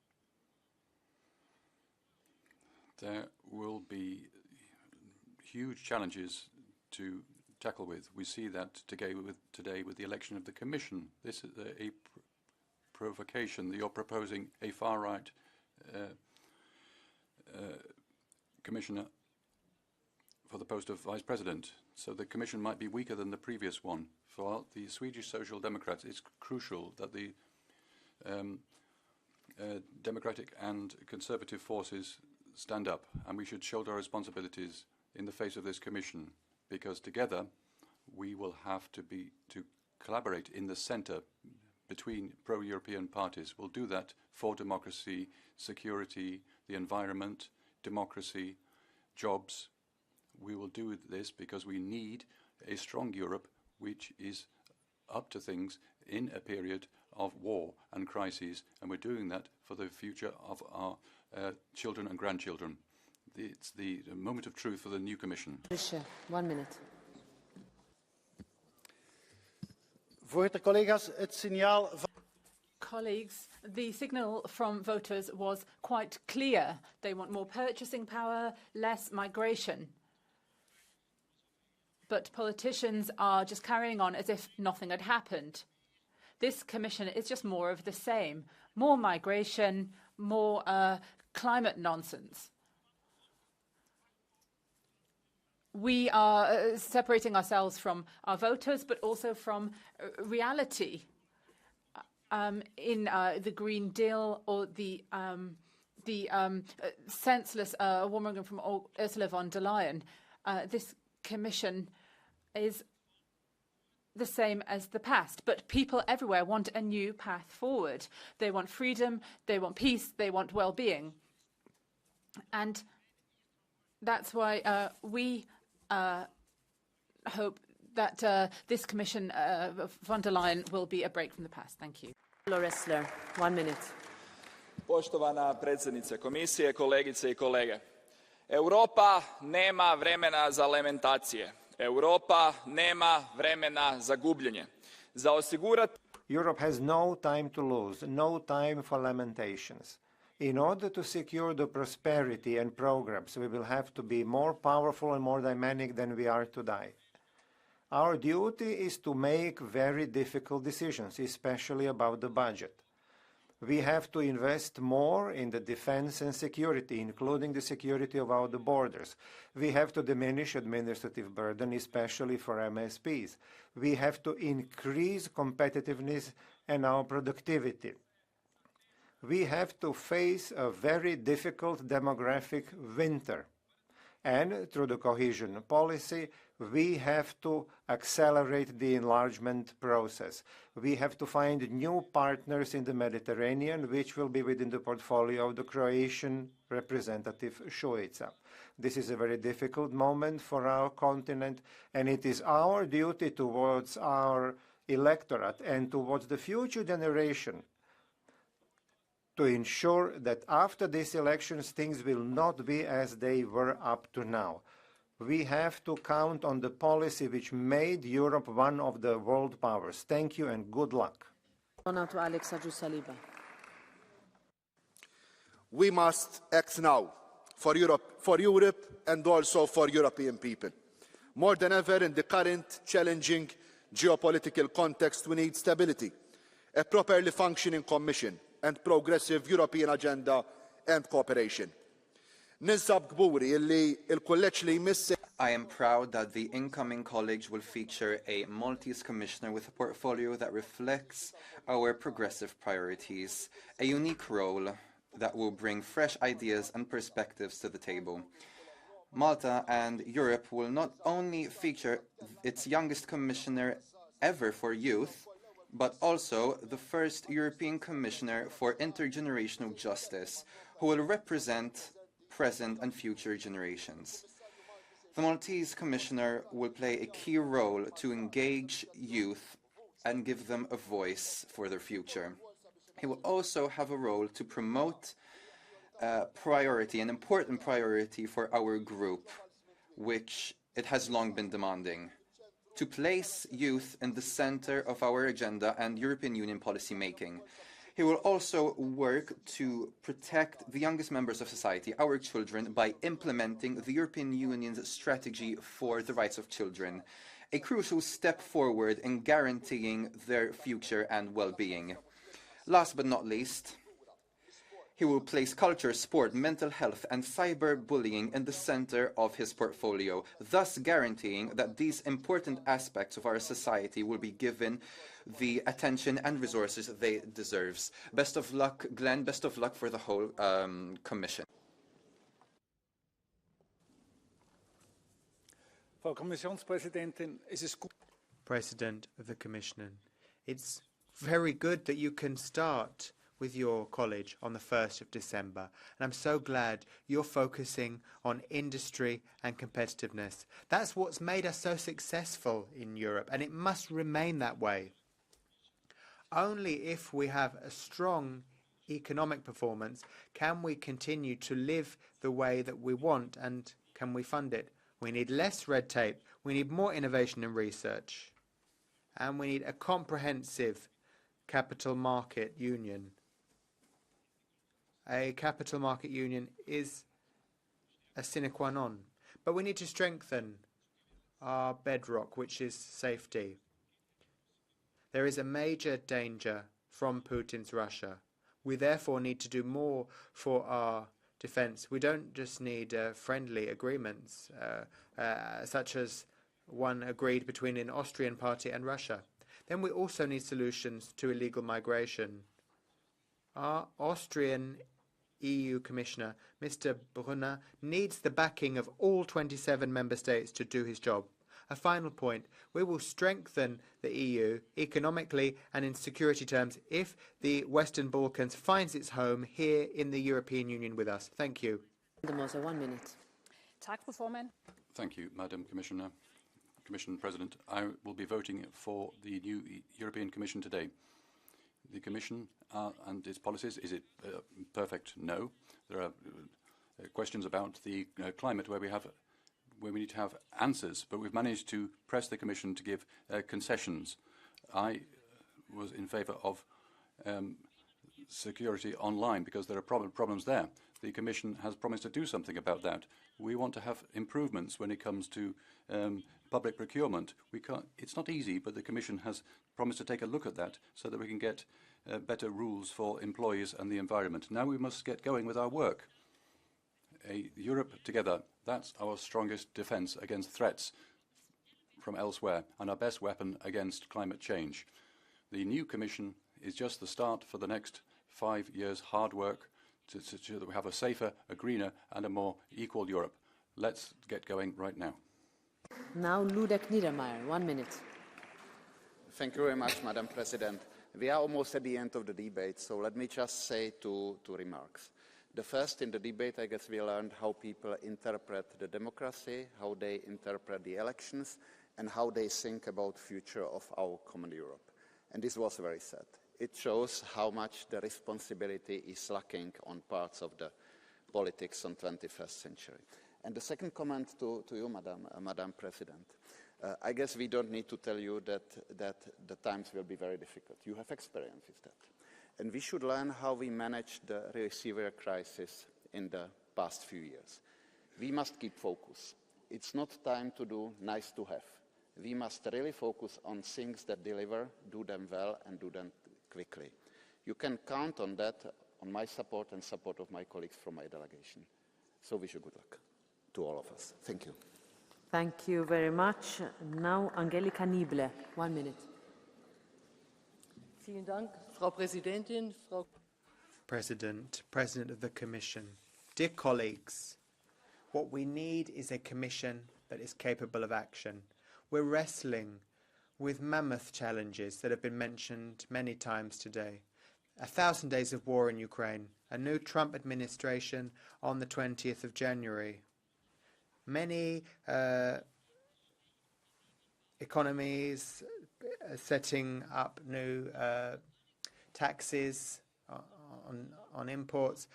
there will be huge challenges to tackle with. We see that today with the election of the Commission. This is a provocation. You're proposing a far-right Commissioner for the post of Vice President. So the Commission might be weaker than the previous one. For the Swedish Social Democrats, it's crucial that the democratic and conservative forces stand up, and we should shoulder our responsibilities in the face of this Commission, because together we will have to collaborate in the centre between pro-European parties. We'll do that for democracy, security, the environment, democracy, jobs. We will do this because we need a strong Europe which is up to things in a period of war and crises, and we're doing that for the future of our children and grandchildren. It's the moment of truth for the new Commission. 1 minute. Voorzitter, collega's, het signaal van... Colleagues, the signal from voters was quite clear. They want more purchasing power, less migration. But politicians are just carrying on as if nothing had happened. This Commission is just more of the same. More migration, more climate nonsense. We are separating ourselves from our voters, but also from reality. In the Green Deal or the senseless warmongering from Ursula von der Leyen, this Commission is the same as the past, but people everywhere want a new path forward. They want freedom, they want peace, they want well-being. And that's why we hope that this Commission of von der Leyen will be a break from the past. Thank you. Ressler, 1 minute. Poštovana predsjednice komisije, kolegice I kolege. Europa nema vremena za lamentacije. Europa nema vremena za gubljenje. Za osigurati... Europe has no time to lose, no time for lamentations. In order to secure the prosperity and progress, we will have to be more powerful and more dynamic than we are today. Our duty is to make very difficult decisions, especially about the budget. We have to invest more in the defense and security, including the security of our borders. We have to diminish administrative burden, especially for MSPs. We have to increase competitiveness and our productivity. We have to face a very difficult demographic winter. And through the cohesion policy, we have to accelerate the enlargement process. We have to find new partners in the Mediterranean, which will be within the portfolio of the Croatian representative Šuica. This is a very difficult moment for our continent, and it is our duty towards our electorate and towards the future generation to ensure that after these elections, things will not be as they were up to now. We have to count on the policy which made Europe one of the world powers. Thank you and good luck. We must act now for Europe and also for European people. More than ever in the current challenging geopolitical context, we need stability, a properly functioning Commission and progressive European agenda and cooperation. I am proud that the incoming college will feature a Maltese commissioner with a portfolio that reflects our progressive priorities, a unique role that will bring fresh ideas and perspectives to the table. Malta and Europe will not only feature its youngest commissioner ever for youth, but also the first European Commissioner for Intergenerational Justice, who will represent present and future generations. The Maltese Commissioner will play a key role to engage youth and give them a voice for their future. He will also have a role to promote an important priority for our group, which it has long been demanding: to place youth in the center of our agenda and European Union policy making. He will also work to protect the youngest members of society, our children, by implementing the European Union's strategy for the rights of children, a crucial step forward in guaranteeing their future and well-being. Last but not least, he will place culture, sport, mental health and cyberbullying in the center of his portfolio, thus guaranteeing that these important aspects of our society will be given the attention and resources they deserve. Best of luck, Glenn. Best of luck for the whole Commission. Frau Kommissionspräsidentin, es ist gut. President of the Commission, it's very good that you can start with your college on the 1st of December. And I'm so glad you're focusing on industry and competitiveness. That's what's made us so successful in Europe, and it must remain that way. Only if we have a strong economic performance can we continue to live the way that we want, and can we fund it. We need less red tape, we need more innovation and research, and we need a comprehensive capital market union. A capital market union is a sine qua non, but we need to strengthen our bedrock, which is safety. There is a major danger from Putin's Russia. We therefore need to do more for our defense. We don't just need friendly agreements, such as one agreed between an Austrian party and Russia. Then we also need solutions to illegal migration. Our Austrian EU Commissioner, Mr. Brunner, needs the backing of all 27 member states to do his job. A final point, we will strengthen the EU economically and in security terms if the Western Balkans finds its home here in the European Union with us. Thank you. 1 minute. Thank you, Madam Commissioner. Commission President, I will be voting for the new European Commission today. The Commission and its policies, is it perfect? No. There are questions about the climate where we need to have answers, but we've managed to press the Commission to give concessions. I was in favour of security online because there are problems there. The Commission has promised to do something about that. We want to have improvements when it comes to public procurement. It's not easy, but the Commission has promised to take a look at that so that we can get better rules for employees and the environment. Now we must get going with our work. A Europe together, that's our strongest defence against threats from elsewhere and our best weapon against climate change. The new Commission is just the start for the next 5 years' hard work to ensure that we have a safer, a greener and a more equal Europe. let's get going right now. Now Ludek Niedermayer, 1 minute. Thank you very much, Madam President. We are almost at the end of the debate, so let me just say two remarks. The first, in the debate, I guess we learned how people interpret the democracy, how they interpret the elections, and how they think about the future of our common Europe. And this was very sad. It shows how much the responsibility is lacking on parts of the politics on 21st century. And the second comment to you, Madam President. I guess we don't need to tell you that the times will be very difficult. You have experience with that. And we should learn how we managed the really severe crisis in the past few years. We must keep focus. It's not time to do nice to have. We must really focus on things that deliver, do them well, and do them quickly. You can count on that, on my support and support of my colleagues from my delegation. So wish you good luck to all of us. Thank you. Thank you very much. Now Angelika Niebler, 1 minute. Vielen Dank, Frau Präsidentin, Frau President of the Commission, dear colleagues, what we need is a Commission that is capable of action. We're wrestling with mammoth challenges that have been mentioned many times today. 1,000 days of war in Ukraine, a new Trump administration on the 20th of January. Many economies setting up new taxes on imports.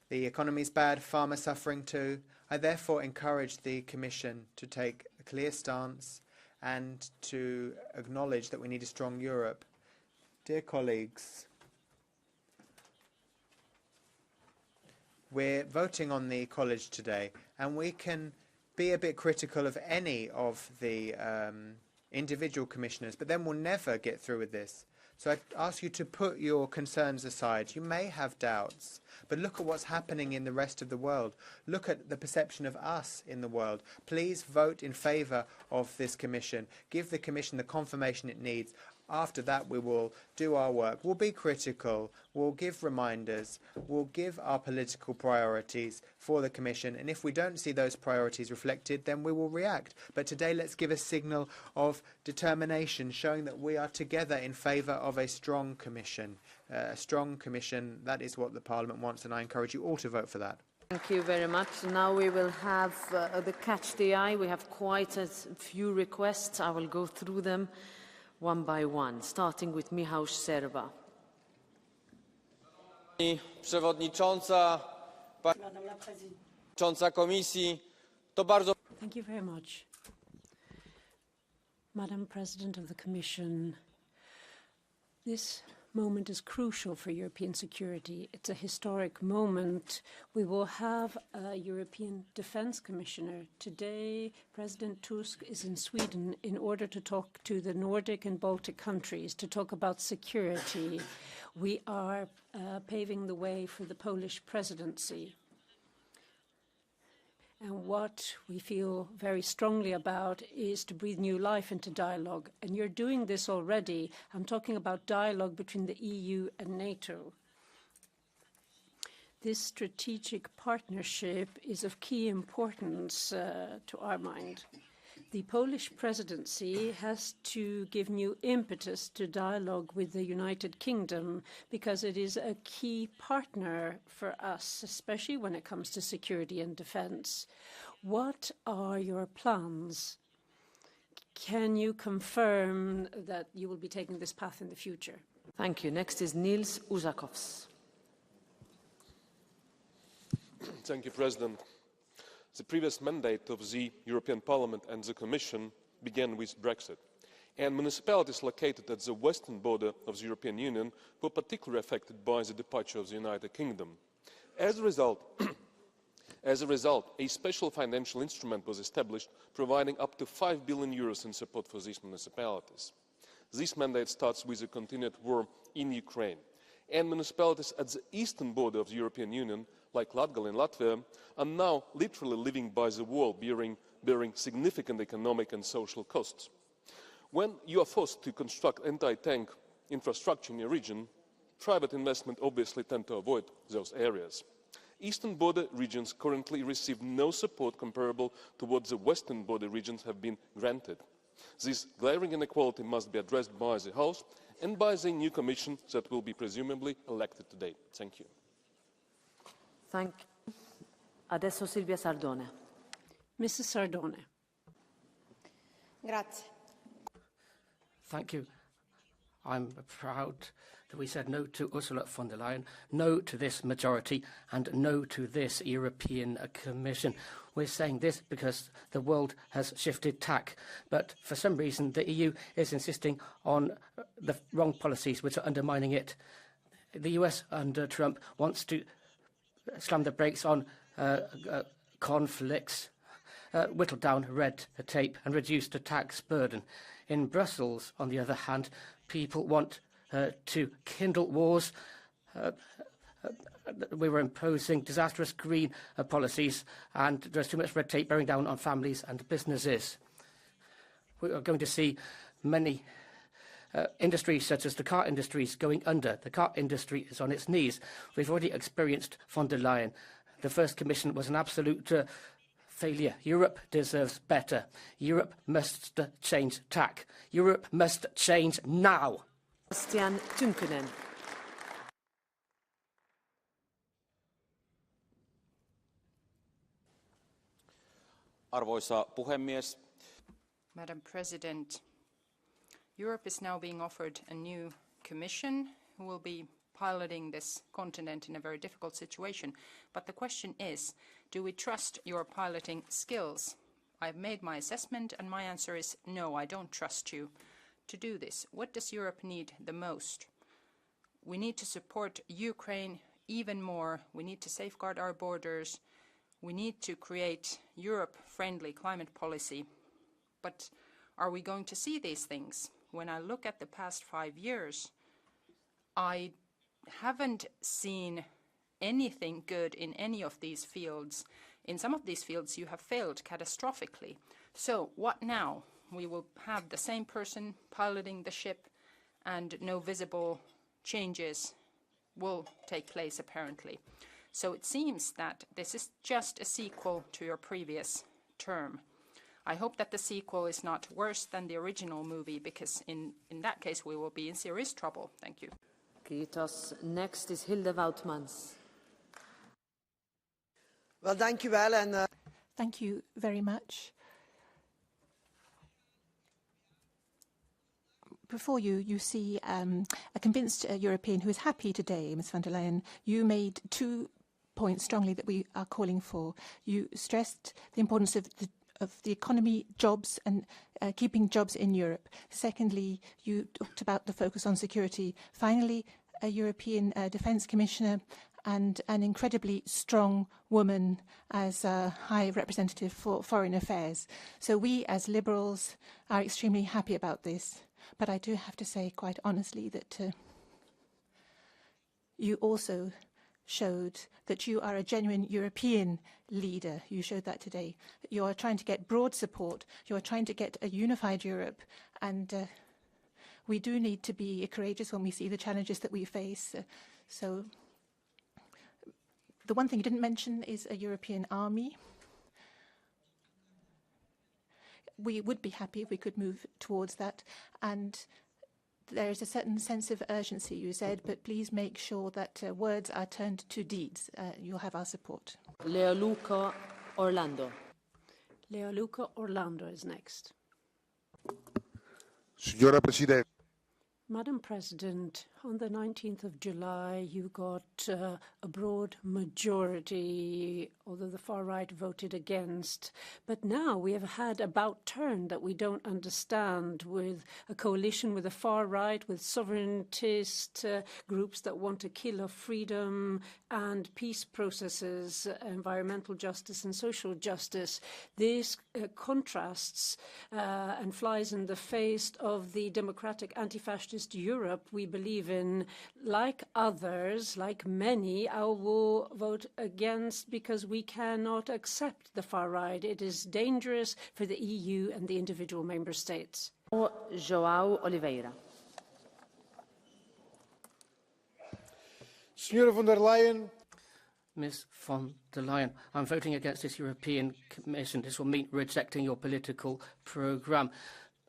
The economy is bad, farmers suffering too. I therefore encourage the Commission to take a clear stance and to acknowledge that we need a strong Europe. Dear colleagues, we're voting on the college today, and we can be a bit critical of any of the individual commissioners, but then we'll never get through with this. So I ask you to put your concerns aside. You may have doubts, but look at what's happening in the rest of the world. Look at the perception of us in the world. Please vote in favour of this Commission. Give the Commission the confirmation it needs. After that, we will do our work. We'll be critical. We'll give reminders. We'll give our political priorities for the Commission. And if we don't see those priorities reflected, then we will react. But today, let's give a signal of determination, showing that we are together in favour of a strong Commission. A strong Commission, that is what the Parliament wants, and I encourage you all to vote for that. Thank you very much. Now we will have the Catch the Eye. We have quite a few requests. I will go through them one by one, starting with Michał Serba. Pani Przewodnicząca, Pani Przewodnicząca Komisji, to bardzo... Thank you very much. Madam President of the Commission, this moment is crucial for European security. It's a historic moment. We will have a European Defence Commissioner. Today, President Tusk is in Sweden in order to talk to the Nordic and Baltic countries, to talk about security. We are paving the way for the Polish presidency. And what we feel very strongly about is to breathe new life into dialogue. And you're doing this already. I'm talking about dialogue between the EU and NATO. This strategic partnership is of key importance to our mind. The Polish presidency has to give new impetus to dialogue with the United Kingdom because it is a key partner for us, especially when it comes to security and defence. What are your plans? Can you confirm that you will be taking this path in the future? Thank you. Next is Nils Uzakovs. Thank you, President. The previous mandate of the European Parliament and the Commission began with Brexit, and municipalities located at the western border of the European Union were particularly affected by the departure of the United Kingdom. As a result, a special financial instrument was established, providing up to €5 billion in support for these municipalities. This mandate starts with the continued war in Ukraine, and municipalities at the eastern border of the European Union, like Latgal and Latvia, are now literally living by the wall, bearing significant economic and social costs. When you are forced to construct anti-tank infrastructure in your region, private investment obviously tends to avoid those areas. Eastern border regions currently receive no support comparable to what the Western border regions have been granted. This glaring inequality must be addressed by the House and by the new Commission that will be presumably elected today. Thank you. Thank you. Adesso Silvia Sardone. Mrs. Sardone. Grazie. Thank you. I'm proud that we said no to Ursula von der Leyen, no to this majority, and no to this European Commission. We're saying this because the world has shifted tack, but for some reason the EU is insisting on the wrong policies which are undermining it. The US under Trump wants to slam the brakes on conflicts, whittle down red tape and reduce the tax burden. In Brussels, on the other hand, people want to kindle wars. We were imposing disastrous green policies, and there's too much red tape bearing down on families and businesses. We are going to see many industries, such as the car industry, going under. The car industry is on its knees. We've already experienced von der Leyen. The first Commission was an absolute failure. Europe deserves better. Europe must change tack. Europe must change now. Christian Tynkkynen. Arvoisa puhemies. Madam President, Europe is now being offered a new commission who will be piloting this continent in a very difficult situation. But the question is, do we trust your piloting skills? I've made my assessment and my answer is no, I don't trust you to do this. What does Europe need the most? We need to support Ukraine even more. We need to safeguard our borders. We need to create Europe-friendly climate policy. But are we going to see these things? When I look at the past 5 years, I haven't seen anything good in any of these fields. In some of these fields, you have failed catastrophically. So what now? We will have the same person piloting the ship and no visible changes will take place, apparently. So it seems that this is just a sequel to your previous term. I hope that the sequel is not worse than the original movie, because in that case we will be in serious trouble. Thank you. Kiitos. Next is Hilde Woutmans. Well, thank you, and thank you very much. Before you, you see a convinced European who is happy today, Ms. von der Leyen. You made 2 points strongly that we are calling for. You stressed the importance of the economy, jobs, and keeping jobs in Europe. Secondly, you talked about the focus on security. Finally, a European Defence Commissioner and an incredibly strong woman as High Representative for Foreign Affairs. So we, as Liberals, are extremely happy about this. But I do have to say quite honestly that you also showed that you are a genuine European leader. You showed that today. You are trying to get broad support. You are trying to get a unified Europe. And we do need to be courageous when we see the challenges that we face. So the one thing you didn't mention is a European army. We would be happy if we could move towards that. And there is a certain sense of urgency, you said, but please make sure that words are turned to deeds. You'll have our support. Leoluca Orlando. Leoluca Orlando is next. Signora Presidente. Madam President, on the 19th of July, you got a broad majority, although the far right voted against. But now we have had a bout turn that we don't understand, with a coalition with the far right, with sovereigntist groups that want to kill off freedom and peace processes, environmental justice and social justice. This contrasts and flies in the face of the democratic anti-fascist Europe we believe in. Like others, like many, I will vote against because we cannot accept the far right. It is dangerous for the EU and the individual member states. João Oliveira. Signora von der Leyen, Ms von der Leyen, I'm voting against this European Commission. This will mean rejecting your political programme.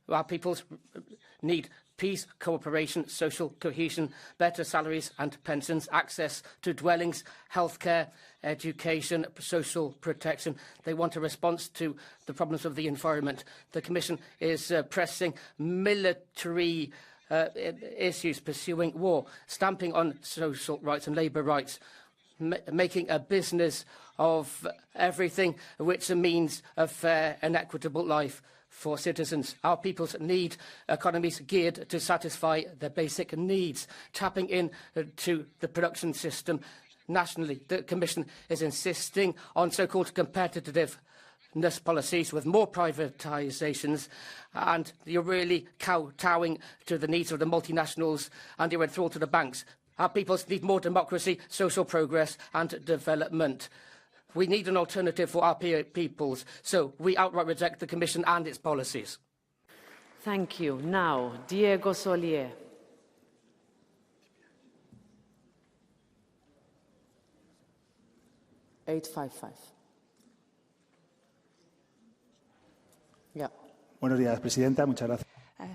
Our peoples need peace, cooperation, social cohesion, better salaries and pensions, access to dwellings, healthcare, education, social protection. They want a response to the problems of the environment. The Commission is pressing military issues, pursuing war, stamping on social rights and labour rights, making a business of everything which means a fair and equitable life for citizens. Our peoples need economies geared to satisfy their basic needs, tapping in to the production system nationally. The Commission is insisting on so-called competitiveness policies with more privatisations, and you're really kowtowing to the needs of the multinationals, and you're enthralled to the banks. Our peoples need more democracy, social progress and development. We need an alternative for our peoples, so we outright reject the Commission and its policies. Thank you. Now, Diego Solier. Yeah. Buenos días, Presidenta. Muchas gracias.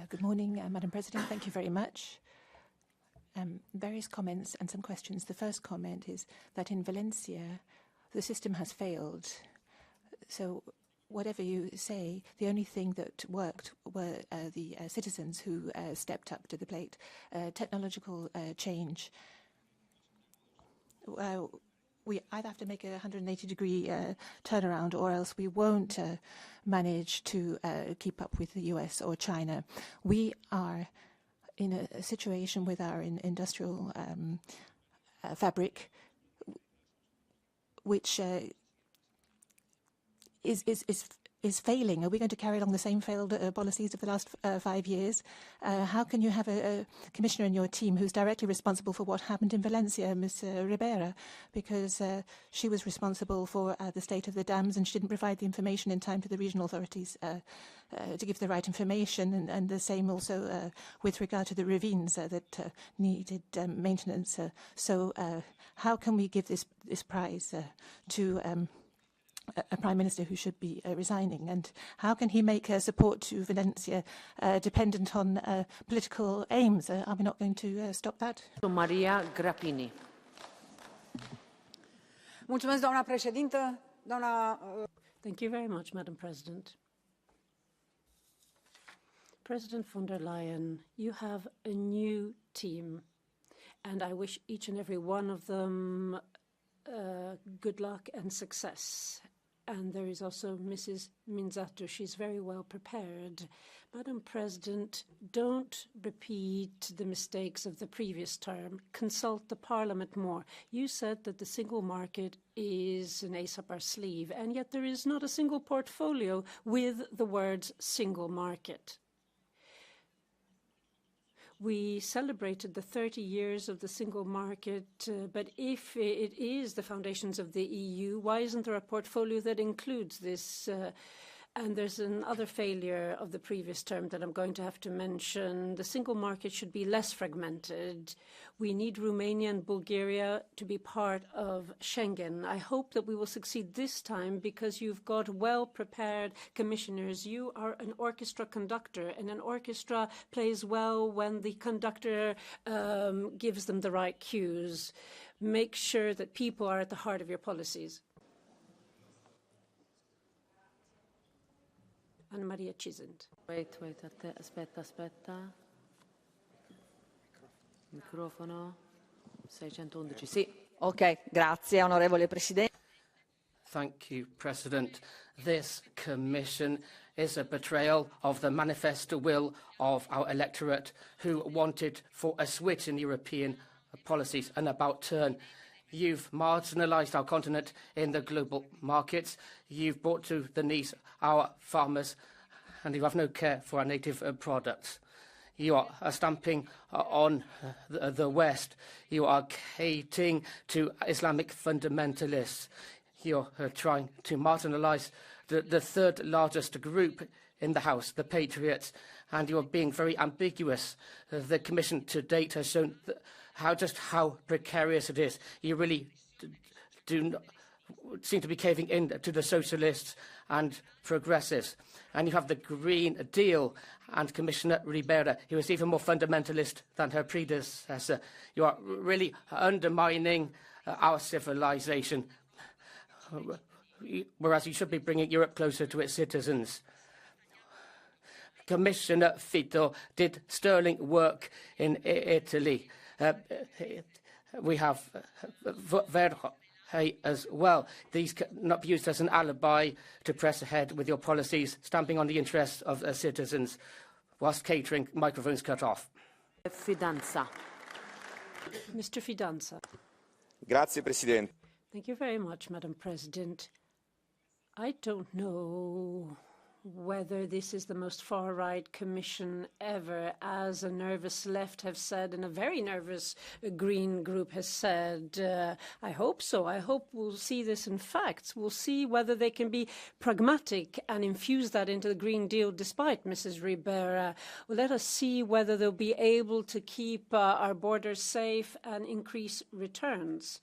Good morning, Madam President. Thank you very much. Various comments and some questions. The first comment is that in Valencia, the system has failed. So whatever you say, the only thing that worked were the citizens who stepped up to the plate. Technological change. We either have to make a 180-degree turnaround, or else we won't manage to keep up with the US or China. We are in a situation with our industrial fabric, which is failing. Are we going to carry along the same failed policies of the last 5 years? How can you have a commissioner in your team who's directly responsible for what happened in Valencia, Ms. Ribera, because she was responsible for the state of the dams, and she didn't provide the information in time to the regional authorities to give the right information, and the same also with regard to the ravines that needed maintenance. So how can we give this prize to a Prime Minister who should be resigning, and how can he make support to Valencia dependent on political aims? Are we not going to stop that? Maria Grappini. Thank you very much, Madam President. President von der Leyen, you have a new team, and I wish each and every one of them good luck and success. And there is also Mrs. Minzato. She's very well prepared. Madam President, don't repeat the mistakes of the previous term. Consult the Parliament more. You said that the single market is an ace up our sleeve, and yet there is not a single portfolio with the words single market. We celebrated the 30 years of the single market, but if it is the foundations of the EU, why isn't there a portfolio that includes this? And there's another failure of the previous term that I'm going to have to mention. The single market should be less fragmented. We need Romania and Bulgaria to be part of Schengen. I hope that we will succeed this time because you've got well-prepared commissioners. You are an orchestra conductor, and an orchestra plays well when the conductor gives them the right cues. Make sure that people are at the heart of your policies. Anna Maria Cisent. Wait, aspetta. Microfono. 611. Sì. Ok, grazie, onorevole Presidente. Thank you, President. This Commission is a betrayal of the manifesto will of our electorate, who wanted for a switch in European policies, an about-turn. You've marginalised our continent in the global markets. You've brought to the knees our farmers, and you have no care for our native products. You are stamping on the West. You are catering to Islamic fundamentalists. You're trying to marginalise the third largest group in the House, the Patriots, and you're being very ambiguous. The Commission to date has shown how precarious it is. You really do not seem to be caving in to the socialists and progressives. And you have the Green Deal and Commissioner Ribera, who is even more fundamentalist than her predecessor. You are really undermining our civilization, whereas you should be bringing Europe closer to its citizens. Commissioner Fito did sterling work in Italy. We have Verhey as well. These cannot be used as an alibi to press ahead with your policies, stamping on the interests of citizens, whilst catering microphones cut off. Fidanza. Mr. Fidanza. Grazie, Presidente. Thank you very much, Madam President. I don't know whether this is the most far-right commission ever, as a nervous left have said and a very nervous Green group has said. I hope so. I hope we'll see this in facts. We'll see whether they can be pragmatic and infuse that into the Green Deal despite Mrs. Ribera. Well, let us see whether they'll be able to keep our borders safe and increase returns.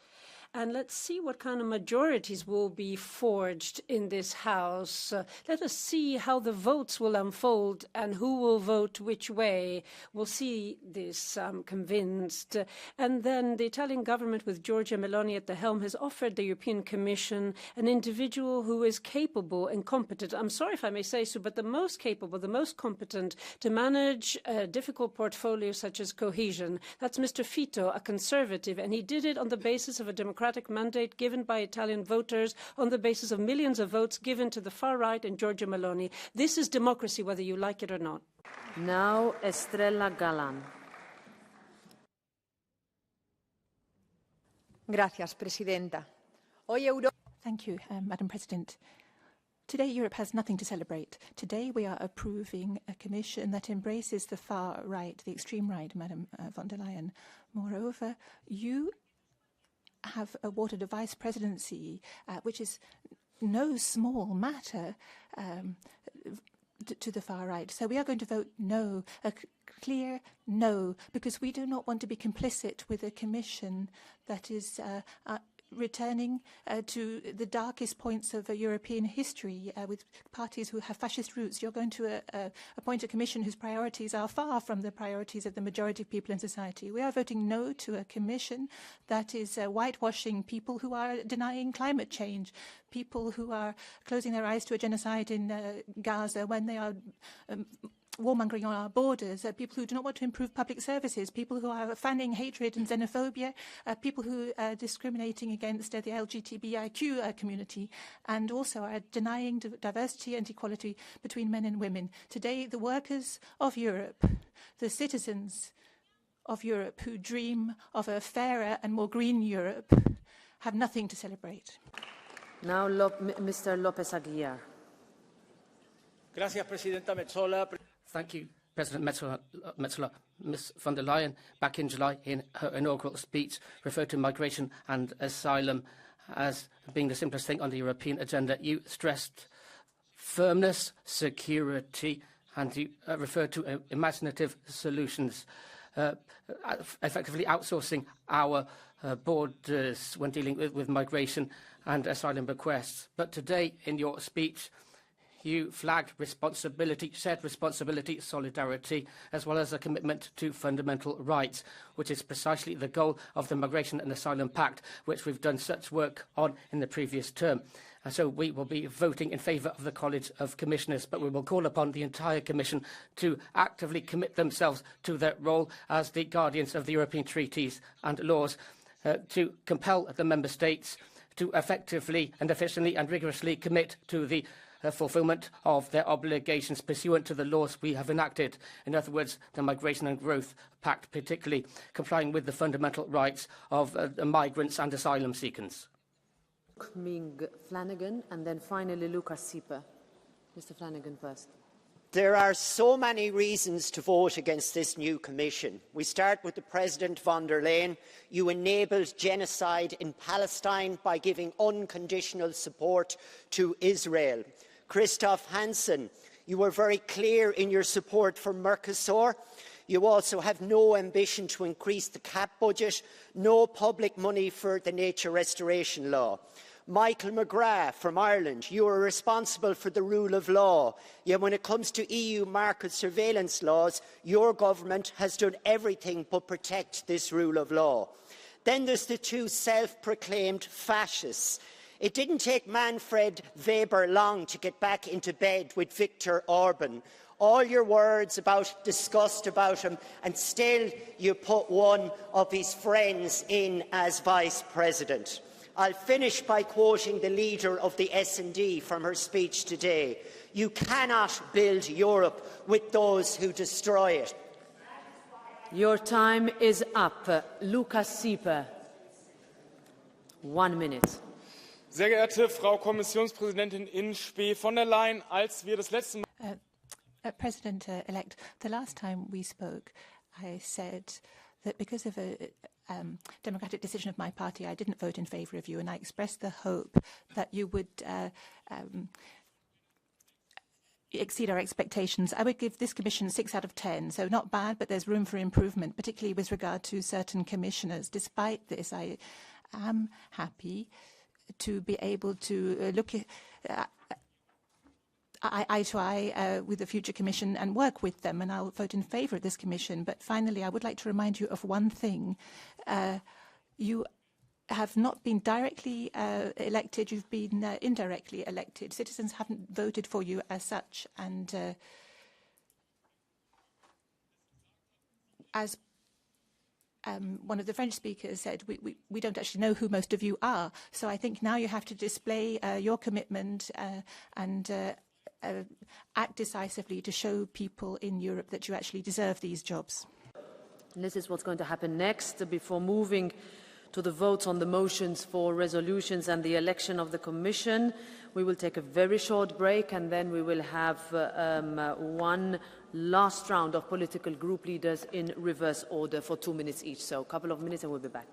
And let's see what kind of majorities will be forged in this House. Let us see how the votes will unfold and who will vote which way. We'll see this, I'm convinced. And then the Italian government, with Giorgia Meloni at the helm, has offered the European Commission an individual who is capable and competent, I'm sorry if I may say so, but the most capable, the most competent to manage a difficult portfolio such as cohesion. That's Mr. Fito, a conservative, and he did it on the basis of a democratic mandate given by Italian voters, on the basis of millions of votes given to the far right and Giorgia Meloni. This is democracy, whether you like it or not. Now, Estrella Galan. Gracias, Presidenta. Thank you, Madam President. Today, Europe has nothing to celebrate. Today, we are approving a commission that embraces the far right, the extreme right, Madam von der Leyen. Moreover, you have awarded a vice presidency, which is no small matter, to the far right. So we are going to vote no, a clear no, because we do not want to be complicit with a commission that is returning to the darkest points of European history with parties who have fascist roots. You're going to appoint a commission whose priorities are far from the priorities of the majority of people in society. We are voting no to a commission that is whitewashing people who are denying climate change, people who are closing their eyes to a genocide in Gaza when they are warmongering on our borders, people who do not want to improve public services, people who are fanning hatred and xenophobia, people who are discriminating against the LGBTIQ community, and also are denying diversity and equality between men and women. Today, the workers of Europe, the citizens of Europe who dream of a fairer and more green Europe, have nothing to celebrate. Now, Mr. López Aguilar. Gracias, Presidenta Metsola. Thank you, President Metsola. Ms von der Leyen, back in July, in her inaugural speech, referred to migration and asylum as being the simplest thing on the European agenda. You stressed firmness, security, and you referred to imaginative solutions, effectively outsourcing our borders when dealing with migration and asylum requests. But today, in your speech, you flagged responsibility, shared responsibility, solidarity, as well as a commitment to fundamental rights, which is precisely the goal of the Migration and Asylum Pact, which we've done such work on in the previous term. And so we will be voting in favour of the College of Commissioners, but we will call upon the entire Commission to actively commit themselves to their role as the guardians of the European treaties and laws, to compel the Member States to effectively and efficiently and rigorously commit to the fulfilment of their obligations pursuant to the laws we have enacted. In other words, the Migration and Growth Pact, particularly complying with the fundamental rights of migrants and asylum seekers. Ming Flanagan, and then finally Lucas Sieper. Mr. Flanagan first. There are so many reasons to vote against this new Commission. We start with the President von der Leyen. You enabled genocide in Palestine by giving unconditional support to Israel. Christoph Hansen, you were very clear in your support for Mercosur. You also have no ambition to increase the CAP budget, no public money for the nature restoration law. Michael McGrath from Ireland, you are responsible for the rule of law. Yet when it comes to EU market surveillance laws, your government has done everything but protect this rule of law. Then there's the two self-proclaimed fascists. It didn't take Manfred Weber long to get back into bed with Viktor Orban. All your words about disgust about him, and still you put one of his friends in as Vice President. I'll finish by quoting the leader of the S&D from her speech today. You cannot build Europe with those who destroy it. Your time is up. Lukas Sieper. 1 minute. Sehr geehrte Frau Kommissionspräsidentin in Spe von der Leyen, als wir das letzte Mal President-elect, the last time we spoke, I said that because of a democratic decision of my party, I didn't vote in favour of you, and I expressed the hope that you would exceed our expectations. I would give this Commission 6 out of 10, so not bad, but there's room for improvement, particularly with regard to certain commissioners. Despite this, I am happy to be able to look eye to eye with the future Commission and work with them, and I'll vote in favour of this Commission. But finally, I would like to remind you of one thing. You have not been directly elected, you've been indirectly elected. Citizens haven't voted for you as such, and as one of the French speakers said, we don't actually know who most of you are. So I think now you have to display your commitment and act decisively to show people in Europe that you actually deserve these jobs. And this is what's going to happen next. Before moving to the votes on the motions for resolutions and the election of the Commission, we will take a very short break, and then we will have one last round of political group leaders in reverse order for 2 minutes each. So a couple of minutes and we'll be back.